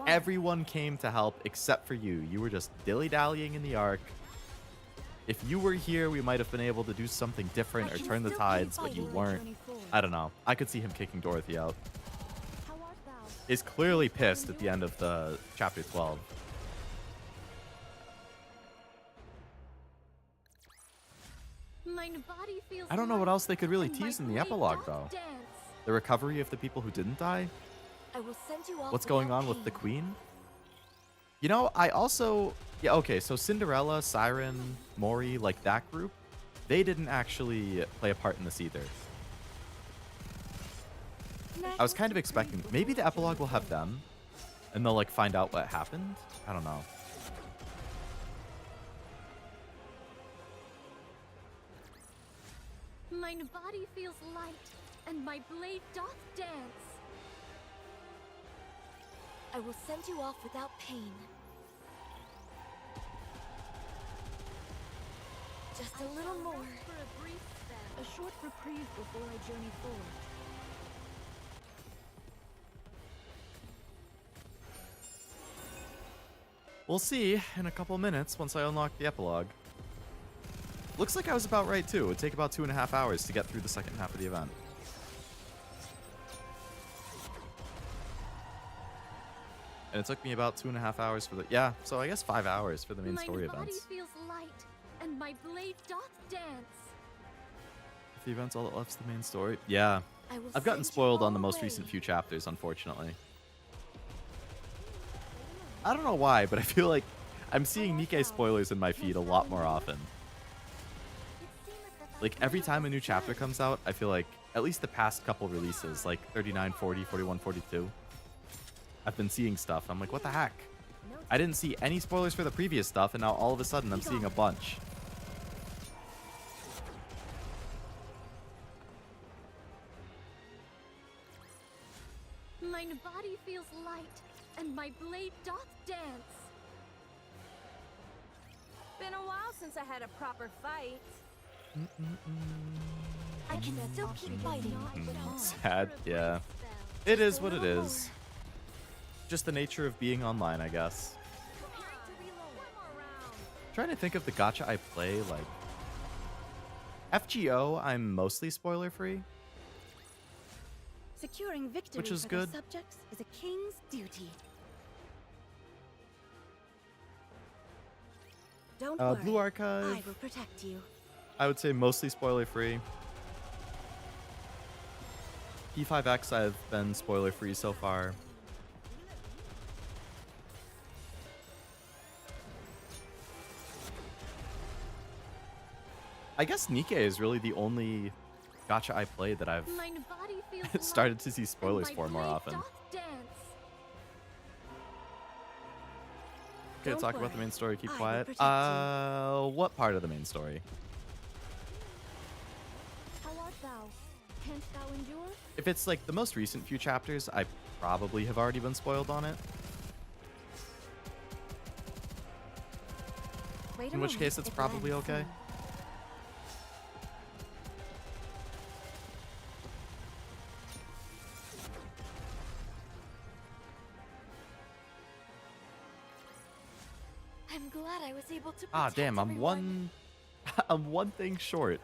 everyone came to help except for you. You were just dilly-dallying in the Ark. If you were here, we might have been able to do something different or turn the tides, but you weren't. I don't know. I could see him kicking Dorothy out. He's clearly pissed at the end of the chapter 12. body feels I don't know what else they could really and my tease in the blade epilogue, doth though. dance. The recovery of the people who didn't die? I will send you off What's going without on with the pain. queen? You know, I also... Yeah, okay, so Cinderella, Siren, Mori, like that group, they didn't actually play a part in this either. I was kind of expecting... Maybe the epilogue will have them, and they'll, like, find out what happened? I don't know. Mine body feels light, and my blade doth dance. I will send you off without pain. Just a little more. For a brief spell. A short reprieve before I journey forward. We'll see in a couple minutes once I unlock the epilogue. Looks like I was about right, too. It would take about 2.5 hours to get through the second half of the event. And it took me about 2.5 hours for the... Yeah, so I guess 5 hours for the main story My body events. feels light, and my blade doth dance. If the event's all that left's the main story. Yeah. I will I've gotten send you spoiled on all the most away. recent few chapters, unfortunately. I don't know why, but I feel like I'm seeing Nikke spoilers in my feed a lot more often. Like, every time a new chapter comes out, I feel like, at least the past couple releases, like 39, 40, 41, 42, I've been seeing stuff. I'm like, what the heck? I didn't see any spoilers for the previous stuff, and now all of a sudden I'm seeing a bunch. Mine body feels light, and my blade doth dance. Been a while since I had a proper fight. I can still keep fighting. Sad, yeah. It is what it is. Just the nature of being online, I guess. Trying to think of the gacha I play, like... FGO, I'm mostly spoiler-free. Securing victory Which is for good. their subjects is a king's duty. Don't worry. Blue Archive, I will protect you. I would say mostly spoiler-free. P5X, I've been spoiler-free so far. I guess Nikke is really the only gacha I played that I've Mine body feels started to light, see spoilers and for my more blade often. doth dance. Okay, Don't talk about the worry. main story. Keep I will quiet. protect What part of the main story? How art thou? Canst thou endure? If it's like the most recent few chapters, I probably have already been spoiled on it. Wait a In which moment, case, it's it probably blends okay. in. I'm glad I was able to Ah, protect damn, I'm everyone. I'm one thing short.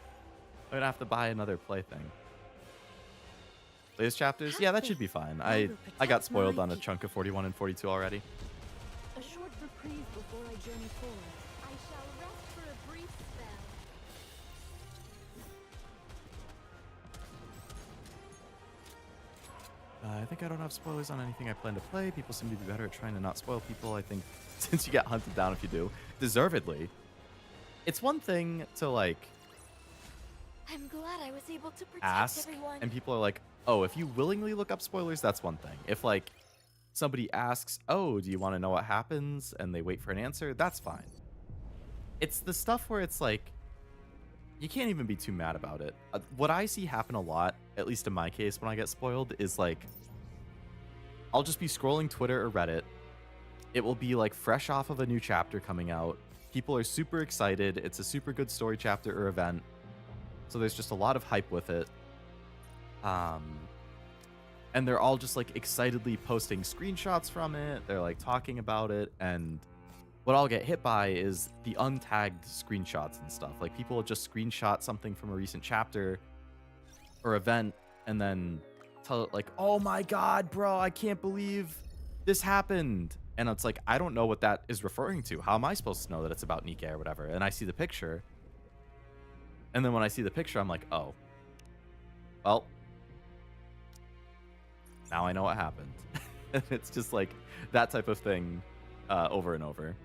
I'm gonna have to buy another plaything. Latest chapters? Yeah, that should be fine. I got spoiled on a chunk of 41 and 42 already. A short reprieve before I journey forward. I shall rest for a brief spell. I think I don't have spoilers on anything I plan to play. People seem to be better at trying to not spoil people. I think since you get hunted down if you do, deservedly. It's one thing to like I'm glad I was able to protect ask, everyone. and people are like, "Oh, if you willingly look up spoilers, that's one thing. If like somebody asks, "Oh, do you want to know what happens?" and they wait for an answer, that's fine. It's the stuff where it's like you can't even be too mad about it. What I see happen a lot, at least in my case when I get spoiled, is like I'll just be scrolling Twitter or Reddit. It will be like fresh off of a new chapter coming out. People are super excited. It's a super good story chapter or event. So there's just a lot of hype with it. And they're all just like excitedly posting screenshots from it. They're like talking about it. And what I'll get hit by is the untagged screenshots and stuff. Like people will just screenshot something from a recent chapter or event and then tell it like, "Oh my God, bro, I can't believe this happened." And it's like, I don't know what that is referring to. How am I supposed to know that it's about Nikke or whatever? And I see the picture. And then when I see the picture, I'm like, oh, well, now I know what happened. And it's just like that type of thing over and over.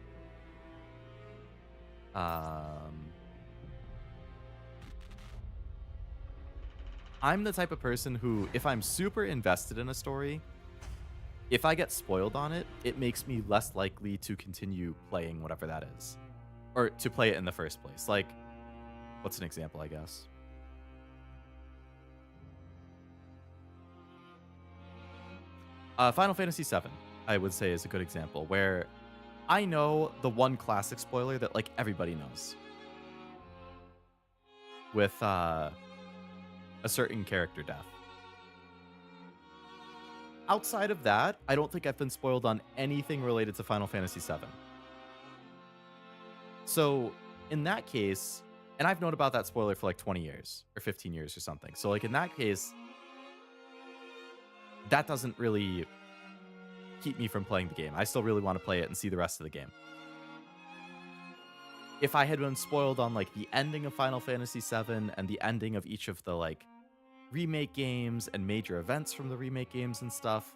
I'm the type of person who, if I'm super invested in a story, if I get spoiled on it, it makes me less likely to continue playing whatever that is. Or to play it in the first place. Like, what's an example, I guess? Final Fantasy VII, I would say, is a good example, where I know the one classic spoiler that, like, everybody knows. With a certain character death. Outside of that, I don't think I've been spoiled on anything related to Final Fantasy VII. So, in that case, and I've known about that spoiler for like 20 years or 15 years or something. So, like, in that case, that doesn't really keep me from playing the game. I still really want to play it and see the rest of the game. If I had been spoiled on, like, the ending of Final Fantasy VII and the ending of each of the, like, remake games and major events from the remake games and stuff,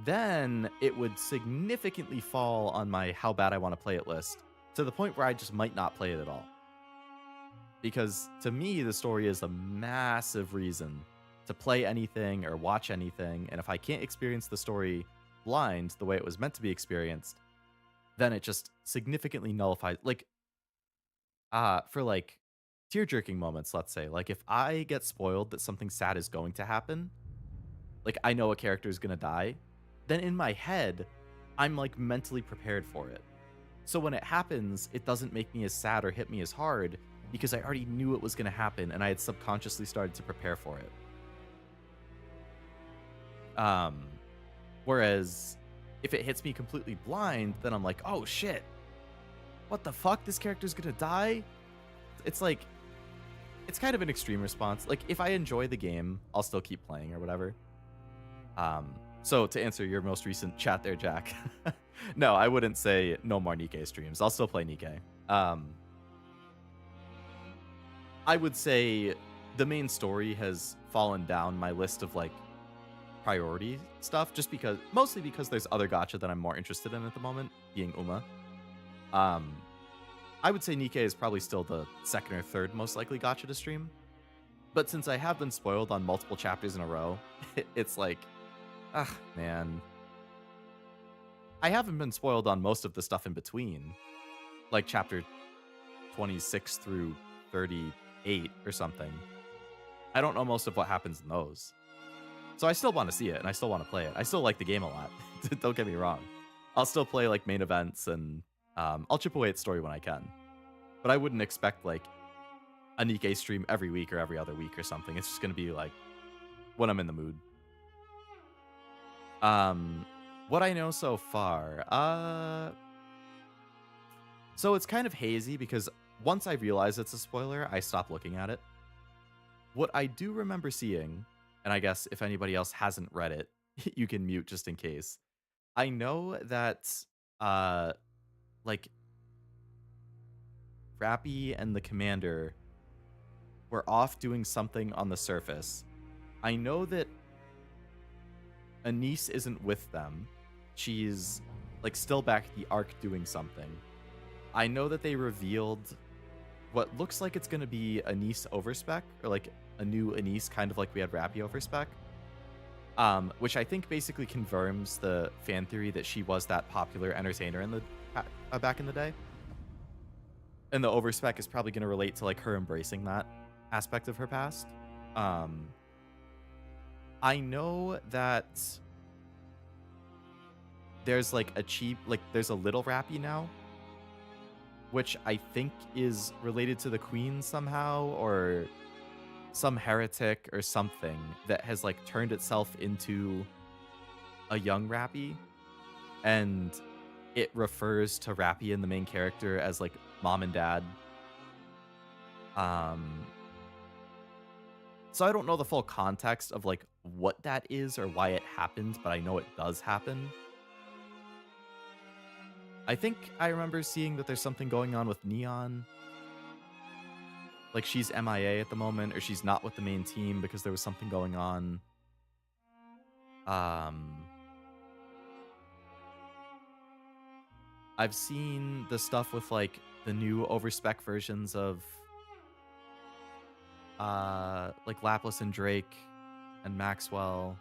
then it would significantly fall on my how bad I want to play it list, to the point where I just might not play it at all. Because to me, the story is a massive reason to play anything or watch anything, and if I can't experience the story blind the way it was meant to be experienced, then it just significantly nullifies, like, for, like, tear-jerking moments, let's say. Like, if I get spoiled that something sad is going to happen, like, I know a character is going to die, then in my head, I'm, like, mentally prepared for it. So when it happens, it doesn't make me as sad or hit me as hard, because I already knew it was going to happen, and I had subconsciously started to prepare for it. Whereas, if it hits me completely blind, then I'm like, oh shit, what the fuck? This character's gonna die? It's like, it's kind of an extreme response. Like, if I enjoy the game, I'll still keep playing or whatever. So to answer your most recent chat there, Jack, no, I wouldn't say no more NIKKE streams. I'll still play NIKKE. I would say the main story has fallen down my list of, like, priority stuff, just because, mostly because there's other gacha that I'm more interested in at the moment, being Uma. I would say NIKKE is probably still the second or third most likely gacha to stream. But since I have been spoiled on multiple chapters in a row, it's like, man. I haven't been spoiled on most of the stuff in between, like chapter 26 through 38 or something. I don't know most of what happens in those. So I still want to see it, and I still want to play it. I still like the game a lot. Don't get me wrong. I'll still play, like, main events, and I'll chip away at story when I can. But I wouldn't expect, like, a NIKKE stream every week or every other week or something. It's just going to be, like, when I'm in the mood. What I know so far, so it's kind of hazy, because once I realize it's a spoiler, I stop looking at it. What I do remember seeing, and I guess if anybody else hasn't read it, you can mute just in case. I know that, like, Rappy and the commander were off doing something on the surface. I know that Anise isn't with them. She's, like, still back at the Ark doing something. I know that they revealed what looks like it's going to be Anise overspec, or, like, a new Anise, kind of like we had Rappy overspec. Which I think basically confirms the fan theory that she was that popular entertainer in the back in the day. And the overspec is probably going to relate to, like, her embracing that aspect of her past. I know that there's, like, there's a little Rappy now, which I think is related to the Queen somehow, or some heretic or something that has, like, turned itself into a young Rappy, and it refers to Rappy and the main character as, like, mom and dad. So I don't know the full context of, like, what that is or why it happened, but I know it does happen. I think I remember seeing that there's something going on with Neon. like she's MIA at the moment, or she's not with the main team because there was something going on. I've seen the stuff with like the new overspec versions of like Lapis and Drake and Maxwell.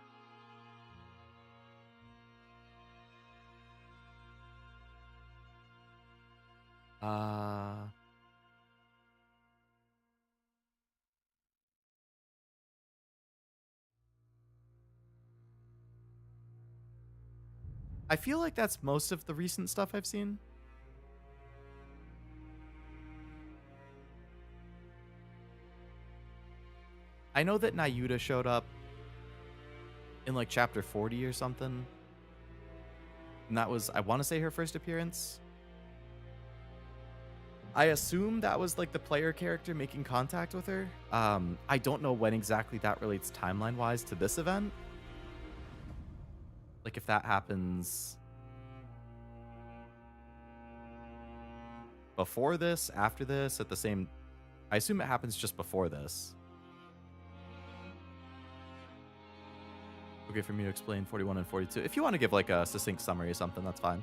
I feel like that's most of the recent stuff I've seen. I know that Nayuta showed up in like chapter 40 or something. And that was, I want to say, her first appearance. I assume that was like the player character making contact with her. I don't know when exactly that relates timeline-wise to this event. Like if that happens before this, after this, at the same... I assume it happens just before this. Okay for me to explain 41 and 42. If you want to give like a succinct summary or something, that's fine.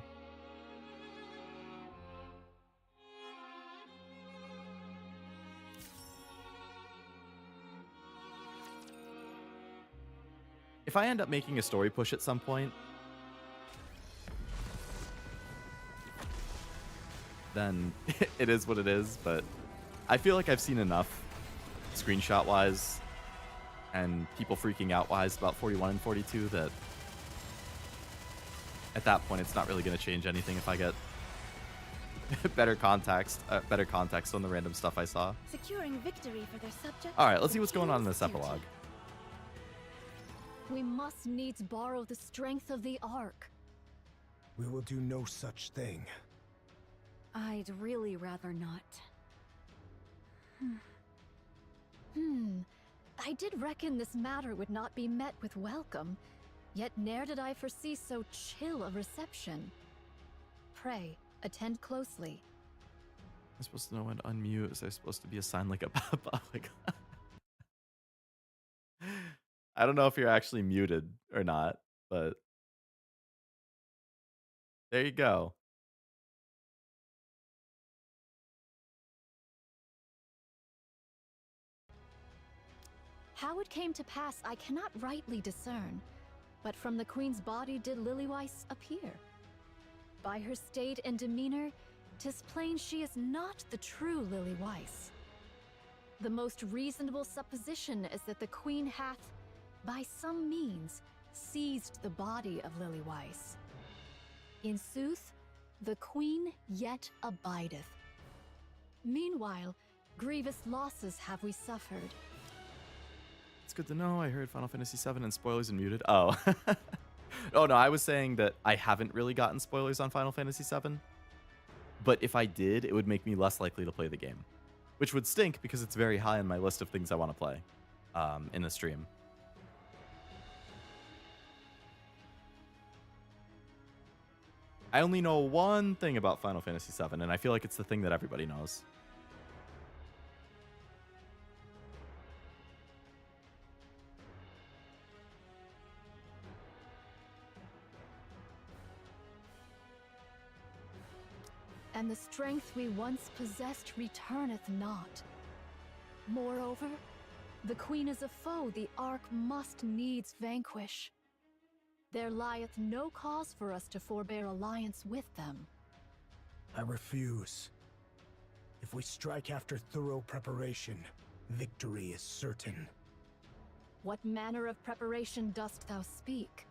If I end up making a story push at some point, then it is what it is, but I feel like I've seen enough screenshot-wise and people freaking out-wise about 41 and 42 that at that point it's not really going to change anything if I get better context on the random stuff I saw. Securing victory for their subjects. All right, let's see what's going on in this epilogue. We must needs borrow the strength of the Ark. We will do no such thing. I'd really rather not. I did reckon this matter would not be met with welcome, yet ne'er did I foresee so chill a reception. Pray, attend closely. I'm supposed to know when to unmute. Is there supposed to be a sign like a public? I don't know if you're actually muted or not, but there you go. How it came to pass I cannot rightly discern, but from the Queen's body did Lilyweiss appear. By her state and demeanor, 'tis plain she is not the true Lilyweiss. The most reasonable supposition is that the Queen hath, by some means, seized the body of Lilyweiss. In sooth, the Queen yet abideth. Meanwhile, grievous losses have we suffered. It's good to know. I heard Final Fantasy VII and spoilers and muted. Oh. Oh, no, I was saying that I haven't really gotten spoilers on Final Fantasy VII. But if I did, it would make me less likely to play the game. Which would stink because it's very high on my list of things I want to play in the stream. I only know one thing about Final Fantasy VII, and I feel like it's the thing that everybody knows. And the strength we once possessed returneth not. Moreover, the Queen is a foe the Ark must needs vanquish. There lieth no cause for us to forbear alliance with them. I refuse. If we strike after thorough preparation, victory is certain. What manner of preparation dost thou speak?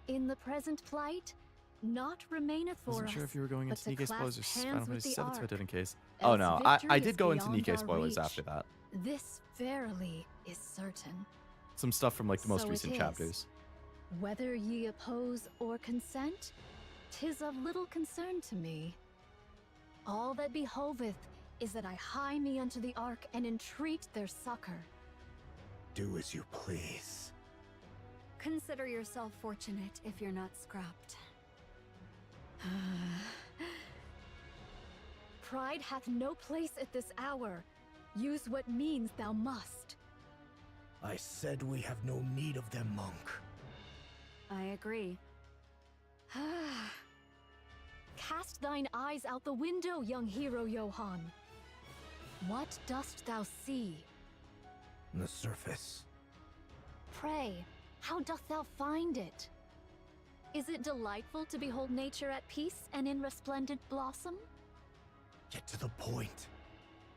In the present plight, naught remaineth for us. Wasn't sure if you were going but into to Nikke spoilers or clasp Final hands with Fantasy the VII, so I Ark, did in case. as Oh no, I victory did is go into beyond Nikke our spoilers reach. after that. This verily is certain. Some stuff from like the most So it recent is. chapters. Whether ye oppose or consent, 'tis of little concern to me. All that behoveth is that I hie me unto the Ark and entreat their succor. Do as you please. Consider yourself fortunate if you're not scrapped. pride hath no place at this hour. Use what means thou must. I said we have no need of them, monk. I agree. Cast thine eyes out the window, young hero Johann. What dost thou see? The surface. Pray, how doth thou find it? Is it delightful to behold nature at peace and in resplendent blossom? Get to the point.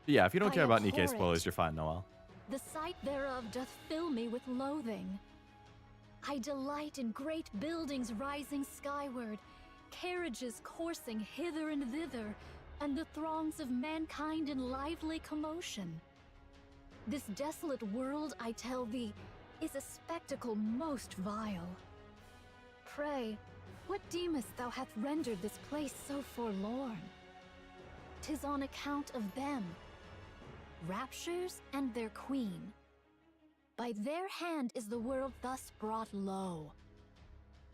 Yeah, if you don't I care about abhor Nikke it. spoilers, you're fine, Noel. The sight thereof doth fill me with loathing. I delight in great buildings rising skyward, carriages coursing hither and thither, and the throngs of mankind in lively commotion. This desolate world, I tell thee, is a spectacle most vile. Pray, what deemest thou hath rendered this place so forlorn? 'Tis on account of them, Raptures and their queen. By their hand is the world thus brought low.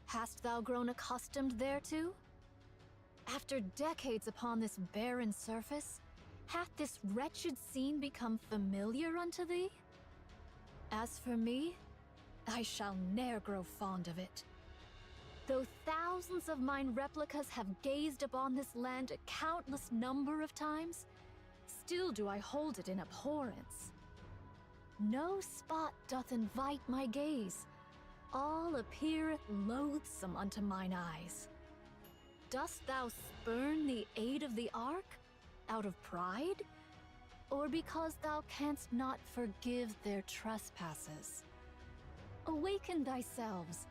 Hast thou grown accustomed thereto? After decades upon this barren surface, hath this wretched scene become familiar unto thee? As for me, I shall ne'er grow fond of it. Though thousands of mine replicas have gazed upon this land a countless number of times, still do I hold it in abhorrence. No spot doth invite my gaze, all appeareth loathsome unto mine eyes. Dost thou spurn the aid of the Ark, out of pride? Or because thou canst not forgive their trespasses? Awaken thyselves.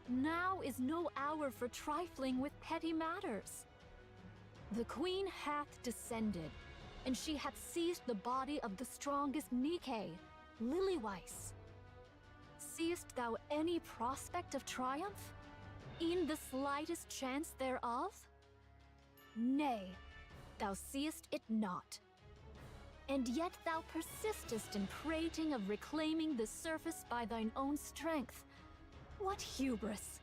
Now is no hour for trifling with petty matters. The queen hath descended, and she hath seized the body of the strongest Nikke, Lilyweiss. Seest thou any prospect of triumph? E'en the slightest chance thereof? Nay, thou seest it not. And yet thou persistest in prating of reclaiming the surface by thine own strength. What hubris!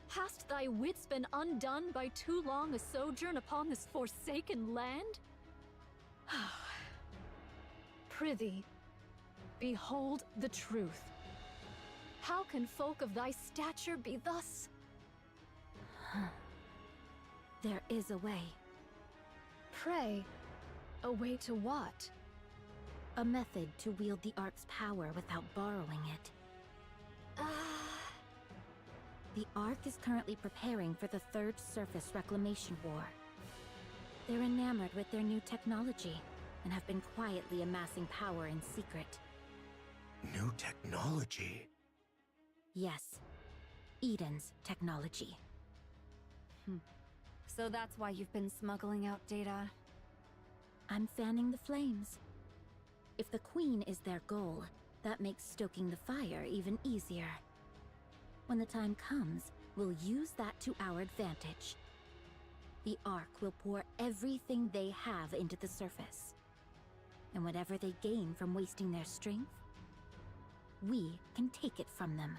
Hast thy wits been undone by too long a sojourn upon this forsaken land? Prithee, behold the truth. How can folk of thy stature be thus? There is a way. Pray, a way to what? A method to wield the Ark's power without borrowing it. The Ark is currently preparing for the Third Surface Reclamation War. They're enamored with their new technology and have been quietly amassing power in secret. New technology? Yes, Eden's technology. So that's why you've been smuggling out data? I'm fanning the flames. If the Queen is their goal, that makes stoking the fire even easier. When the time comes, we'll use that to our advantage. The Ark will pour everything they have into the surface. And whatever they gain from wasting their strength, we can take it from them.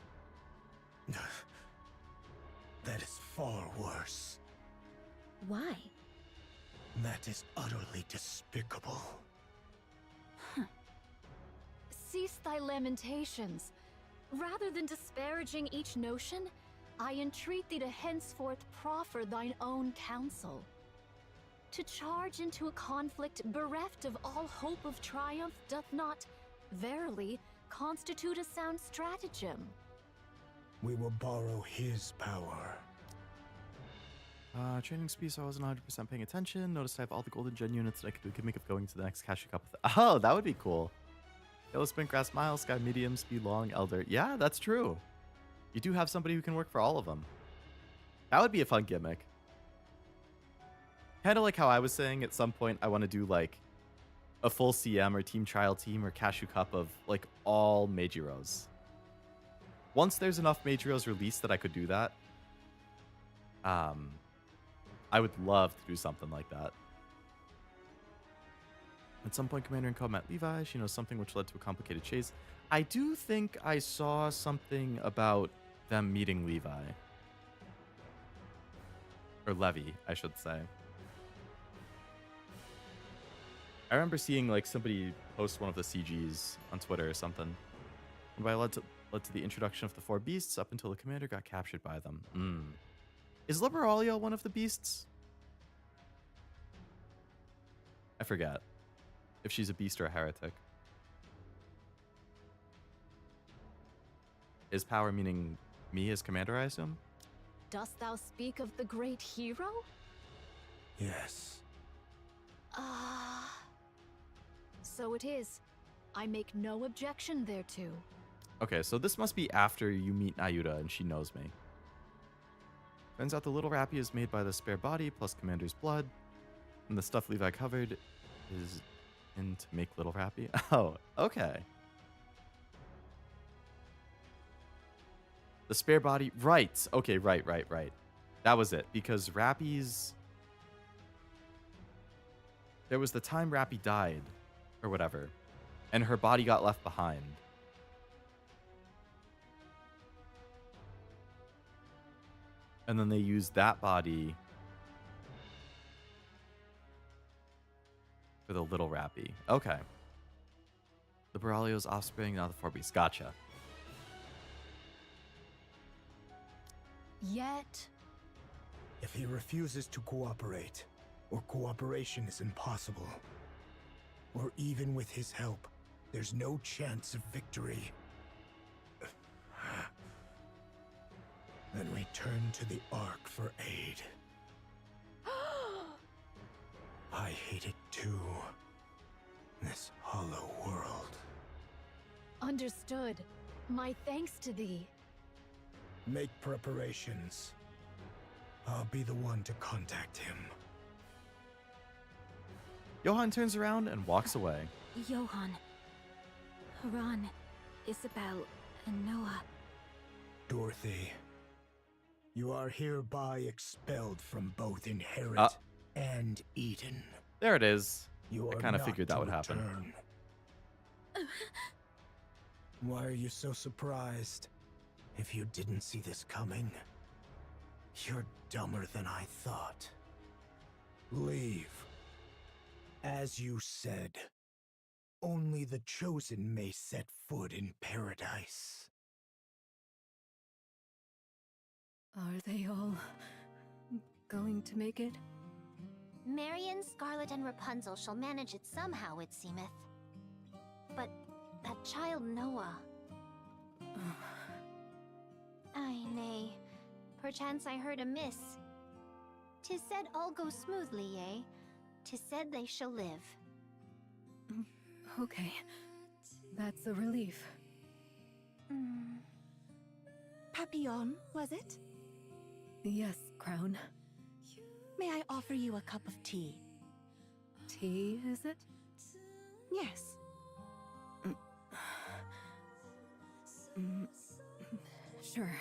That is far worse. Why? That is utterly despicable. Cease thy lamentations. Rather than disparaging each notion, I entreat thee to henceforth proffer thine own counsel. To charge into a conflict bereft of all hope of triumph doth not, verily, constitute a sound stratagem. We will borrow his power. Training speed, so I wasn't 100% paying attention. Noticed I have all the golden gen units that I could do gimmick of going to the next Cashew Cup with. Oh, that would be cool. Yellow Sprint Grass Mile, Sky Medium, Speed Long, Elder. Yeah, that's true. You do have somebody who can work for all of them. That would be a fun gimmick. Kind of like how I was saying at some point I want to do like a full CM or Team Trial Team or Cashew Cup of like all Meijiros. Once there's enough Meijiros released that I could do that, I would love to do something like that. At some point, Commander in Co met Levi. She knows something which led to a complicated chase. I do think I saw something about them meeting Levi. Or Levy, I should say. I remember seeing like somebody post one of the CGs on Twitter or something. And by led to the introduction of the 4 beasts up until the commander got captured by them. Is Liberalia one of the beasts? I forget if she's a beast or a heretic. Is power meaning me as commander, I assume? Dost thou speak of the great hero? Yes. So it is. I make no objection thereto. Okay, so this must be after you meet Nayuta and she knows me. Turns out the little Rappy is made by the spare body plus commander's blood. And the stuff Levi covered is in to make little Rappy. Oh, okay. The spare body, right. Okay, right. That was it, because Rappy's... There was the time Rappy died, or whatever, and her body got left behind. And then they used that body for the little Rappy. Okay. Liberalio's offspring, now the 4 beasts. Gotcha. Yet... If he refuses to cooperate, or cooperation is impossible, or even with his help, there's no chance of victory, then we turn to the Ark for aid. I hate it too. This hollow world. Understood. My thanks to thee. Make preparations. I'll be the one to contact him. Johan turns around and walks away. Johan, Haran, Isabel, and Noah. Dorothy, you are hereby expelled from both Inherit and Eden. There it is. You I are kind of not figured that to would happen. return. Why are you so surprised? If you didn't see this coming, you're dumber than I thought. Leave. As you said, only the chosen may set foot in paradise. Are they all going to make it? Marion, Scarlet, and Rapunzel shall manage it somehow, it seemeth. But that child Noah... Ay, nay. Perchance I heard amiss. 'Tis said all goes smoothly, yea. 'Tis said they shall live. Okay. That's a relief. Papillon, was it? Yes, Crown. May I offer you a cup of tea? Tea, is it? Yes. Sure.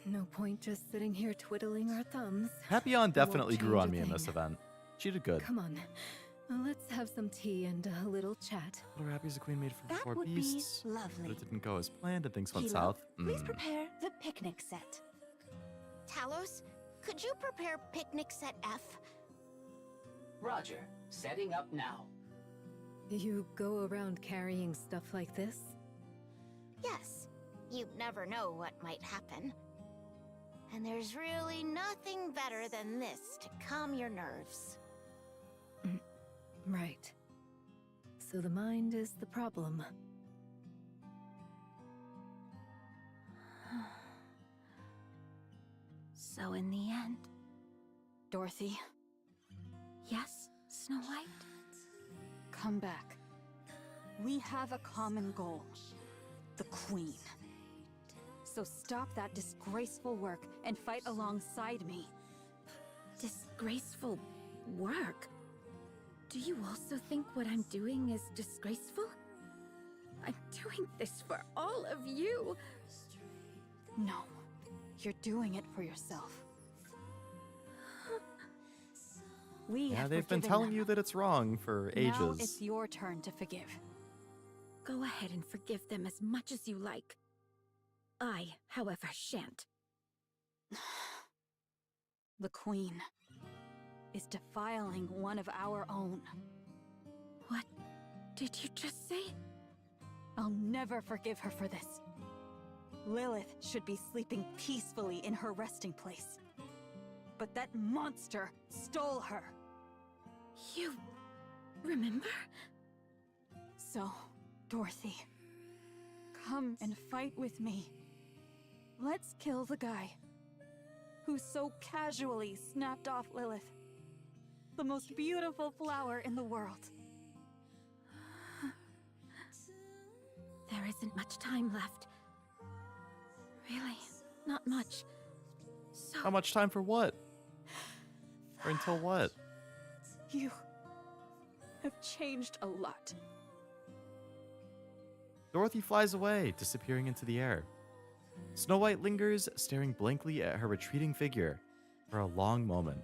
No point just sitting here twiddling our thumbs. Papillon definitely grew on change me a in this thing. event. She did good. Come on. Let's have some tea and a little chat. Little Rappy's the queen made from the That 4 would be beasts. lovely. But it didn't go as planned and things went Hilo, south. please prepare the picnic set. Talos, could you prepare picnic set F? Roger. Setting up now. You go around carrying stuff like this? Yes. You never know what might happen. And there's really nothing better than this to calm your nerves. Right. So the mind is the problem. So in the end... Dorothy, Yes, Snow White? come back. We have a common goal. The Queen. So stop that disgraceful work and fight alongside me. Disgraceful work? Do you also think what I'm doing is disgraceful? I'm doing this for all of you. No, you're doing it for yourself. We Yeah, have they've been forgiven telling them. you that it's wrong for Now ages. it's your turn to forgive. Go ahead and forgive them as much as you like. I, however, shan't. The Queen is defiling one of our own. did you just say? I'll never forgive her for this. Lilith should be sleeping peacefully in her resting place. But that monster stole her. You remember? So, Dorothy, come and fight with me. Let's kill the guy who so casually snapped off Lilith, the most beautiful flower in the world. There isn't much time left. Really, not much. So... How much time for what? Or until what? You have changed a lot. Dorothy flies away, disappearing into the air. Snow White lingers, staring blankly at her retreating figure for a long moment.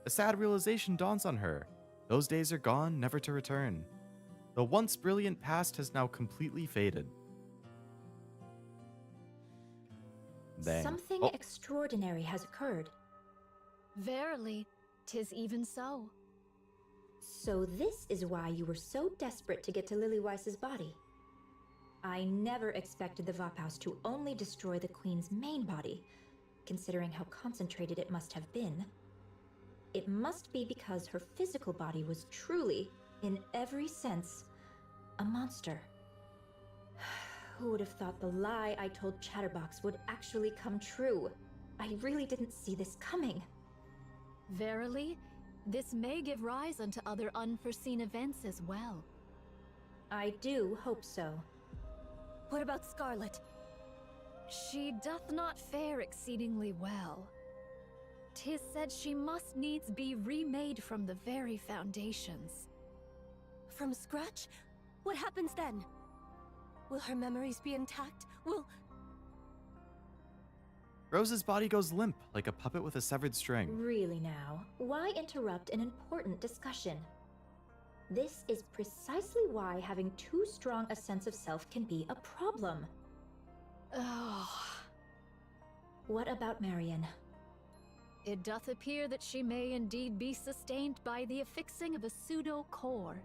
A sad realization dawns on her. Those days are gone, never to return. The once brilliant past has now completely faded. Dang. Something Oh. extraordinary has occurred. Verily, 'tis even so. So this is why you were so desperate to get to Lily Weiss's body. I never expected the Vophouse to only destroy the Queen's main body, considering how concentrated it must have been. It must be because her physical body was truly, in every sense, a monster. Who would have thought the lie I told Chatterbox would actually come true? I really didn't see this coming. Verily, this may give rise unto other unforeseen events as well. I do hope so. What about Scarlet? She doth not fare exceedingly well. 'Tis said she must needs be remade from the very foundations. From scratch? What happens then? Will her memories be intact? Will... Rose's body goes limp, like a puppet with a severed string. Really now, why interrupt an important discussion? This is precisely why having too strong a sense of self can be a problem. Oh. What about Marion? It doth appear that she may indeed be sustained by the affixing of a pseudo-core.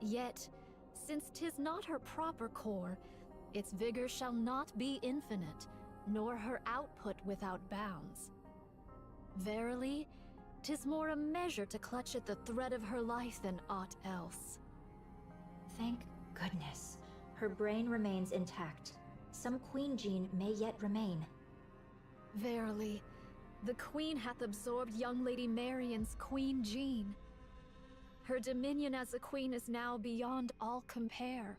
Yet, since 'tis not her proper core, its vigor shall not be infinite, nor her output without bounds. Verily, 'tis more a measure to clutch at the thread of her life than aught else. Thank goodness. Her brain remains intact. Some Queen gene may yet remain. Verily, the Queen hath absorbed young Lady Marion's Queen gene. Her dominion as a queen is now beyond all compare.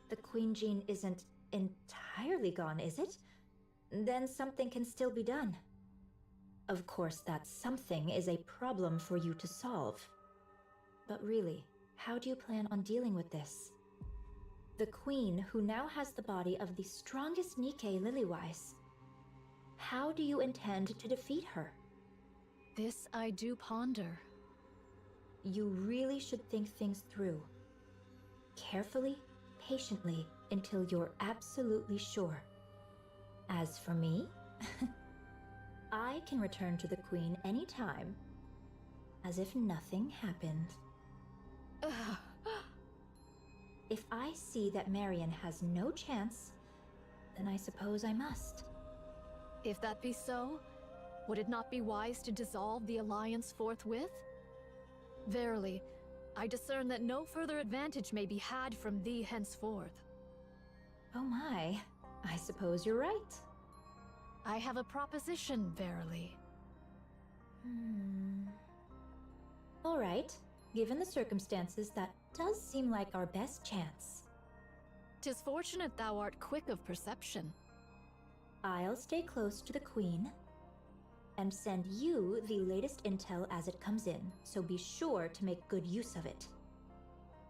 The Queen gene isn't entirely gone, is it? Then something can still be done. Of course, that something is a problem for you to solve. But really, how do you plan on dealing with this? The Queen, who now has the body of the strongest NIKKE Lilyweiss. How do you intend to defeat her? This I do ponder. You really should think things through. Carefully, patiently, until you're absolutely sure. As for me, I can return to the Queen anytime, as if nothing happened. If I see that Marion has no chance, then I suppose I must. If that be so, would it not be wise to dissolve the alliance forthwith? Verily, I discern that no further advantage may be had from thee henceforth. Oh my, I suppose you're right. I have a proposition, verily. All right, given the circumstances, that does seem like our best chance. 'Tis fortunate thou art quick of perception. I'll stay close to the Queen and send you the latest intel as it comes in, so be sure to make good use of it.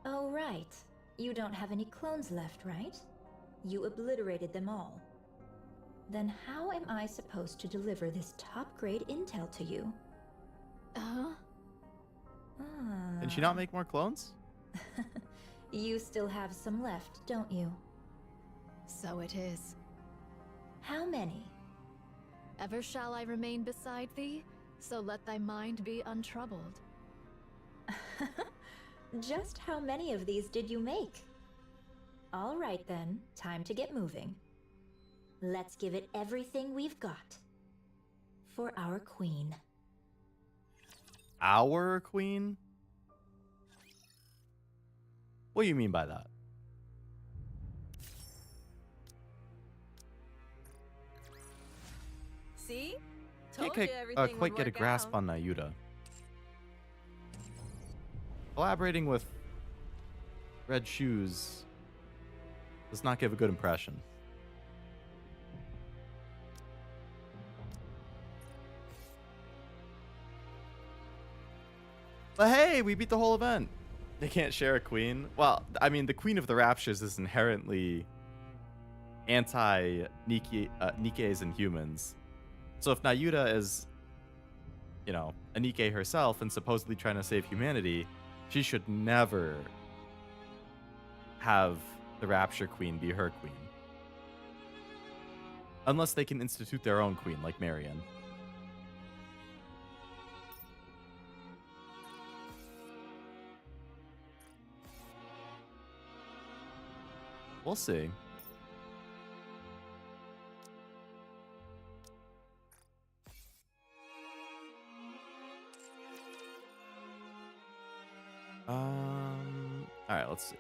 Oh, right. You don't have any clones left, right? You obliterated them all. Then how am I supposed to deliver this top-grade intel to you? Can she not make more clones? You still have some left, don't you? So it is. How many? Ever shall I remain beside thee, so let thy mind be untroubled. Just how many of these did you make? All right then, time to get moving. Let's give it everything we've got. For our queen. Our queen? What do you mean by that? See? Can't Told you everything quite would get a work grasp out. on Nayuta. Collaborating with Red Shoes does not give a good impression. But hey, we beat the whole event. They can't share a queen. Well, I mean, the Queen of the Raptures is inherently anti-Nikke's and humans. So if Nayuta is, you know, a Nikke herself and supposedly trying to save humanity, she should never have the Rapture Queen be her queen. Unless they can institute their own queen, like Marion. We'll see. All right, let's see.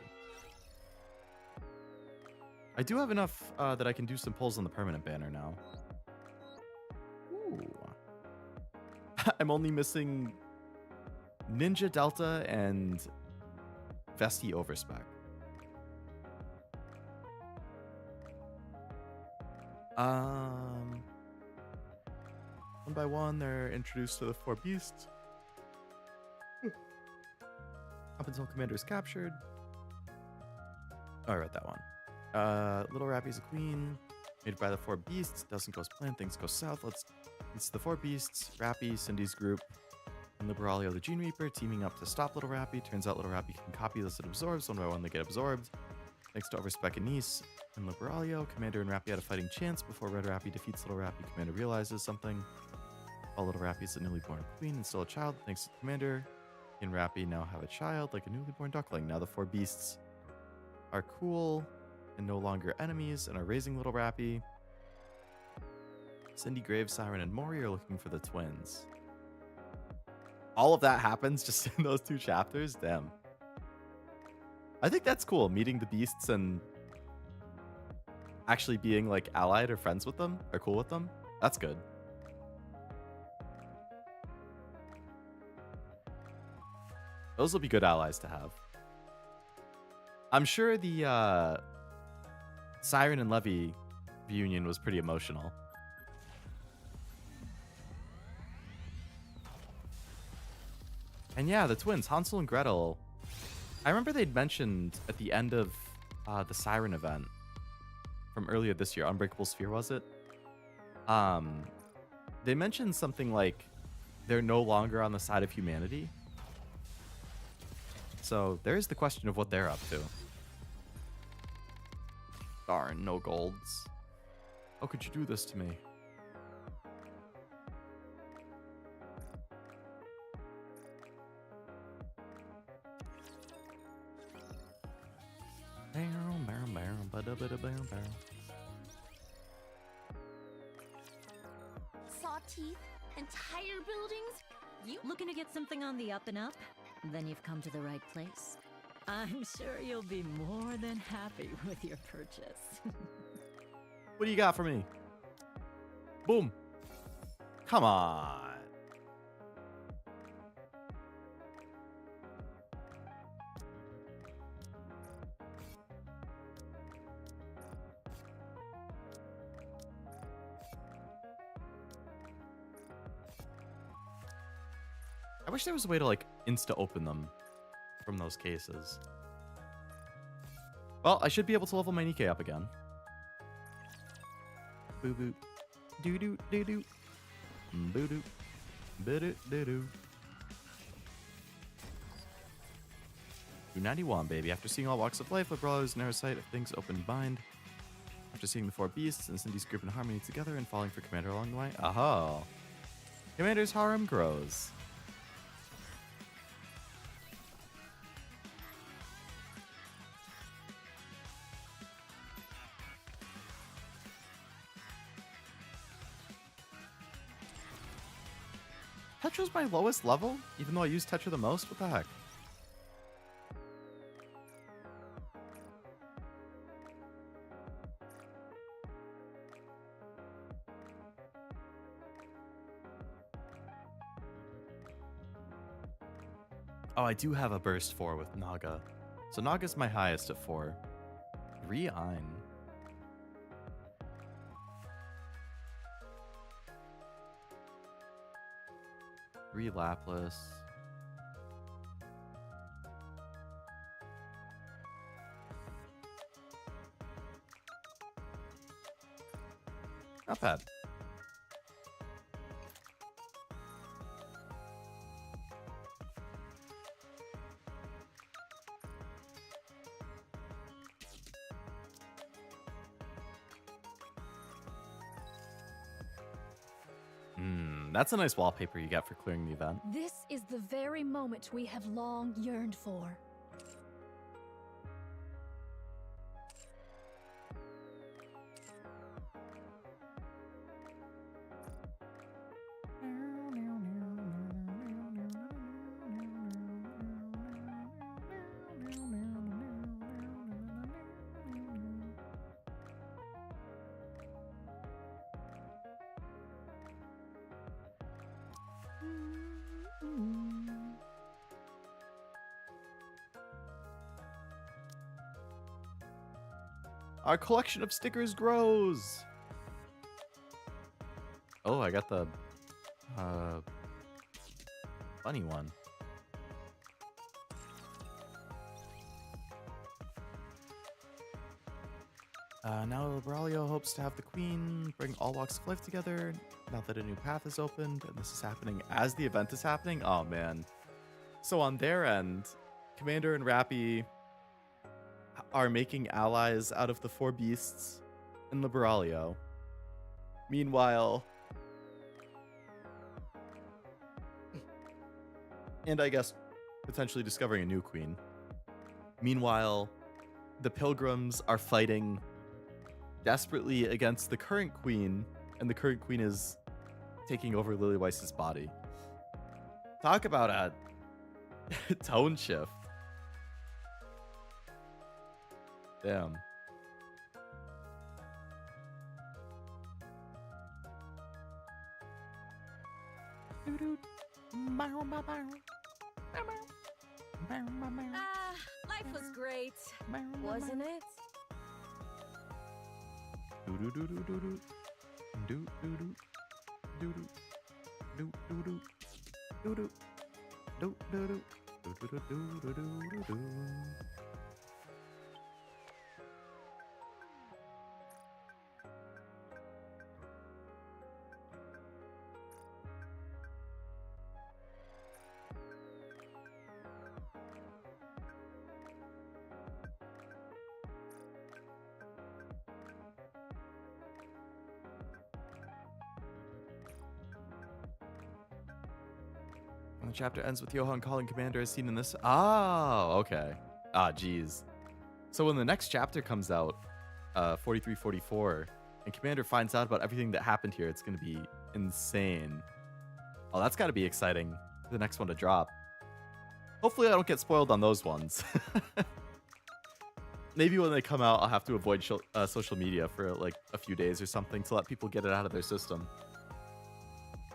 I do have enough that I can do some pulls on the permanent banner now. Ooh. I'm only missing Ninja Delta and Vesti Overspec. One by one, they're introduced to the 4 beasts. Up until Commander is captured. Oh, I read that one. Little Rappy's a queen. Made by the 4 beasts. Doesn't go as planned. Things go south. It's the 4 beasts. Rappy, Cindy's group, and Liberalia the Gene Reaper teaming up to stop Little Rappy. Turns out Little Rappy can copy this it absorbs. One by one, they get absorbed. Thanks to Overspec and Nice and Liberalia, Commander and Rappy had a fighting chance before Red Rappy defeats Little Rappy. Commander realizes something. While Little Rappy is a newly born queen and still a child, thanks to Commander, he and Rappy now have a child like a newly born duckling. Now the 4 beasts are cool and no longer enemies and are raising Little Rappy. Cindy, Graves, Siren, and Mori are looking for the twins. All of that happens just in those 2 chapters? Damn. I think that's cool, meeting the beasts and actually being like allied or friends with them, or cool with them. That's good. Those will be good allies to have. I'm sure the Siren and Levy reunion was pretty emotional. And yeah, the twins, Hansel and Gretel. I remember they'd mentioned at the end of the Siren event from earlier this year, Unbreakable Sphere, was it? They mentioned something like they're no longer on the side of humanity. So there's the question of what they're up to. Darn, no golds. How could you do this to me? Saw teeth? Entire buildings? You looking to get something on the up and up? Then you've come to the right place. I'm sure you'll be more than happy with your purchase. What do you got for me? Boom. Come on. I wish there was a way to like insta open them from those cases. Well, I should be able to level my Nikke up again. Boo boo. Doo doo doo doo. Boo doo. Boo doo doo doo. 291, baby. After seeing all walks of life, Liberalla's narrow sight of things open bind. After seeing the 4 beasts and Cindy's group in harmony together and falling for Commander along the way. Oh. Commander's harem grows. Tetra's my lowest level, even though I use Tetra the most? What the heck? Oh, I do have a burst 4 with Naga. So Naga's my highest at 4. 3 Ein. 3 Laplas. Not bad. That's a nice wallpaper you get for clearing the event. This is the very moment we have long yearned for. Our collection of stickers grows. Oh, I got the funny one. Now Braulio hopes to have the Queen bring all walks of life together now that a new path is opened, and this is happening as the event is happening. Oh man. So on their end, Commander and Rappy are making allies out of the 4 beasts in the Braulio. Meanwhile, and I guess potentially discovering a new queen. Meanwhile, the Pilgrims are fighting desperately against the current queen, and the current queen is taking over Lily Weiss's body. Talk about a tone shift. Damn. Life was great, wasn't it? The chapter ends with Johan calling Commander as seen in this. Oh, okay. Ah, geez. So when the next chapter comes out, 43-44, and Commander finds out about everything that happened here, it's going to be insane. Oh, that's got to be exciting. The next one to drop. Hopefully I don't get spoiled on those ones. Maybe when they come out, I'll have to avoid social media for like a few days or something to let people get it out of their system.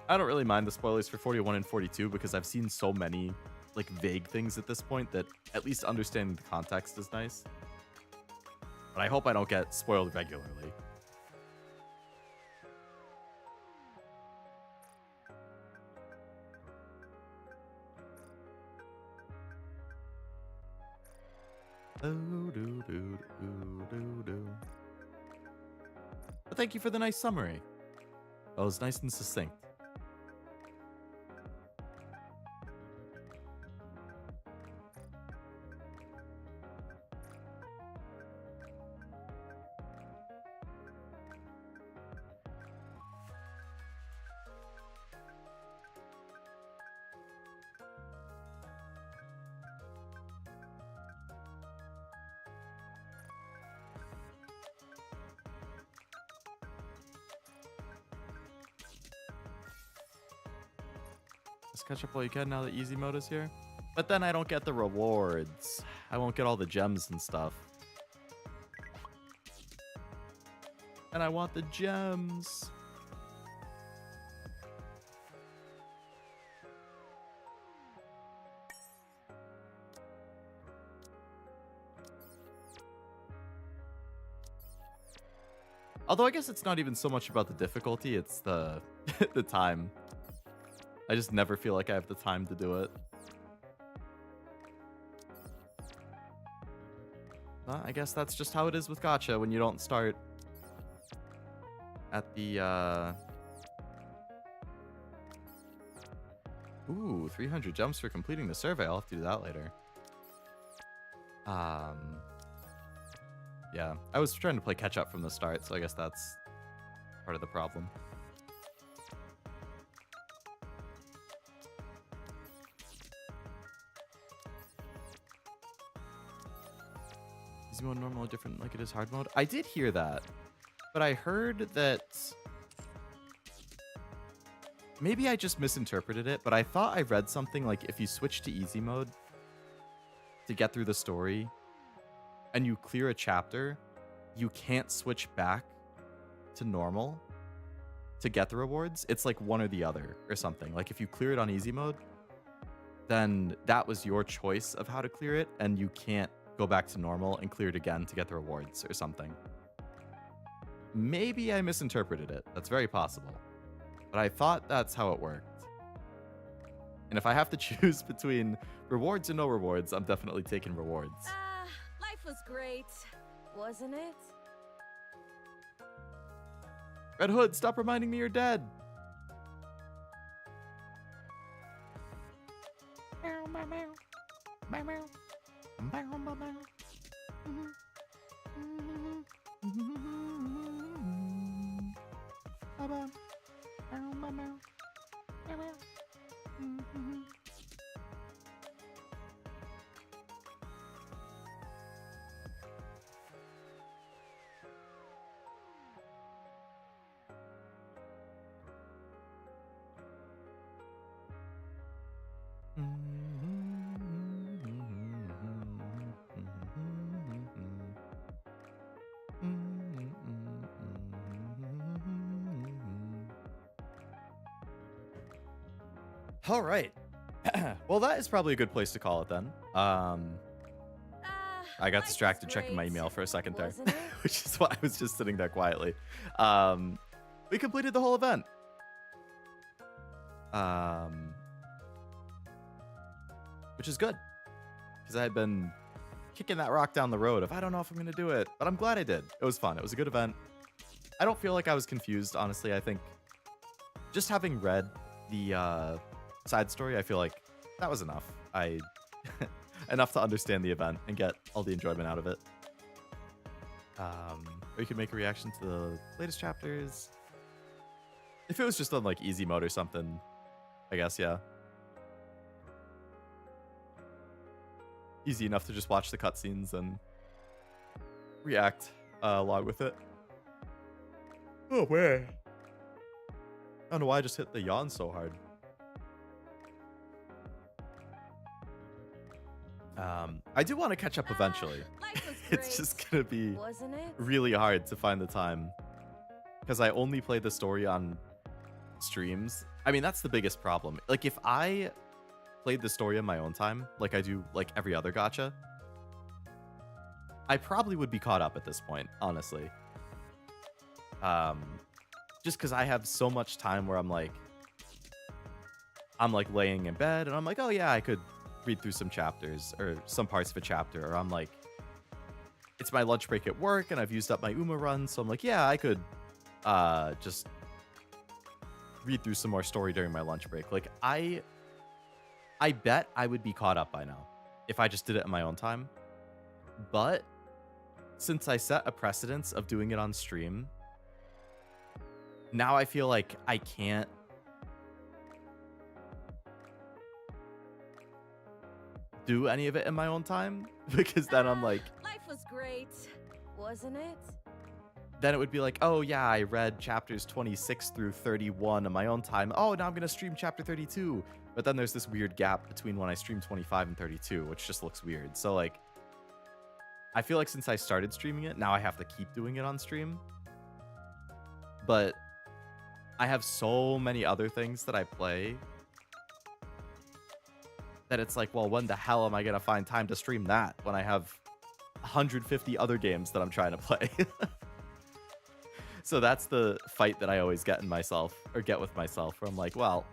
I don't really mind the spoilers for 41 and 42 because I've seen so many like vague things at this point that at least understanding the context is nice. But I hope I don't get spoiled regularly. But thank you for the nice summary. That was nice and succinct. Let's catch up while you can now that easy mode is here. But then I don't get the rewards. I won't get all the gems and stuff. And I want the gems. Although I guess it's not even so much about the difficulty, it's the the time. I just never feel like I have the time to do it. Well, I guess that's just how it is with gacha when you don't start at the Ooh, 300 gems for completing the survey. I'll have to do that later. Yeah, I was trying to play catch up from the start, so I guess that's part of the problem. Is mode normal or different like it is hard mode? I did hear that, but I heard that maybe I just misinterpreted it, but I thought I read something like if you switch to easy mode to get through the story and you clear a chapter, you can't switch back to normal to get the rewards. It's like one or the other or something. Like if you clear it on easy mode, then that was your choice of how to clear it, and you can't go back to normal and clear it again to get the rewards or something. Maybe I misinterpreted it. That's very possible. But I thought that's how it worked. And if I have to choose between rewards and no rewards, I'm definitely taking rewards. Life was great, wasn't it? Red Hood, stop reminding me you're dead. All right. Well, that is probably a good place to call it then. I got distracted checking my email for a second there, which is why I was just sitting there quietly. We completed the whole event. Which is good, because I had been kicking that rock down the road of I don't know if I'm going to do it, but I'm glad I did. It was fun. It was a good event. I don't feel like I was confused, honestly. I think just having read the side story, I feel like that was enough. Enough to understand the event and get all the enjoyment out of it. Or you could make a reaction to the latest chapters. If it was just on like easy mode or something, I guess, yeah. Easy enough to just watch the cutscenes and react along with it. Oh, man. I don't know why I just hit the yawn so hard. I do want to catch up eventually. It's just gonna be really hard to find the time, because I only play the story on streams. I mean, that's the biggest problem. Like, if I played the story on my own time, like I do like every other gacha, I probably would be caught up at this point, honestly. Just because I have so much time where I'm like laying in bed and I'm like, oh yeah, I could read through some chapters or some parts of a chapter, or I'm like, it's my lunch break at work and I've used up my Uma run, so I'm like, yeah, I could just read through some more story during my lunch break. Like, I bet I would be caught up by now if I just did it in my own time. But since I set a precedence of doing it on stream, now I feel like I can't do any of it in my own time, because then I'm like, Life was great, wasn't it? then it would be like, oh yeah, I read chapters 26 through 31 in my own time. Oh, now I'm gonna stream chapter 32. But then there's this weird gap between when I stream 25 and 32, which just looks weird. So like, I feel like since I started streaming it, now I have to keep doing it on stream. But I have so many other things that I play that it's like, well, when the hell am I going to find time to stream that when I have 150 other games that I'm trying to play? So that's the fight that I always get with myself, where I'm like, well,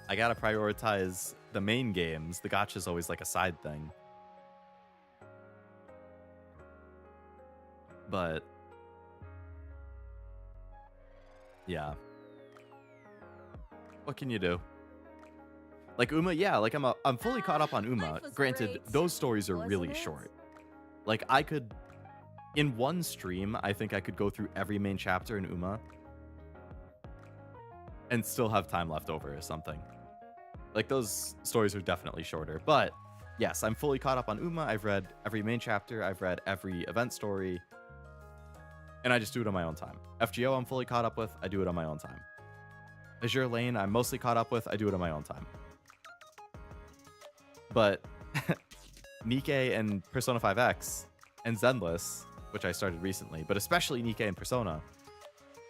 I gotta prioritize the main games. The gacha's always like a side thing. But yeah. What can you do? Like Uma, yeah, like I'm fully caught up on Uma. Granted, great, those stories are really wasn't it? short. Like I could, in one stream, I think I could go through every main chapter in Uma and still have time left over or something. Like those stories are definitely shorter. But yes, I'm fully caught up on Uma. I've read every main chapter. I've read every event story. And I just do it on my own time. FGO I'm fully caught up with. I do it on my own time. Azure Lane I'm mostly caught up with. I do it on my own time. But NIKKE and Persona 5X and Zenless, which I started recently, but especially NIKKE and Persona,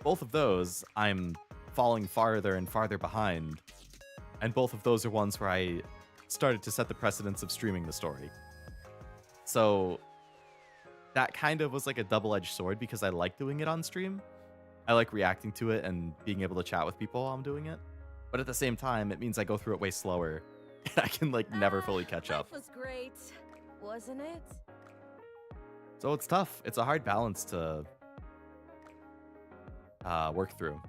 both of those I'm falling farther and farther behind. And both of those are ones where I started to set the precedence of streaming the story. So that kind of was like a double-edged sword because I like doing it on stream. I like reacting to it and being able to chat with people while I'm doing it. But at the same time, it means I go through it way slower. And I can like never fully catch up. Life was great, wasn't it? So it's tough. It's a hard balance to work through.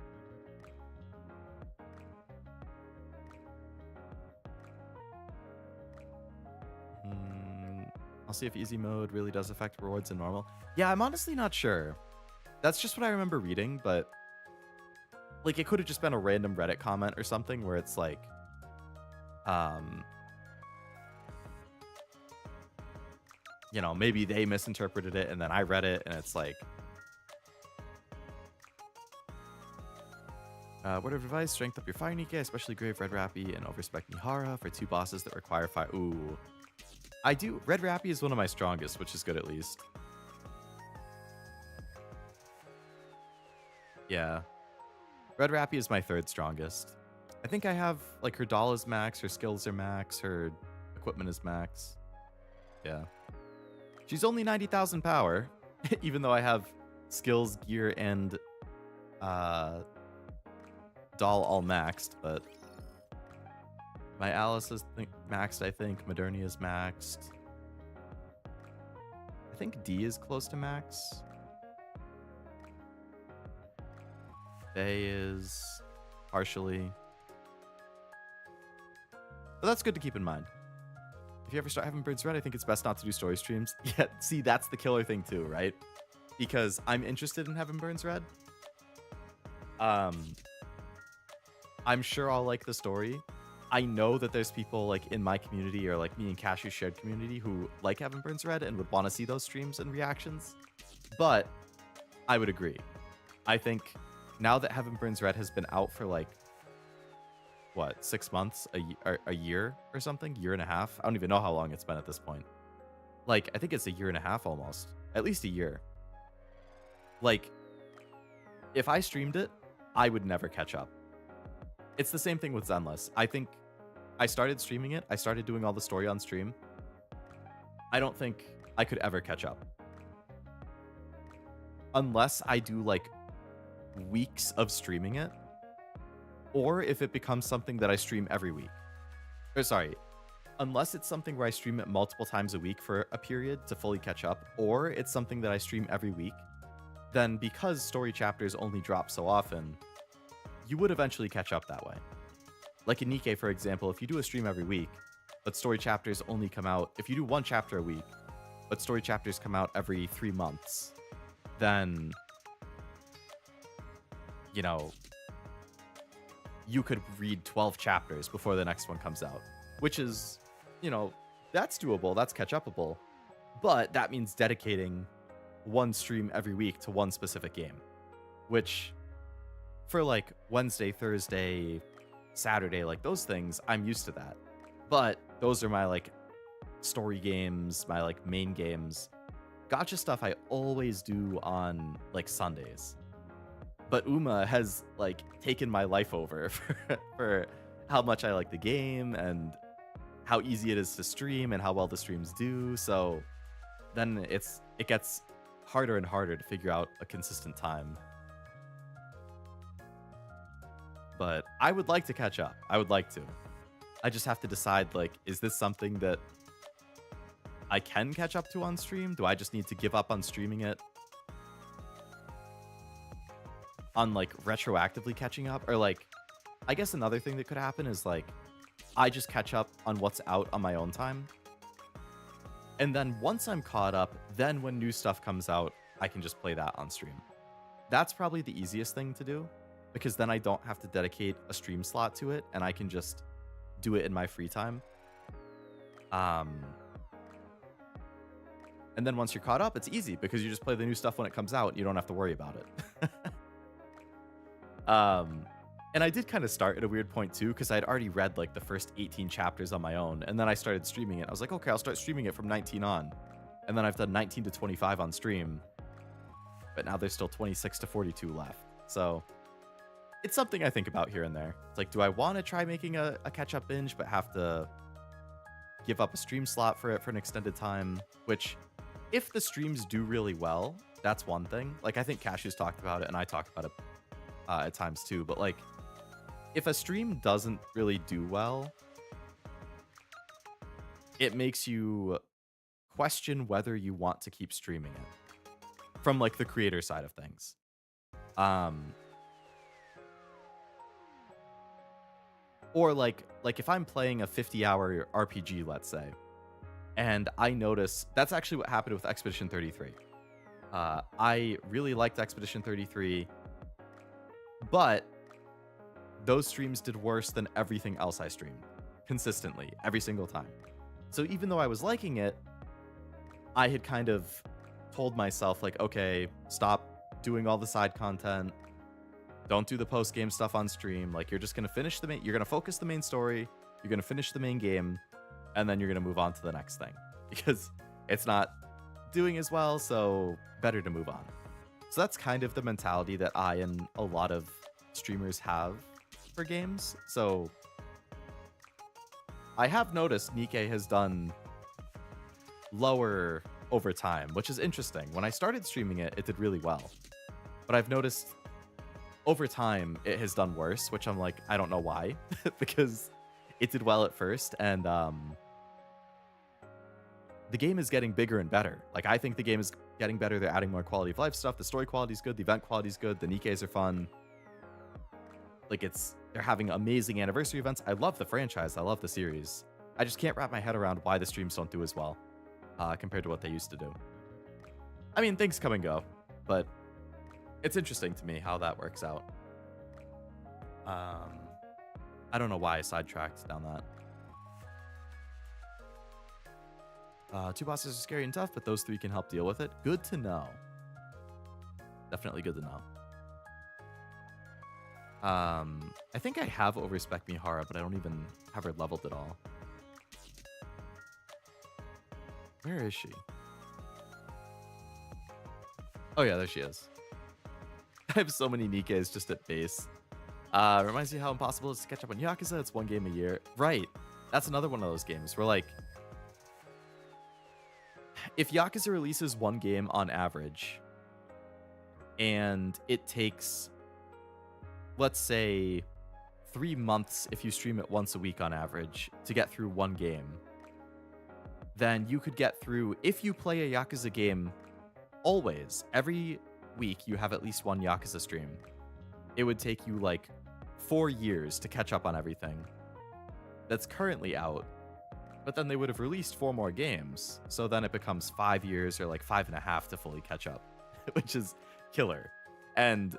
I'll see if easy mode really does affect rewards in normal. Yeah, I'm honestly not sure. That's just what I remember reading, but like it could have just been a random Reddit comment or something where it's like, you know, maybe they misinterpreted it and then I read it and it's like, word of advice, strength up your fire NIKKE, especially Grave Red Rappy and Overspec Mihara for 2 bosses that require fire. Ooh. I do. Red Rappy is one of my strongest, which is good at least. Yeah. Red Rappy is my 3rd strongest. I think I have, like, her doll is max, her skills are max, her equipment is max. Yeah. She's only 90,000 power, even though I have skills, gear, and doll all maxed, but my Alice is maxed, I think. Modernia is maxed. I think D is close to max. Faye is partially. But that's good to keep in mind. If you ever start having Birds Red, I think it's best not to do story streams. Yeah, see, that's the killer thing too, right? Because I'm interested in having Burns Red. I'm sure I'll like the story. I know that there's people like in my community or like me and Cashew's shared community who like Heaven Burns Red and would want to see those streams and reactions. But I would agree. I think now that Heaven Burns Red has been out for like, what, 6 months, a year or something? Year and a half? I don't even know how long it's been at this point. Like, I think it's a year and a half almost. At least a year. Like, if I streamed it, I would never catch up. It's the same thing with Zenless. I think I started streaming it. I started doing all the story on stream. I don't think I could ever catch up. Unless I do like weeks of streaming it. Or if it becomes something that I stream every week. Or sorry, unless it's something where I stream it multiple times a week for a period to fully catch up. Or it's something that I stream every week. Then because story chapters only drop so often, you would eventually catch up that way. Like in NIKKE, for example, if you do a stream every week, but story chapters only come out, if you do 1 chapter a week, but story chapters come out every 3 months, then, you know, you could read 12 chapters before the next one comes out, which is, you know, that's doable, that's catch-upable, but that means dedicating 1 stream every week to 1 specific game, which for like Wednesday, Thursday, Saturday, like those things, I'm used to that. But those are my like story games, my like main games. Gacha stuff I always do on like Sundays. But Uma has like taken my life over for how much I like the game and how easy it is to stream and how well the streams do. So then it gets harder and harder to figure out a consistent time. But I would like to catch up. I would like to. I just have to decide, like, is this something that I can catch up to on stream? Do I just need to give up on streaming it? On, like, retroactively catching up? Or, like, I guess another thing that could happen is, like, I just catch up on what's out on my own time. And then once I'm caught up, then when new stuff comes out, I can just play that on stream. That's probably the easiest thing to do, because then I don't have to dedicate a stream slot to it, and I can just do it in my free time. And then once you're caught up, it's easy, because you just play the new stuff when it comes out, and you don't have to worry about it. And I did kind of start at a weird point too, because I'd already read like the first 18 chapters on my own, and then I started streaming it. I was like, okay, I'll start streaming it from 19 on. And then I've done 19 to 25 on stream, but now there's still 26 to 42 left. So it's something I think about here and there. It's like, do I want to try making a catch-up binge, but have to give up a stream slot for it for an extended time? Which, if the streams do really well, that's one thing. Like, I think Cashew's talked about it, and I talked about it at times too. But like, if a stream doesn't really do well, it makes you question whether you want to keep streaming it from like the creator side of things. Or like if I'm playing a 50-hour RPG, let's say, and I notice that's actually what happened with Expedition 33. I really liked Expedition 33, but those streams did worse than everything else I streamed consistently every single time. So even though I was liking it, I had kind of told myself, like, okay, stop doing all the side content. Don't do the post-game stuff on stream. Like, you're just going to finish you're going to focus the main story. You're going to finish the main game, and then you're going to move on to the next thing, because it's not doing as well. So better to move on. So that's kind of the mentality that I and a lot of streamers have for games. So I have noticed Nikke has done lower over time, which is interesting. When I started streaming it, it did really well, but I've noticed over time it has done worse, which I'm like, I don't know why, because it did well at first, and the game is getting bigger and better. Like, I think the game is getting better. They're adding more quality of life stuff. The story quality is good. The event quality is good. The Nikkes are fun. Like, they're having amazing anniversary events. I love the franchise. I love the series. I just can't wrap my head around why the streams don't do as well compared to what they used to do. I mean, things come and go, but it's interesting to me how that works out. I don't know why I sidetracked down that. 2 bosses are scary and tough, but those 3 can help deal with it. Good to know. Definitely good to know. I think I have Overspec Mihara, but I don't even have her leveled at all. Where is she? Oh yeah, there she is. I have so many Nikkes just at base. Reminds me how impossible it is to catch up on Yakuza. It's 1 game a year. Right. That's another one of those games where, like, if Yakuza releases 1 game on average, and it takes, let's say, 3 months if you stream it once a week on average to get through 1 game, then you could get through, if you play a Yakuza game always, every week you have at least 1 Yakuza stream, it would take you like 4 years to catch up on everything that's currently out. But then they would have released 4 more games, so then it becomes 5 years or like 5.5 to fully catch up, which is killer. And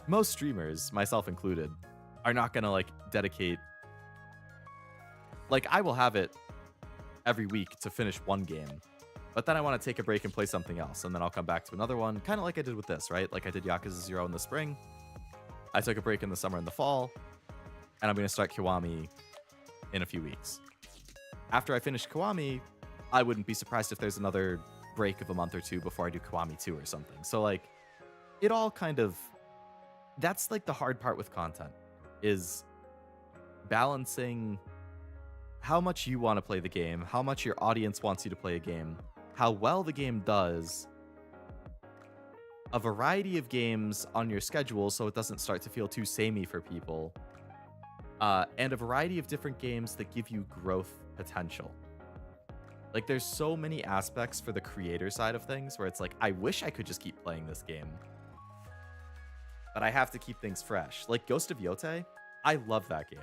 most streamers, myself included, are not gonna like dedicate, like, I will have it every week to finish 1 game, but then I want to take a break and play something else, and then I'll come back to another one, kind of like I did with this, right? Like, I did Yakuza 0 in the spring, I took a break in the summer and the fall, and I'm going to start Kiwami in a few weeks. After I finish Kiwami, I wouldn't be surprised if there's another break of a month or two before I do Kiwami 2 or something. So, like, it all kind of... That's, like, the hard part with content, is balancing how much you want to play the game, how much your audience wants you to play a game, how well the game does, a variety of games on your schedule so it doesn't start to feel too samey for people, and a variety of different games that give you growth potential. Like, there's so many aspects for the creator side of things where it's like, I wish I could just keep playing this game, but I have to keep things fresh. Like Ghost of Yote, I love that game.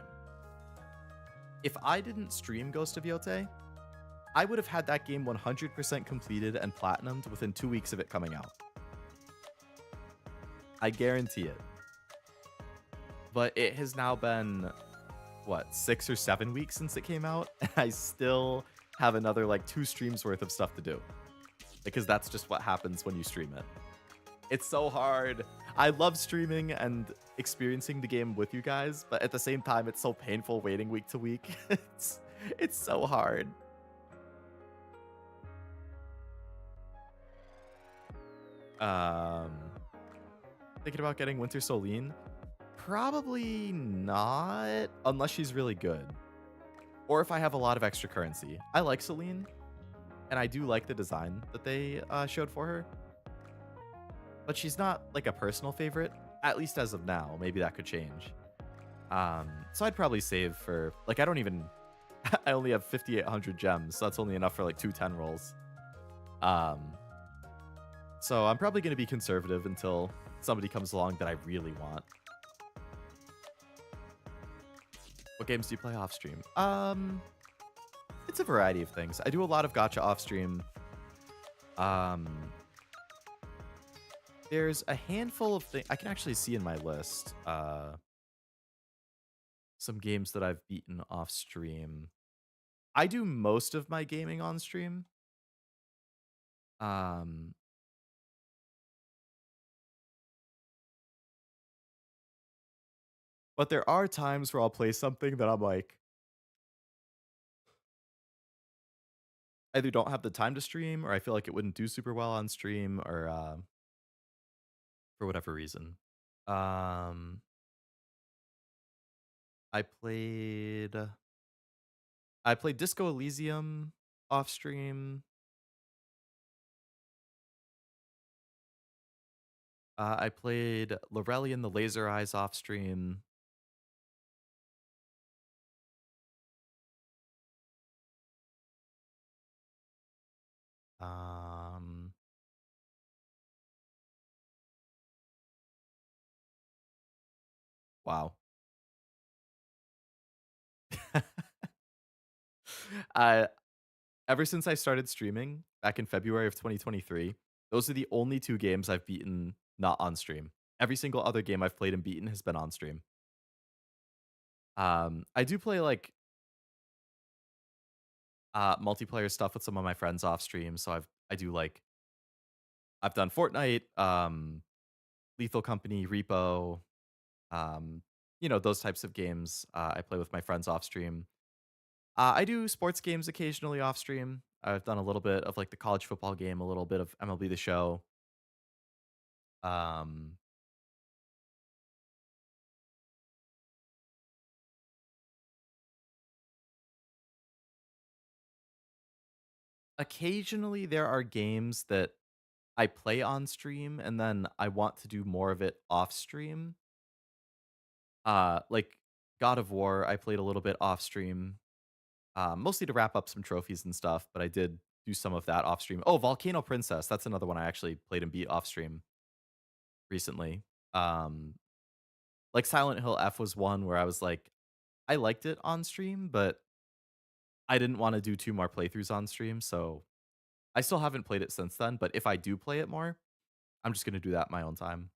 If I didn't stream Ghost of Yote, I would have had that game 100% completed and platinumed within 2 weeks of it coming out. I guarantee it. But it has now been, what, 6 or 7 weeks since it came out, and I still have another, like, 2 streams worth of stuff to do. Because that's just what happens when you stream it. It's so hard. I love streaming and experiencing the game with you guys, but at the same time, it's so painful waiting week to week. It's so hard. Thinking about getting Winter Soline? Probably not, unless she's really good. Or if I have a lot of extra currency. I like Celine, and I do like the design that they showed for her. But she's not, like, a personal favorite, at least as of now. Maybe that could change. So I'd probably save for, like, I don't even... I only have 5,800 gems, so that's only enough for, like, 2 10 rolls. So I'm probably going to be conservative until somebody comes along that I really want. What games do you play off stream? It's a variety of things. I do a lot of gacha off stream. There's a handful of things I can actually see in my list. Some games that I've beaten off stream. I do most of my gaming on stream. But there are times where I'll play something that I'm like, either don't have the time to stream, or I feel like it wouldn't do super well on stream, or for whatever reason. I played Disco Elysium off stream. I played Lorellian the Laser Eyes off stream. Wow. Ever since I started streaming back in February of 2023, those are the only 2 games I've beaten not on stream. Every single other game I've played and beaten has been on stream. I do play, like, multiplayer stuff with some of my friends off stream, so I've done Fortnite, Lethal Company, Repo, those types of games. I play with my friends off stream. I do sports games occasionally off stream. I've done a little bit of, like, the college football game, a little bit of MLB The Show. Occasionally, there are games that I play on stream, and then I want to do more of it off stream. Like God of War, I played a little bit off stream, mostly to wrap up some trophies and stuff, but I did do some of that off stream. Oh, Volcano Princess, that's another one I actually played and beat off stream recently. Like Silent Hill F was one where I was like, I liked it on stream, but I didn't want to do 2 more playthroughs on stream, so I still haven't played it since then, but if I do play it more, I'm just gonna do that in my own time.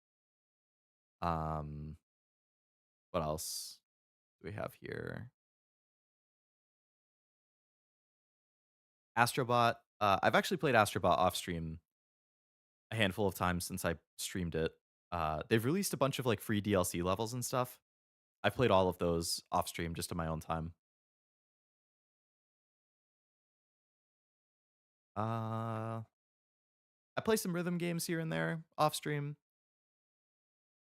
What else do we have here? Astrobot. I've actually played Astrobot off stream a handful of times since I streamed it. They've released a bunch of like free DLC levels and stuff. I played all of those off stream just in my own time. I play some rhythm games here and there off stream.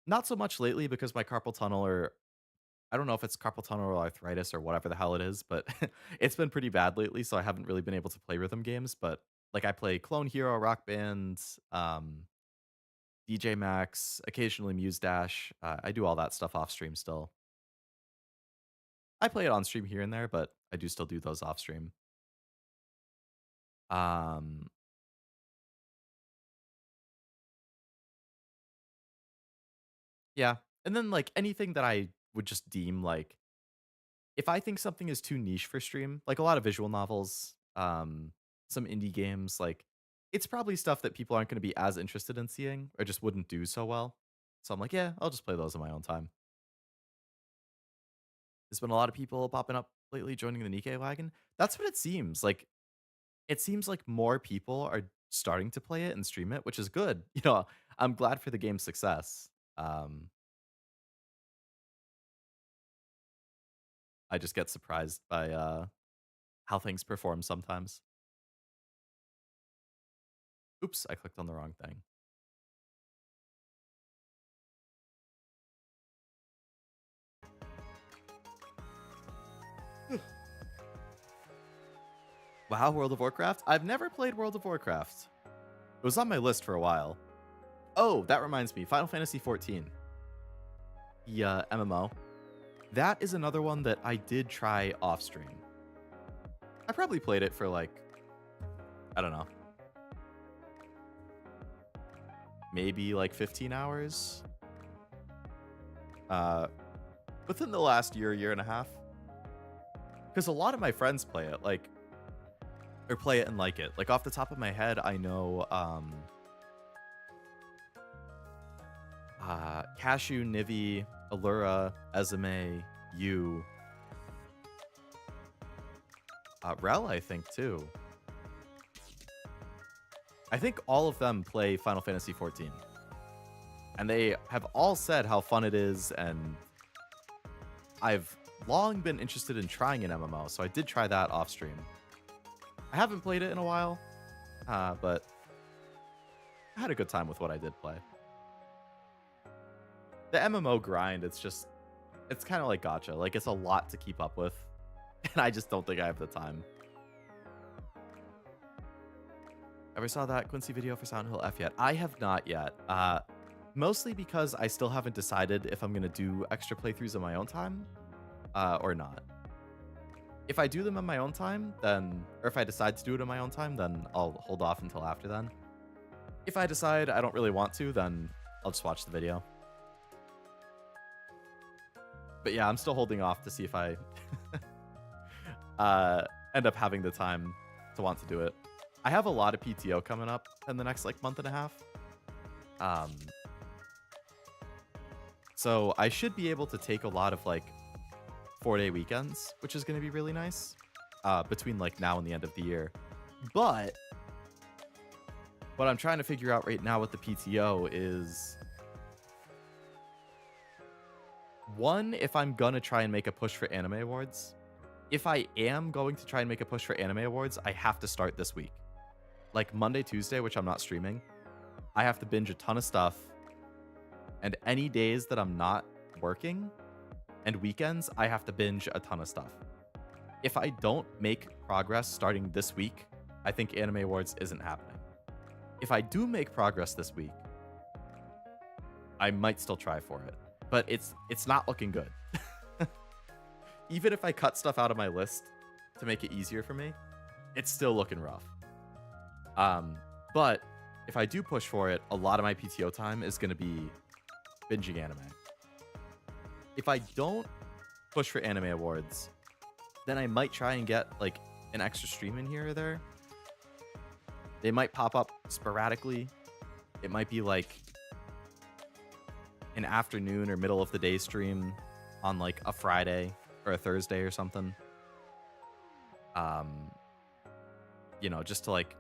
Not so much lately because my carpal tunnel, or I don't know if it's carpal tunnel or arthritis or whatever the hell it is, but it's been pretty bad lately, so I haven't really been able to play rhythm games. But like I play Clone Hero, Rock Band, DJ Max, occasionally Muse Dash. I do all that stuff off stream still. I play it on stream here and there, but I do still do those off stream. Yeah. And then like anything that I would just deem like, if I think something is too niche for stream, like a lot of visual novels, some indie games, like it's probably stuff that people aren't going to be as interested in seeing or just wouldn't do so well. So I'm like, yeah, I'll just play those in my own time. There's been a lot of people popping up lately joining the Nikkei wagon. That's what it seems like. It seems like more people are starting to play it and stream it, which is good. You know, I'm glad for the game's success. I just get surprised by how things perform sometimes. Oops, I clicked on the wrong thing. Wow, World of Warcraft? I've never played World of Warcraft. It was on my list for a while. Oh, that reminds me. Final Fantasy XIV. The MMO. That is another one that I did try off stream. I probably played it for like, I don't know, maybe like 15 hours. Within the last year and a half. Because a lot of my friends play it, like, or play it and like it. Like off the top of my head, I know Cashew, Nivi, Allura, Ezume, you, Rel, I think too. I think all of them play Final Fantasy XIV. And they have all said how fun it is, and I've long been interested in trying an MMO, so I did try that off stream. I haven't played it in a while, but I had a good time with what I did play. The MMO grind, it's kind of like gacha. Like, it's a lot to keep up with, and I just don't think I have the time. Ever saw that Quincy video for Silent Hill F yet? I have not yet. Mostly because I still haven't decided if I'm going to do extra playthroughs in my own time or not. If I do them in my own time, then, or if I decide to do it in my own time, then I'll hold off until after then. If I decide I don't really want to, then I'll just watch the video. But yeah, I'm still holding off to see if I end up having the time to want to do it. I have a lot of PTO coming up in the next like month and a half. So I should be able to take a lot of like 4-day weekends, which is going to be really nice between like now and the end of the year. But what I'm trying to figure out right now with the PTO is, one, if I'm going to try and make a push for anime awards. If I am going to try and make a push for anime awards, I have to start this week. Like Monday, Tuesday, which I'm not streaming, I have to binge a ton of stuff. And any days that I'm not working and weekends, I have to binge a ton of stuff. If I don't make progress starting this week, I think Anime Awards isn't happening. If I do make progress this week, I might still try for it. But it's not looking good. Even if I cut stuff out of my list to make it easier for me, it's still looking rough. But if I do push for it, a lot of my PTO time is going to be binging anime. If I don't push for Anime Awards, then I might try and get like an extra stream in here or there. They might pop up sporadically. It might be like an afternoon or middle of the day stream on like a Friday or a Thursday or something. You know, just to like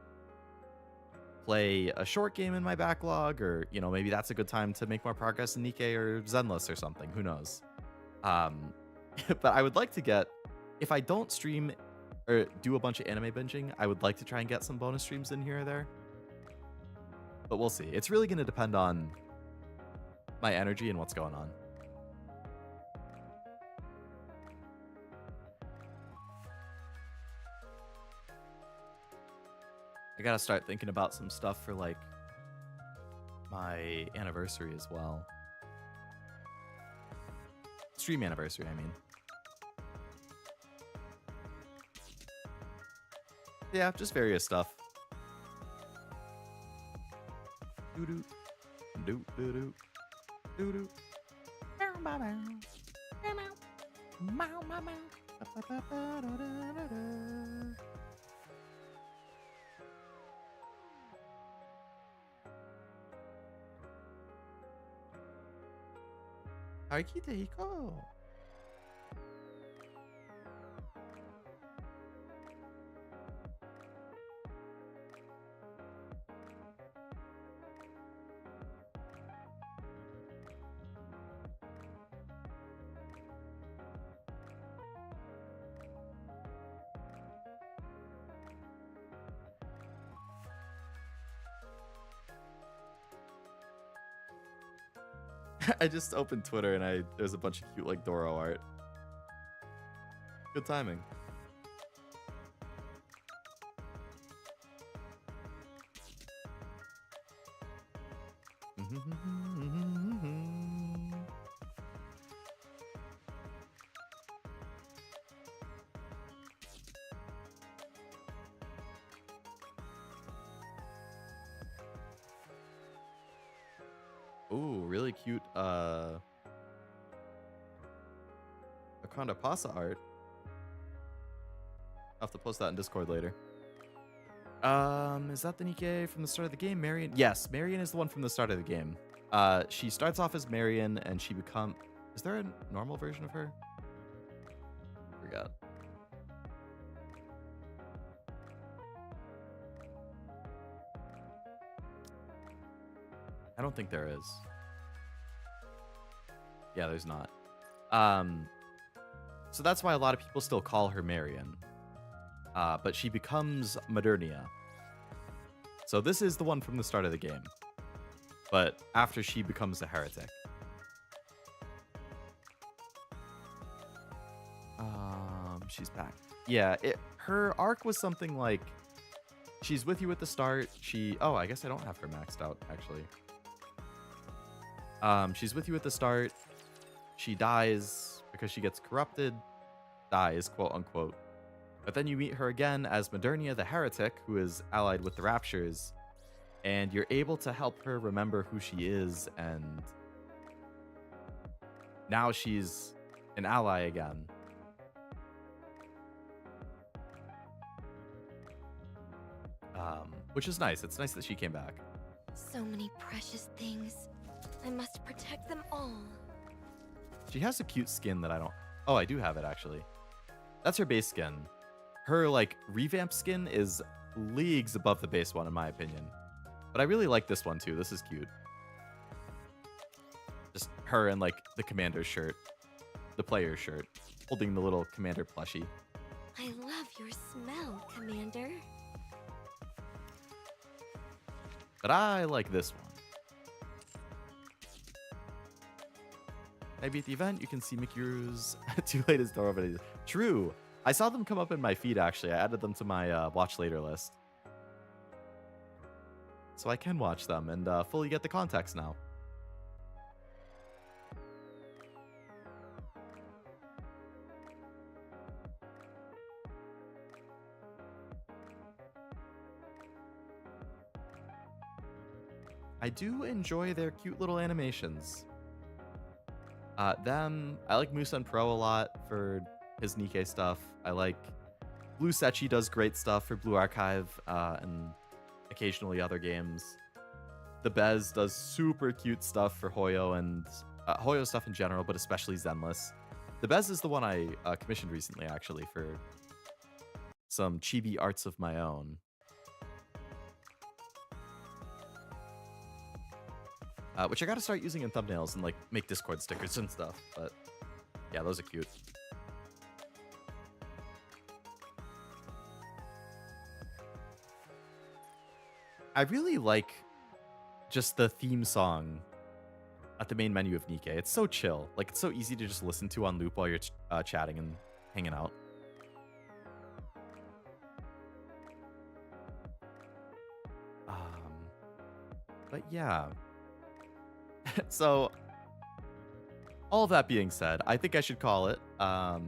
play a short game in my backlog, or, you know, maybe that's a good time to make more progress in NIKKE or Zenless or something. Who knows? But I would like to get, if I don't stream or do a bunch of anime binging, I would like to try and get some bonus streams in here or there. But we'll see. It's really going to depend on my energy and what's going on. I gotta start thinking about some stuff for, like, my anniversary as well. Stream anniversary, I mean. Yeah, just various stuff. Doo-doo. Doo-doo-doo. Doo-doo. Aikiteiko. I just opened Twitter and there's a bunch of cute, like, Doro art. Good timing. Ooh, really cute Akanda Pasa art. I'll have to post that in Discord later. Is that the NIKKE from the start of the game? Marion? Yes, Marion is the one from the start of the game. She starts off as Marion and she becomes... Is there a normal version of her? Forgot. I don't think there is. Yeah, there's not. So that's why a lot of people still call her Marion. But she becomes Modernia. So this is the one from the start of the game. But after she becomes a heretic. She's back. Yeah, her arc was something like... She's with you at the start. Oh, I guess I don't have her maxed out, actually. She's with you at the start. She dies because she gets corrupted. Dies, quote unquote. But then you meet her again as Modernia the Heretic, who is allied with the Raptures. And you're able to help her remember who she is. And now she's an ally again. Which is nice. It's nice that she came back. So many precious things. I must protect them all. She has a cute skin that I don't... Oh, I do have it, actually. That's her base skin. Her, like, revamped skin is leagues above the base one, in my opinion. But I really like this one, too. This is cute. Just her in, like, the commander's shirt. The player's shirt. Holding the little commander plushie. I love your smell, Commander. But I like this one. Maybe at the event, you can see Mikiru's two latest Doro videos. True. I saw them come up in my feed, actually. I added them to my watch later list. So I can watch them and fully get the context now. I do enjoy their cute little animations. I like Musen Pro a lot for his NIKKE stuff. I like Blue Sechi does great stuff for Blue Archive and occasionally other games. The Bez does super cute stuff for Hoyo and Hoyo stuff in general, but especially Zenless. The Bez is the one I commissioned recently, actually, for some chibi arts of my own. which I gotta start using in thumbnails and like make Discord stickers and stuff. But yeah, those are cute. I really like just the theme song at the main menu of NIKKE. It's so chill. Like, it's so easy to just listen to on loop while you're chatting and hanging out. But yeah. So, all of that being said, I think I should call it. I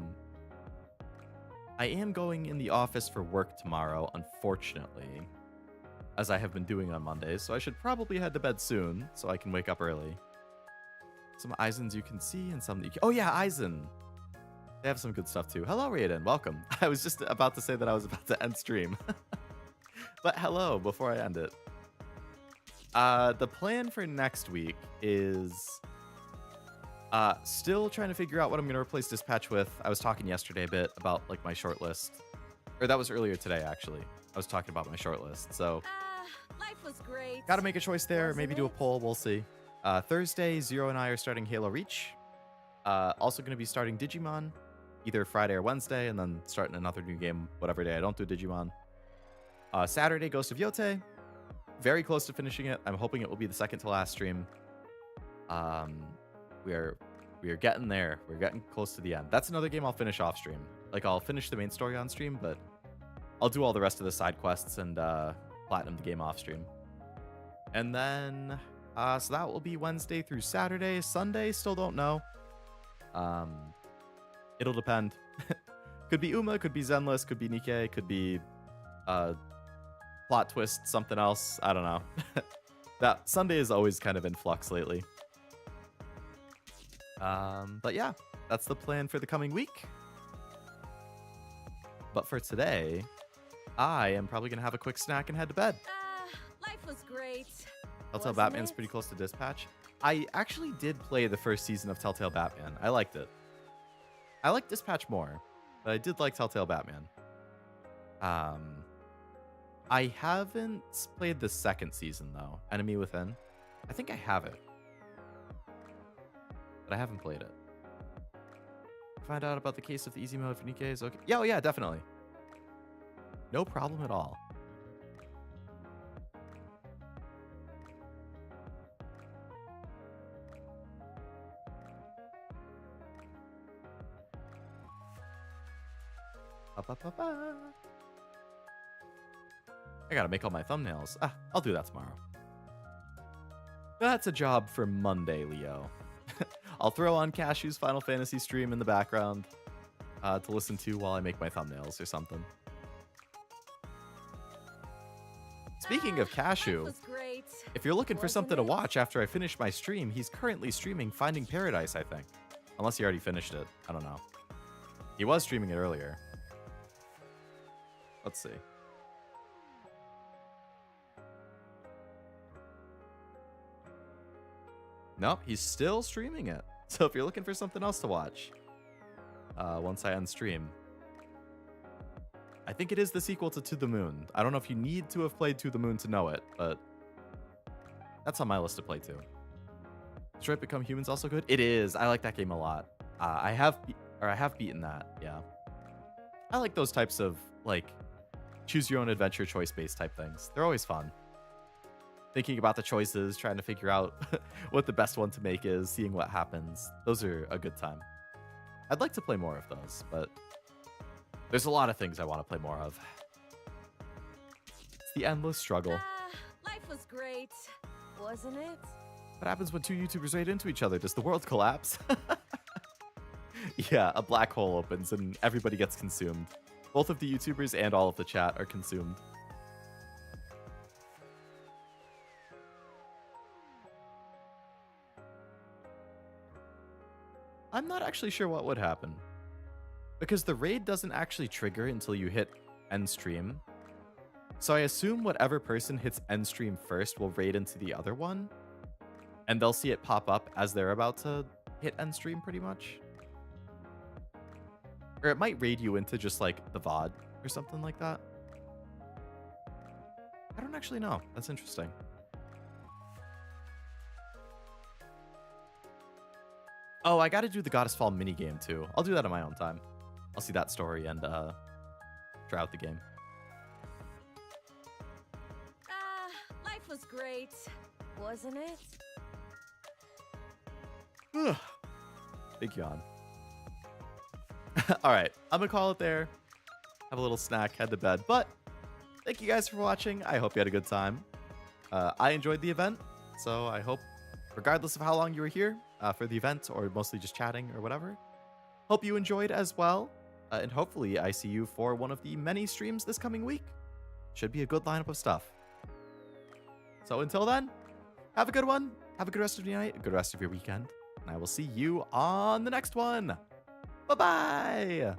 am going in the office for work tomorrow, unfortunately, as I have been doing on Mondays, so I should probably head to bed soon so I can wake up early. Some Eisens you can see and some that you can... Oh yeah, Eisen! They have some good stuff too. Hello, Raiden. Welcome. I was just about to say that I was about to end stream. But hello, before I end it. The plan for next week is still trying to figure out what I'm going to replace Dispatch with. I was talking yesterday a bit about like my shortlist. Or that was earlier today, actually. I was talking about my shortlist. So Life was great. got to make a choice there. Maybe do a poll. We'll see. Thursday, Zero and I are starting Halo Reach. Also going to be starting Digimon either Friday or Wednesday, and then starting another new game whatever day I don't do Digimon. Saturday, Ghost of Yote. Very close to finishing it. I'm hoping it will be the second to last stream. We are getting there. We're getting close to the end. That's another game I'll finish off stream. Like, I'll finish the main story on stream, but I'll do all the rest of the side quests and platinum the game off stream. And then, so that will be Wednesday through Saturday. Sunday, still don't know. It'll depend. Could be Uma, could be Zenless, could be NIKKE, could be plot twist, something else. I don't know. That Sunday is always kind of in flux lately. But yeah, that's the plan for the coming week. But for today, I am probably going to have a quick snack and head to bed. Life was great. Telltale Batman's pretty close to Dispatch. I actually did play the first season of Telltale Batman. I liked it. I like Dispatch more, but I did like Telltale Batman. I haven't played the second season, though. Enemy Within. I think I have it. But I haven't played it. Find out about the case of the easy mode for NIKKE is okay. Yeah, oh yeah, definitely. No problem at all. I gotta make all my thumbnails. I'll do that tomorrow. That's a job for Monday, Leo. I'll throw on Cashew's Final Fantasy stream in the background to listen to while I make my thumbnails or something. Speaking of Cashew, if you're looking for something to watch after I finish my stream, he's currently streaming Finding Paradise, I think. Unless he already finished it. I don't know. He was streaming it earlier. Let's see. Nope, he's still streaming it. So if you're looking for something else to watch, once I unstream, I think it is the sequel to the Moon. I don't know if you need to have played To the Moon to know it, but that's on my list to play too. Detroit Become Humans also good? It is. I like that game a lot. I have beaten that. Yeah. I like those types of like choose your own adventure choice based type things. They're always fun. Thinking about the choices, trying to figure out what the best one to make is, seeing what happens. Those are a good time. I'd like to play more of those, but there's a lot of things I want to play more of. It's the endless struggle. Life was great, wasn't it? What happens when two YouTubers raid into each other? Does the world collapse? Yeah, a black hole opens and everybody gets consumed. Both of the YouTubers and all of the chat are consumed. I'm not actually sure what would happen. Because the raid doesn't actually trigger until you hit end stream. So I assume whatever person hits end stream first will raid into the other one. And they'll see it pop up as they're about to hit end stream pretty much. Or it might raid you into just like the VOD or something like that. I don't actually know. That's interesting. Oh, I got to do the Goddess Fall minigame too. I'll do that on my own time. I'll see that story and try out the game. Life was great, wasn't it? Big yawn. All right, I'm gonna call it there. Have a little snack, head to bed. But thank you guys for watching. I hope you had a good time. I enjoyed the event, so I hope, regardless of how long you were here for the event or mostly just chatting or whatever, hope you enjoyed as well. And hopefully I see you for one of the many streams this coming week. Should be a good lineup of stuff. So until then, have a good one. Have a good rest of your night, a good rest of your weekend. And I will see you on the next one. Bye-bye.